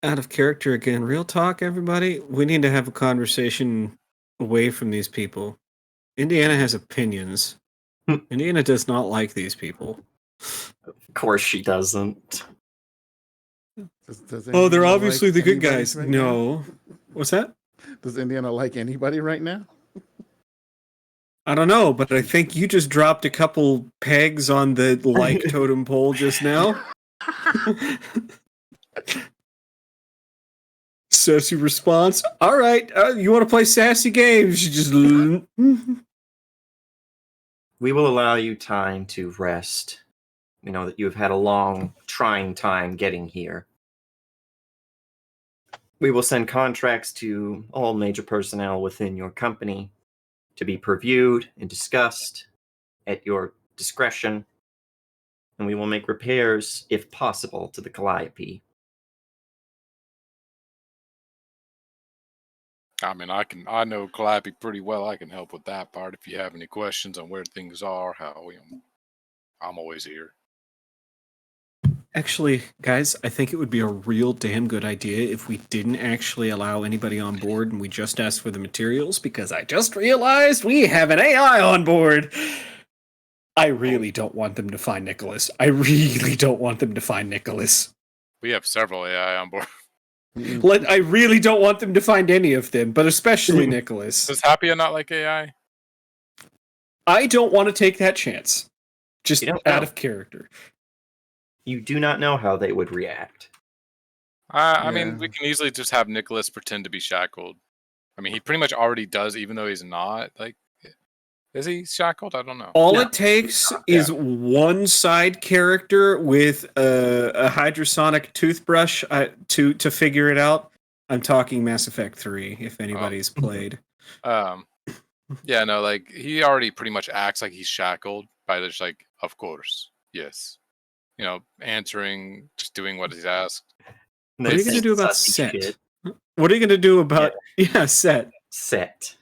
Out of character again. Real talk, everybody. We need to have a conversation away from these people. Indiana has opinions. Indiana does not like these people. Of course she doesn't. Does Oh, they're Indiana obviously like the good anybody guys. right now? No. What's that? Does Indiana like anybody right now? I don't know, but I think you just dropped a couple pegs on the like totem pole just now. Sassy response. All right, you want to play sassy games? You just. We will allow you time to rest. We know that you have had a long, trying time getting here. We will send contracts to all major personnel within your company to be reviewed and discussed at your discretion, and we will make repairs, if possible, to the Calliope. I mean, I know Calliope pretty well. I can help with that part. If you have any questions on where things are, I'm always here. Actually, guys, I think it would be a real damn good idea if we didn't actually allow anybody on board and we just asked for the materials, because I just realized we have an AI on board. I really don't want them to find Nicholas. I really don't want them to find Nicholas. We have several AI on board. I really don't want them to find any of them, but especially Nicholas. Does Happy not like AI? I don't want to take that chance. Just You don't out know. of character. You do not know how they would react. I mean, we can easily just have Nicholas pretend to be shackled. I mean, he pretty much already does, even though he's not. Like, is he shackled? I don't know. All No, it takes not, is one side character with a hydrosonic toothbrush to figure it out. I'm talking Mass Effect 3, if anybody's played. Yeah, no, like he already pretty much acts like he's shackled by just like, of course, yes, answering, just doing what he's asked. What are you going to do about Sussy Set? shit. What are you going to do about Set? Set.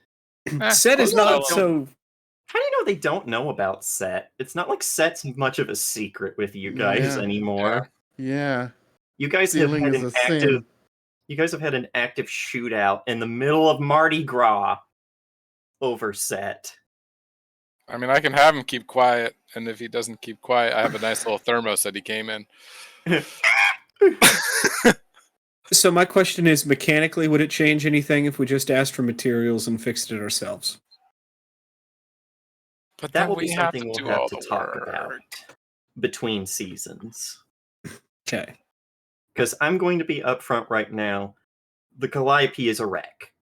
Set is not also- so. How do you know they don't know about Set? It's not like Set's much of a secret with you guys Yeah. anymore. Yeah. You guys have Stealing had is an a active. sin. You guys have had an active shootout in the middle of Mardi Gras over Set. I mean, I can have him keep quiet, and if he doesn't keep quiet, I have a nice little thermos that he came in. So my question is, mechanically, would it change anything if we just asked for materials and fixed it ourselves? But That then will we be have something to we'll do have all to the talk work. about between seasons. Okay. Because I'm going to be upfront right now. The Calliope is a wreck.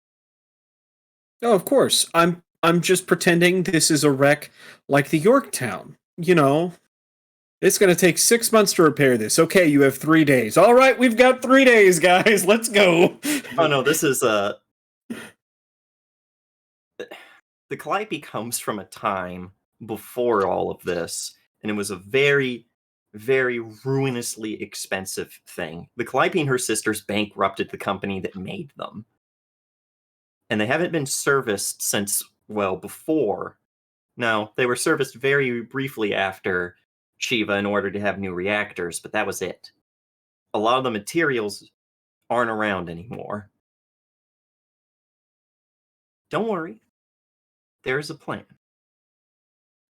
Oh, of course. I'm just pretending this is a wreck like the Yorktown. It's going to take 6 months to repair this. Okay, you have 3 days. All right, we've got 3 days, guys. Let's go. Oh no, this is the Calliope comes from a time before all of this, and it was a very, very ruinously expensive thing. The Calliope and her sisters bankrupted the company that made them. And they haven't been serviced since, well, before. No, they were serviced very briefly after Shiva in order to have new reactors, but that was it. A lot of the materials aren't around anymore. Don't worry. There is a plan.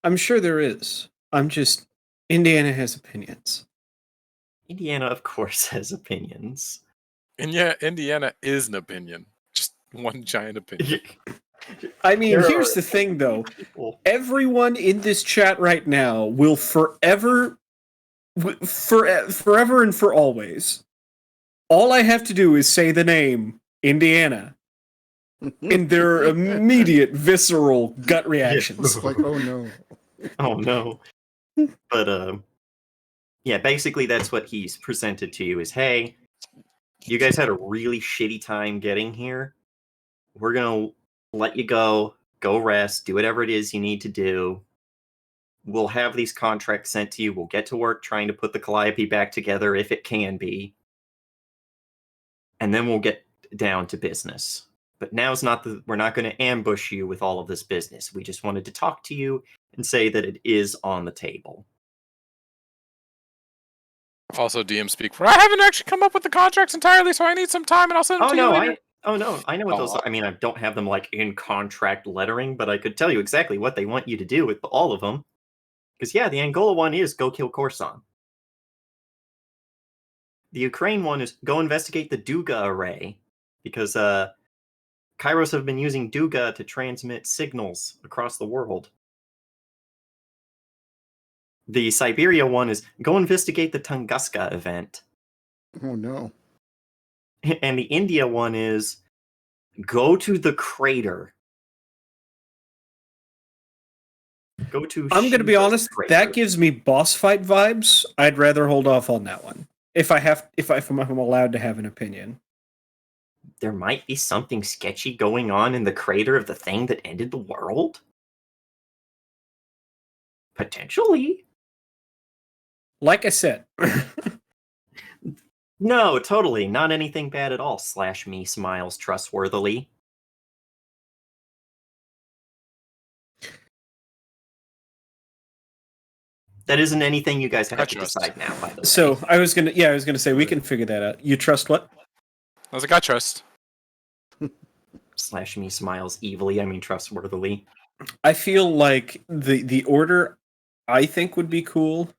I'm sure there is. Indiana has opinions. Indiana, of course, has opinions. And yeah, Indiana is an opinion. Just one giant opinion. I mean, There here's are the thing, though. people. Everyone in this chat right now will forever and for always. All I have to do is say the name Indiana, and their immediate visceral gut reactions. It's like, oh no. Oh no. But yeah, basically that's what he's presented to you is, hey, you guys had a really shitty time getting here. We're gonna let you go rest, do whatever it is you need to do. We'll have these contracts sent to you. We'll get to work trying to put the Calliope back together if it can be. And then we'll get down to business. But now's not we're not going to ambush you with all of this business. We just wanted to talk to you and say that it is on the table. Also, DM speak for. I haven't actually come up with the contracts entirely, so I need some time, and I'll send them to you later. I know what those are. I mean, I don't have them like in contract lettering, but I could tell you exactly what they want you to do with all of them. Because yeah, the Angola one is go kill Corson. The Ukraine one is go investigate the Duga array, because Kairos have been using Duga to transmit signals across the world. The Siberia one is go investigate the Tunguska event. Oh no. And the India one is go to the crater. Go to I'm going to be Shiva's honest. crater. That gives me boss fight vibes. I'd rather hold off on that one if I'm allowed to have an opinion. There might be something sketchy going on in the crater of the thing that ended the world. Potentially. Like I said, No, totally. Not anything bad at all. /me smiles trustworthily. That isn't anything you guys have to trust. decide now, by the way. so I was gonna say we can figure that out. You trust what? I was like, I trust. /me smiles evilly, I mean trustworthily. I feel like the order I think would be cool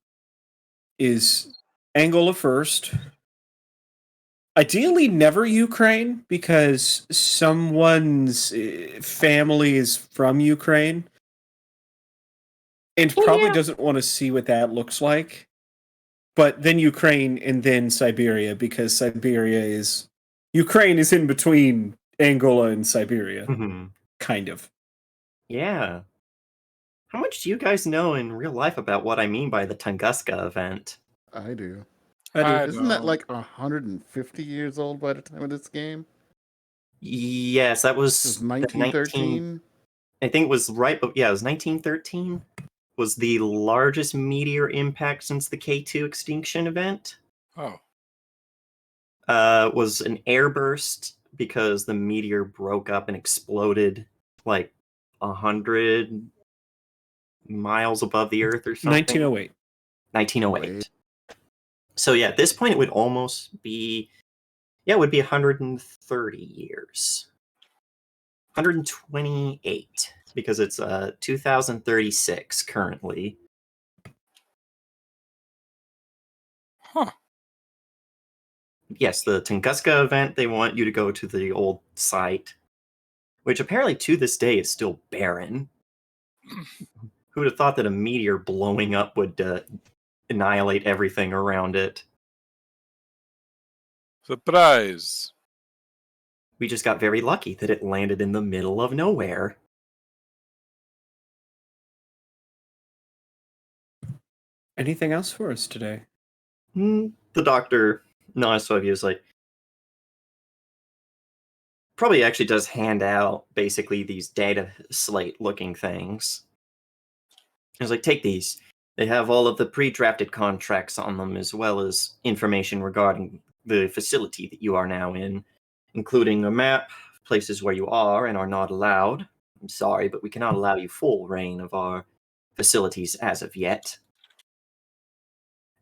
is Angola first. Ideally, never Ukraine, because someone's family is from Ukraine and probably doesn't want to see what that looks like. But then Ukraine and then Siberia, because Ukraine is in between Angola and Siberia, Mhm. kind of. Yeah. How much do you guys know in real life about what I mean by the Tunguska event? I do. I Isn't that don't. like 150 years old by the time of this game? Yes, that It was was 1913. I think it was right, but yeah, it was 1913. Was the largest meteor impact since the K2 extinction event. Oh. Was an airburst because the meteor broke up and exploded like 100 miles above the Earth or something. 1908. 1908. So yeah, at this point it would almost be, it would be 130 years. 128 because it's 2036 currently. Huh. Yes, the Tunguska event, they want you to go to the old site, which apparently to this day is still barren. Who would have thought that a meteor blowing up would annihilate everything around it? Surprise. We just got very lucky that it landed in the middle of nowhere. Anything else for us today? The doctor nods to you, is like, probably actually does hand out basically these data slate looking things. He's like, take these. They have all of the pre-drafted contracts on them, as well as information regarding the facility that you are now in, including a map, places where you are and are not allowed. I'm sorry, but we cannot allow you full reign of our facilities as of yet,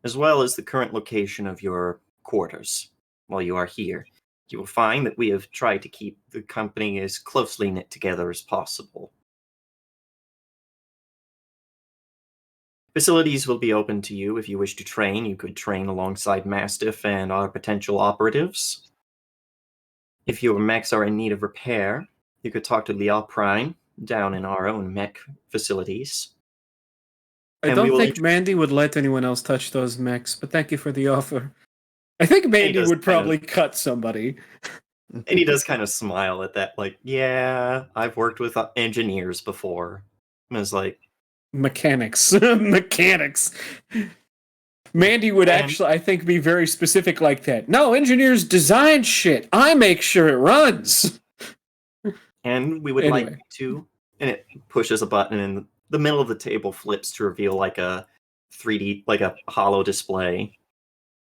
as well as the current location of your quarters while you are here. You will find that we have tried to keep the company as closely knit together as possible. Facilities will be open to you if you wish to train. You could train alongside Mastiff and our potential operatives. If your mechs are in need of repair, you could talk to Lial Prime down in our own mech facilities. I And we don't will think Mandy would let anyone else touch those mechs, but thank you for the offer. I think Mandy does would kind of- probably cut somebody. And he does kind of smile at that, like, yeah, I've worked with engineers before. And it's like, Mechanics. Mechanics. Mandy would And- actually, I think, be very specific like that. No, engineers design shit. I make sure it runs. and we would Anyway. like to, and it pushes a button and the middle of the table flips to reveal like a 3D, like a hollow display.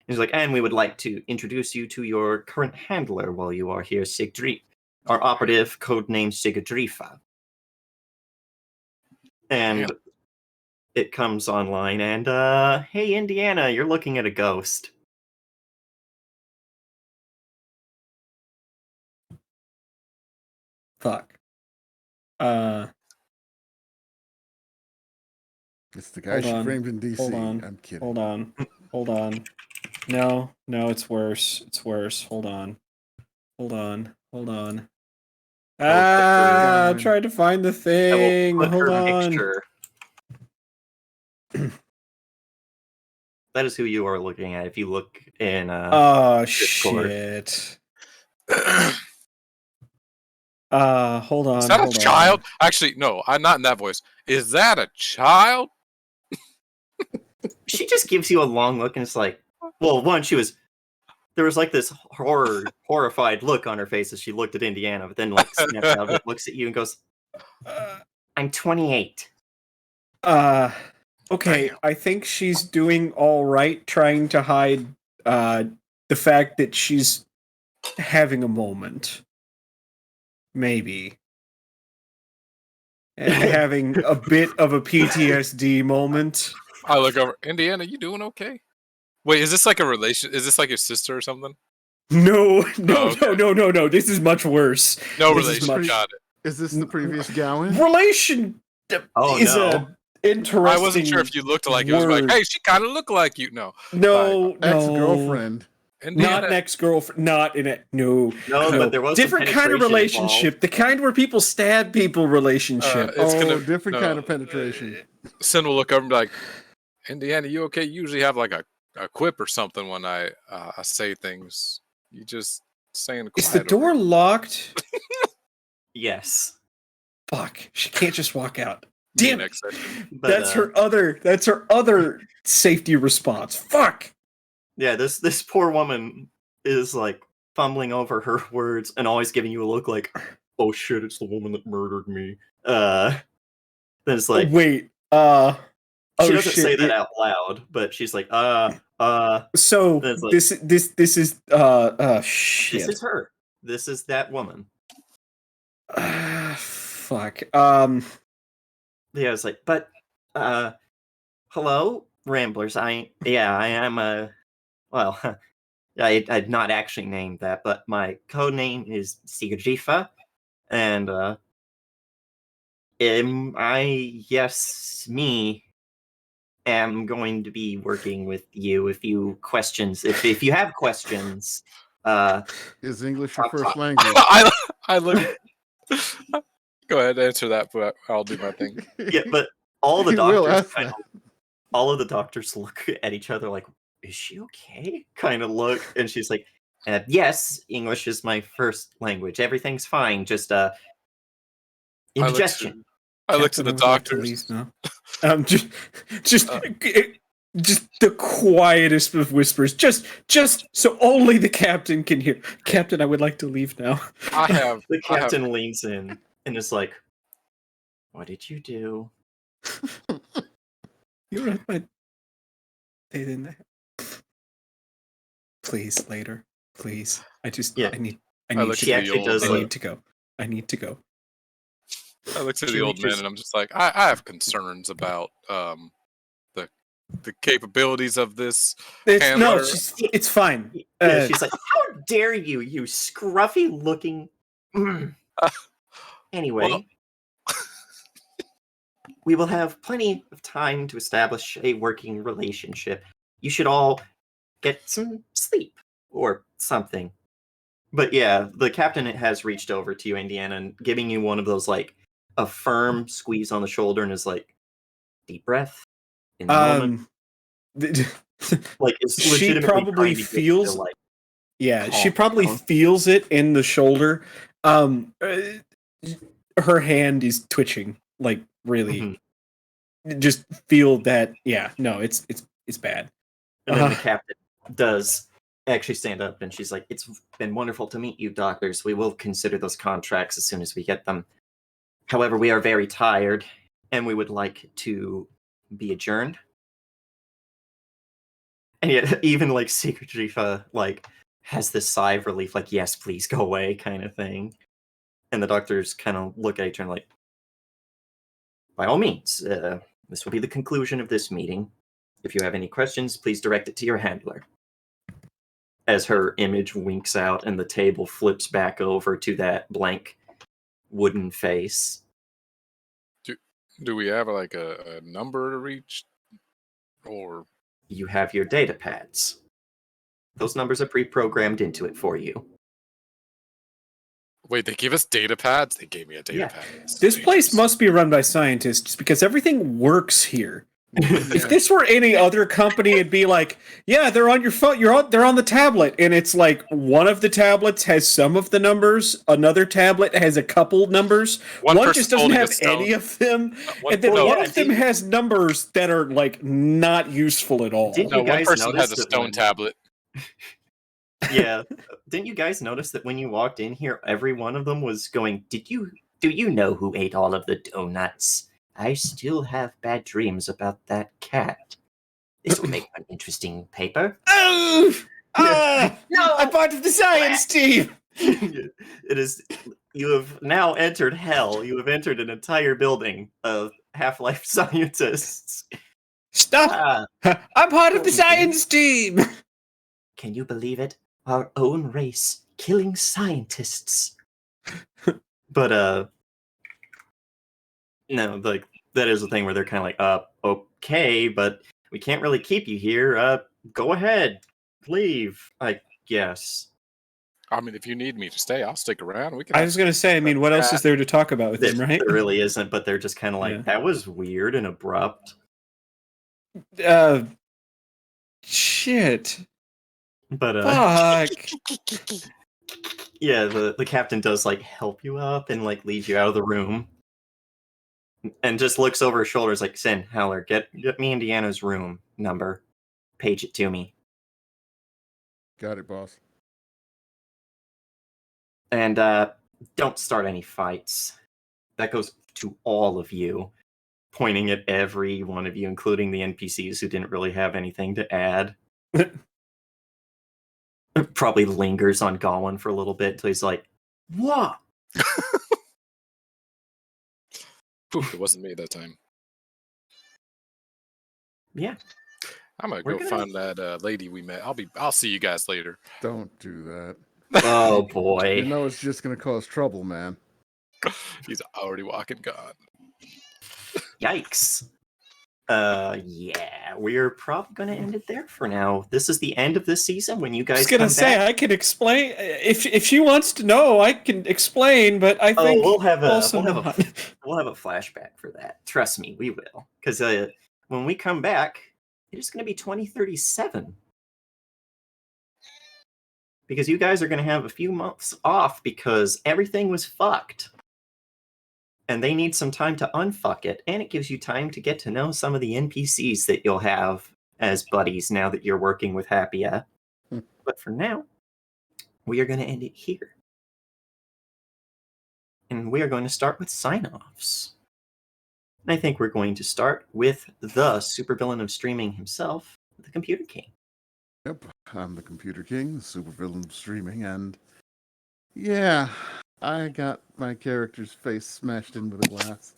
He's like, and we would like to introduce you to your current handler while you are here, Sigdri, our operative, codenamed Sigadrifa. And it comes online, and hey, Indiana, you're looking at a ghost. Fuck. It's the guy Hold she on. framed in DC. Hold on. I'm kidding. Hold on. No, it's worse. It's worse. Hold on. I'm trying to find the I thing. will put Hold her on. picture. That is who you are looking at. If you look in Oh Discord. shit. Is Hold on. that a child? Actually, no, I'm not in that voice. Is that a child? She just gives you a long look, and it's like, well, there was like this horrified look on her face as she looked at Indiana, but then like snaps out of it, looks at you, and goes, "I'm 28." Okay, Damn. I think she's doing all right trying to hide the fact that she's having a moment. Maybe. Having a bit of a PTSD moment. I look over. Indiana, you doing okay? Wait, is this like a relation? Is this like your sister or something? No. okay. No. This is much worse. No This is relation. much- Got it. Is this the previous Gowan? Relation Oh, is no. a interesting. I wasn't sure if you looked like it. Was like, word. hey, she kind of looked like you. No, No, Ex-girlfriend. Indiana. Not an ex-girlfriend. Not in it. No. But there was some different kind of penetration relationship. involved. The kind where people stab people relationship. It's gonna different no. kind of penetration. Sin will look over and be like, Indiana, you okay? You usually have like a quip or something when I say things. You just saying quiet. Is the door locked? Yes. Fuck. She can't just walk out. Maybe Damn. next session. But, That's her other safety response. Fuck. Yeah, this poor woman is like fumbling over her words and always giving you a look like, "Oh shit, it's the woman that murdered me." Then it's like, Wait. she Oh doesn't shit. say that out loud, but she's like, So Then it's like- this is shit. "This is her. This is that woman." Fuck. Yeah, it's like, but hello, Ramblers. I am well, I'd not actually named that, but my code name is Sigajifa, and me am going to be working with you. If you have questions, Is English your Top, first top. language? I look. Go ahead, answer that, but I'll do my thing. yeah, but all the He will doctors ask kind of, all of the doctors look at each other like, "Is she okay?" kind of look, and she's like, "Yes, English is my first language. Everything's fine. Just indigestion." I looked at the doctors. Just the quietest of whispers. Just so only the captain can hear. Captain, I would like to leave now. The captain leans in and is like, "What did you do?" You read my. They didn't. Please later. Please. I need She actually does. I need to go. I need to go. I looked at She the old man reaches- and I'm just like, I have concerns about the capabilities of this. handler. It's fine. Yeah, she's like, "How dare you, you scruffy looking." Anyway, Well- we will have plenty of time to establish a working relationship. You should all get some sleep or something. But yeah, the captain has reached over to you, Indiana, and giving you one of those like a firm squeeze on the shoulder, and is like, "Deep breath in the moment." Like it's she legitimately probably trying to get you feels. to, like, Yeah, she calm probably down. feels it in the shoulder. Her hand is twitching, like really. Just feel that. Yeah, no, it's bad. And then the captain does actually stand up, and she's like, "It's been wonderful to meet you, doctors. We will consider those contracts as soon as we get them. However, we are very tired, and we would like to be adjourned." And yet, even like Secret Jifa like has this sigh of relief, like, "Yes, please go away," kind of thing. And the doctors kind of look at each other like, "By all means, this will be the conclusion of this meeting. If you have any questions, please direct it to your handler." As her image winks out and the table flips back over to that blank wooden face. Do we have like a number to reach, or You have your data pads. Those numbers are pre-programmed into it for you. Wait, they gave us data pads? They gave me a data Yeah. pad. So This place dangerous. must be run by scientists because everything works here. If Yeah. this were any other company, it'd be like, yeah, they're on your phone. They're on the tablet, and it's like one of the tablets has some of the numbers, another tablet has a couple numbers, one person's just doesn't holding a have stone. any of them, One- and then no, one yeah, of them didn't- has numbers that are like not useful at all. Didn't No, you one guys person has notice a that stone when- tablet. Yeah. Didn't you guys notice that when you walked in here, every one of them was going, do you know who ate all of the donuts? I still have bad dreams about that cat. This will make an interesting paper. Oh, No! I'm part of the science team. It is. You have now entered hell. You have entered an entire building of Half-Life scientists. Stop! Ah, I'm part of the science team. can you believe it? Our own race killing scientists. But no, like that is the thing where they're kind of like, okay, but we can't really keep you here. Go ahead, leave. I guess. I mean, if you need me to stay, I'll stick around. We can. I have was gonna say, I mean, what else is there to talk about with him, right? There really isn't, but they're just kind of like, Yeah. that was weird and abrupt. Shit. But Fuck. yeah, the captain does like help you up and like lead you out of the room, and just looks over his shoulders like, Sin, Howler, get me Indiana's room number, page it to me, Got it, boss. and don't start any fights. That goes to all of you, pointing at every one of you, including the NPCs who didn't really have anything to add. Probably lingers on Gowan for a little bit until he's like, what? Poof, it wasn't me that time. Yeah. I'm gonna We're go gonna- find that lady we met. I'll see you guys later. Don't do that. Oh boy. You know it's just gonna cause trouble, man. He's already walking gone. Yikes. Yeah, we're probably going to end it there for now. This is the end of this season when you I guys was gonna come say back. I can explain if she wants to know. I can explain, but I think we'll have a also we'll have not. we'll have a flashback for that. Trust me, we will. Because when we come back, it is going to be 2037. Because you guys are going to have a few months off because everything was fucked. And they need some time to unfuck it, and it gives you time to get to know some of the NPCs that you'll have as buddies now that you're working with Happia. But for now, we are going to end it here. And we are going to start with sign-offs. And I think we're going to start with the supervillain of streaming himself, the Computer King. Yep, I'm the Computer King, the supervillain of streaming, and yeah, I got my character's face smashed in with a glass.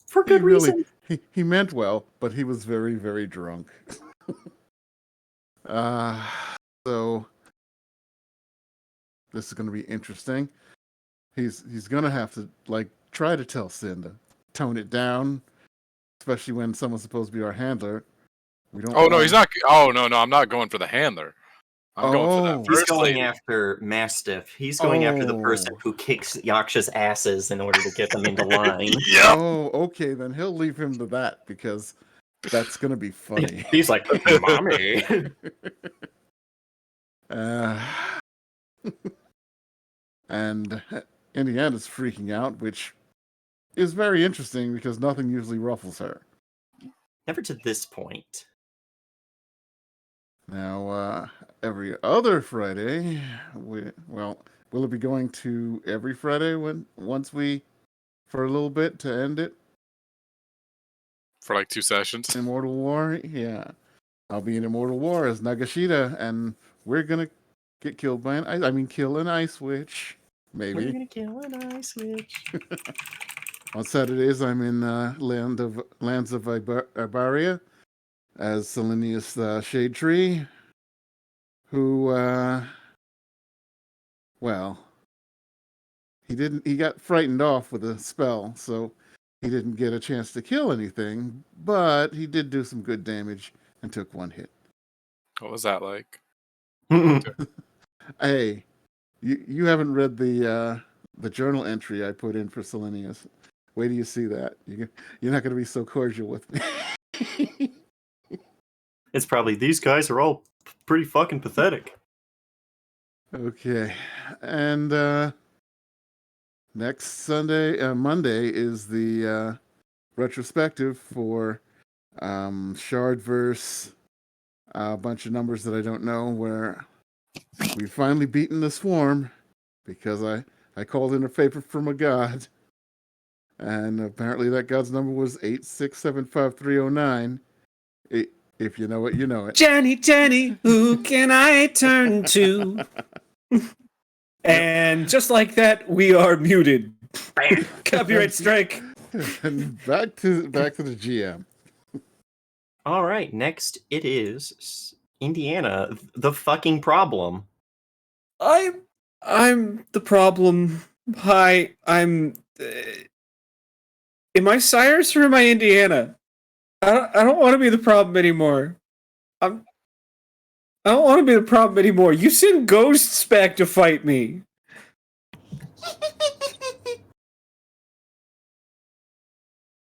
For good reason. He meant well, but he was very, very drunk. So this is going to be interesting. He's going to have to like try to tell Sin to tone it down, especially when someone's supposed to be our handler. We don't. Oh no, want- he's not. Oh no, I'm not going for the handler. I'm going for that Oh. He's first going lady. after Mastiff. He's going after the person Oh. who kicks Yaksha's asses in order to get them into line. Yep. Oh, okay, then he'll leave him to that because that's going to be funny. He's like, mommy. And Indiana's freaking out, which is very interesting because nothing usually ruffles her. Never to this point. Now, every other Friday, will it be going to every Friday once we, for a little bit to end it? For like 2 sessions. Immortal War? Yeah. I'll be in Immortal War as Nagashita, and we're gonna get killed by kill an ice witch. We're Maybe. gonna kill an ice witch. On Saturdays, I'm in Lands of Ibaria as Selenius Shade Tree, who, he got frightened off with a spell, so he didn't get a chance to kill anything, but he did do some good damage and took 1 hit. What was that like? Hey, you haven't read the journal entry I put in for Selenius. Wait till you see that. You're not going to be so cordial with me. It's probably, these guys are all pretty fucking pathetic. Okay, and next Monday is the retrospective for Shardverse, a bunch of numbers that I don't know, where we've finally beaten the swarm because I called in a favor from a god, and apparently that god's number was 8675309. If you know it, you know it. Jenny, who can I turn to? And just like that, we are muted. Copyright strike. And back to the GM. All right, next it is Indiana, the fucking problem. I'm the problem. Hi, I'm. Am I Cyrus or am I Indiana? I don't want to be the problem anymore. I don't want to be the problem anymore. You send ghosts back to fight me.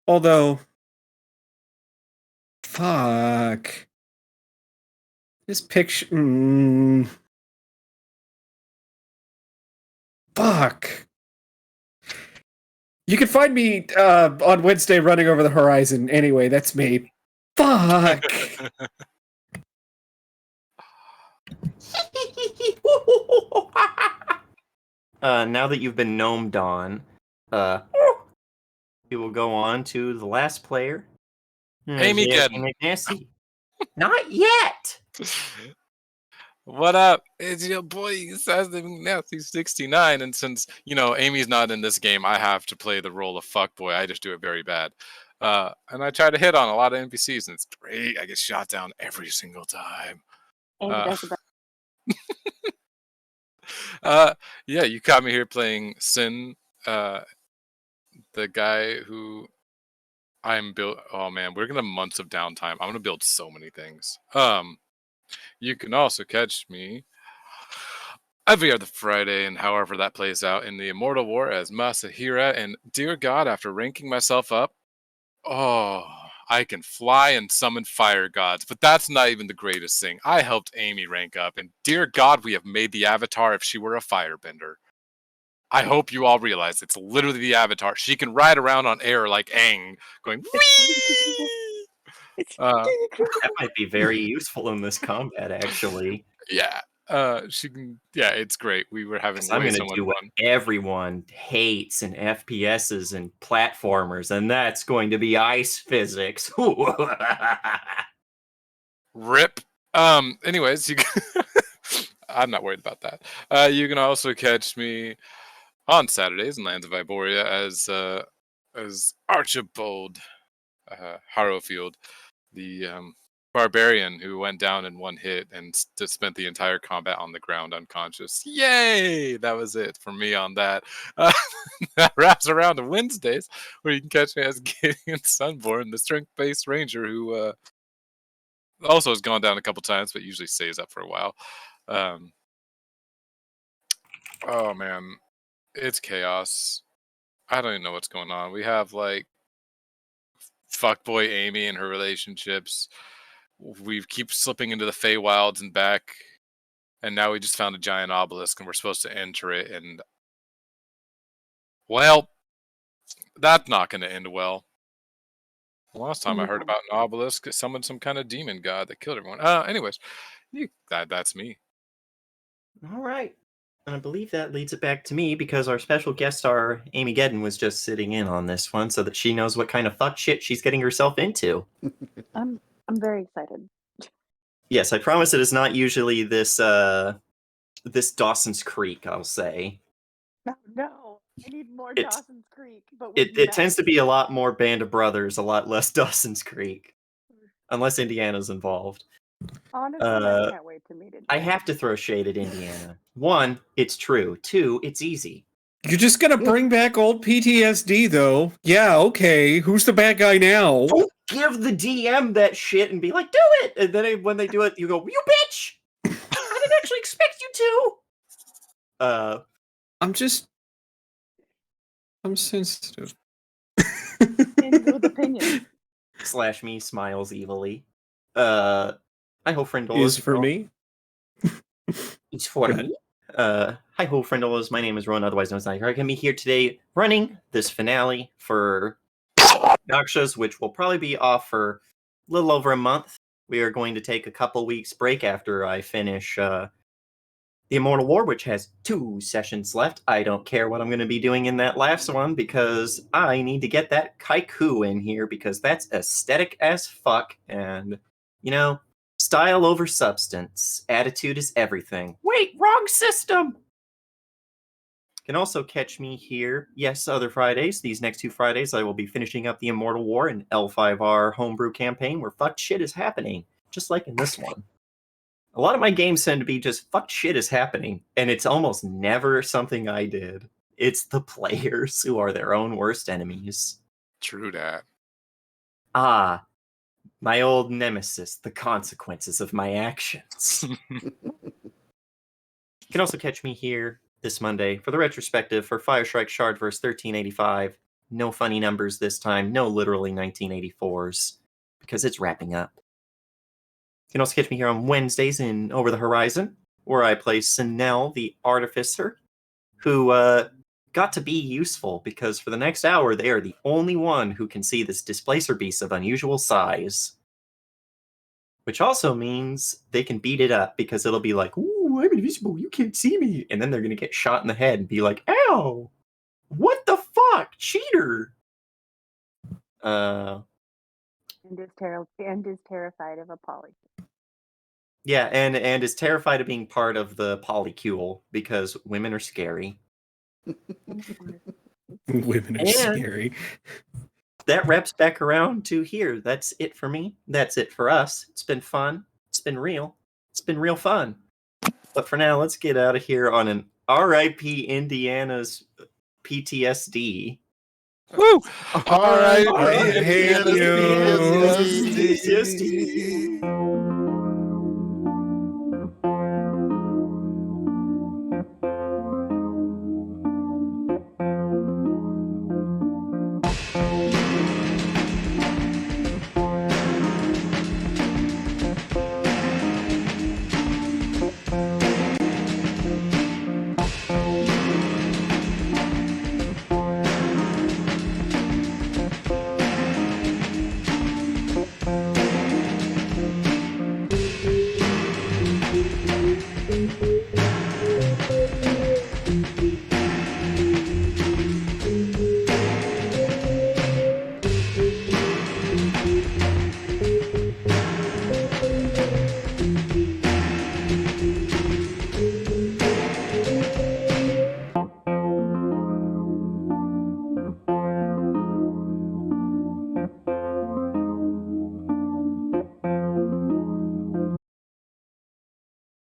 Although, fuck. This picture. Fuck. You can find me on Wednesday running over the horizon. Anyway, that's me. Fuck. Now that you've been gnomed on, we will go on to the last player. Amy Geddon. McNasty. Not yet! What up? It's your boy Saturday McNasty 69, and since Amy's not in this game, I have to play the role of fuckboy. I just do it very bad. And I try to hit on a lot of NPCs, and it's great. I get shot down every single time. Yeah, you caught me here playing Sin, the guy who I'm built. Oh man, we're gonna have months of downtime. I'm gonna build so many things. You can also catch me every other Friday, and however that plays out in the Immortal War as Masahira. And dear God, after ranking myself up, I can fly and summon fire gods. But that's not even the greatest thing. I helped Amy rank up, and dear God, we have made the avatar if she were a firebender. I hope you all realize it's literally the avatar. She can ride around on air like Aang, going whee! That might be very useful in this combat, actually. Yeah. She can. Yeah, it's great. We were having I'm way going so to much do what fun. everyone hates in FPSs and platformers, and that's going to be ice physics. Rip. Anyways, you can I'm not worried about that. You can also catch me on Saturdays in Lands of Iboria as Archibald Harrowfield, the barbarian who went down in one hit and spent the entire combat on the ground unconscious. Yay! That was it for me on that. That wraps around to Wednesdays, where you can catch me as Gideon Sunborn, the strength-based ranger who also has gone down a couple times, but usually stays up for a while. Oh man, it's chaos. I don't even know what's going on. We have like fuckboy Amy and her relationships. We keep slipping into the Feywilds and back, and now we just found a giant obelisk, and we're supposed to enter it. And well, that's not going to end well. The last time I heard about an obelisk, it summoned some kind of demon god that killed everyone. Anyways, that's me. All right. And I believe that leads it back to me because our special guest star, Amy Geddon, was just sitting in on this one so that she knows what kind of fuck shit she's getting herself into. I'm very excited. Yes, I promise it is not usually this this Dawson's Creek, I'll say. No, I need more It's- Dawson's Creek, but It tends to be a lot more Band of Brothers, a lot less Dawson's Creek. Unless Indiana's involved. Honestly, I can't wait to meet it. I have to throw shade at Indiana. 1, it's true. 2, it's easy. You're just gonna bring back old PTSD, though. Yeah, okay. Who's the bad guy now? Don't give the DM that shit and be like, do it! And then when they do it, you go, you bitch! I didn't actually expect you to! I'm sensitive. With opinions. Slash me smiles evilly. Hi ho, Frindle. Is for me? It's for Go me. Hi ho, Frindles. My name is Ron, otherwise known as Nightcrawler. I'm gonna be here today running this finale for Yakshas, which will probably be off for a little over a month. We are going to take a couple weeks break after I finish the Immortal War, which has 2 sessions left. I don't care what I'm going to be doing in that last one because I need to get that kaiku in here because that's aesthetic as fuck. And, you know, style over substance. Attitude is everything. Wait, wrong system! Can also catch me here, yes, other Fridays. These next 2 Fridays, I will be finishing up the Immortal War and L5R homebrew campaign where fucked shit is happening, just like in this one. A lot of my games tend to be just fucked shit is happening, and it's almost never something I did. It's the players who are their own worst enemies. True that. Ah, my old nemesis, the consequences of my actions. You can also catch me here this Monday for the retrospective for Firestrike Shardverse 1385. No funny numbers this time, no literally 1984s, because it's wrapping up. You can also catch me here on Wednesdays in Over the Horizon, where I play Sinel, the Artificer, who got to be useful because for the next hour they are the only one who can see this Displacer Beast of unusual size. Which also means they can beat it up because it'll be like, ooh, I'm invisible, you can't see me. And then they're going to get shot in the head and be like, ow, what the fuck, cheater. And is terrified of a poly. Yeah, and is terrified of being part of the polycule because women are scary. Women are scary. That wraps back around to here. That's it for me. That's it for us. It's been fun. It's been real. It's been real fun. But for now, let's get out of here on an R.I.P. Indiana's PTSD. Woo! All right. I hate you. PTSD.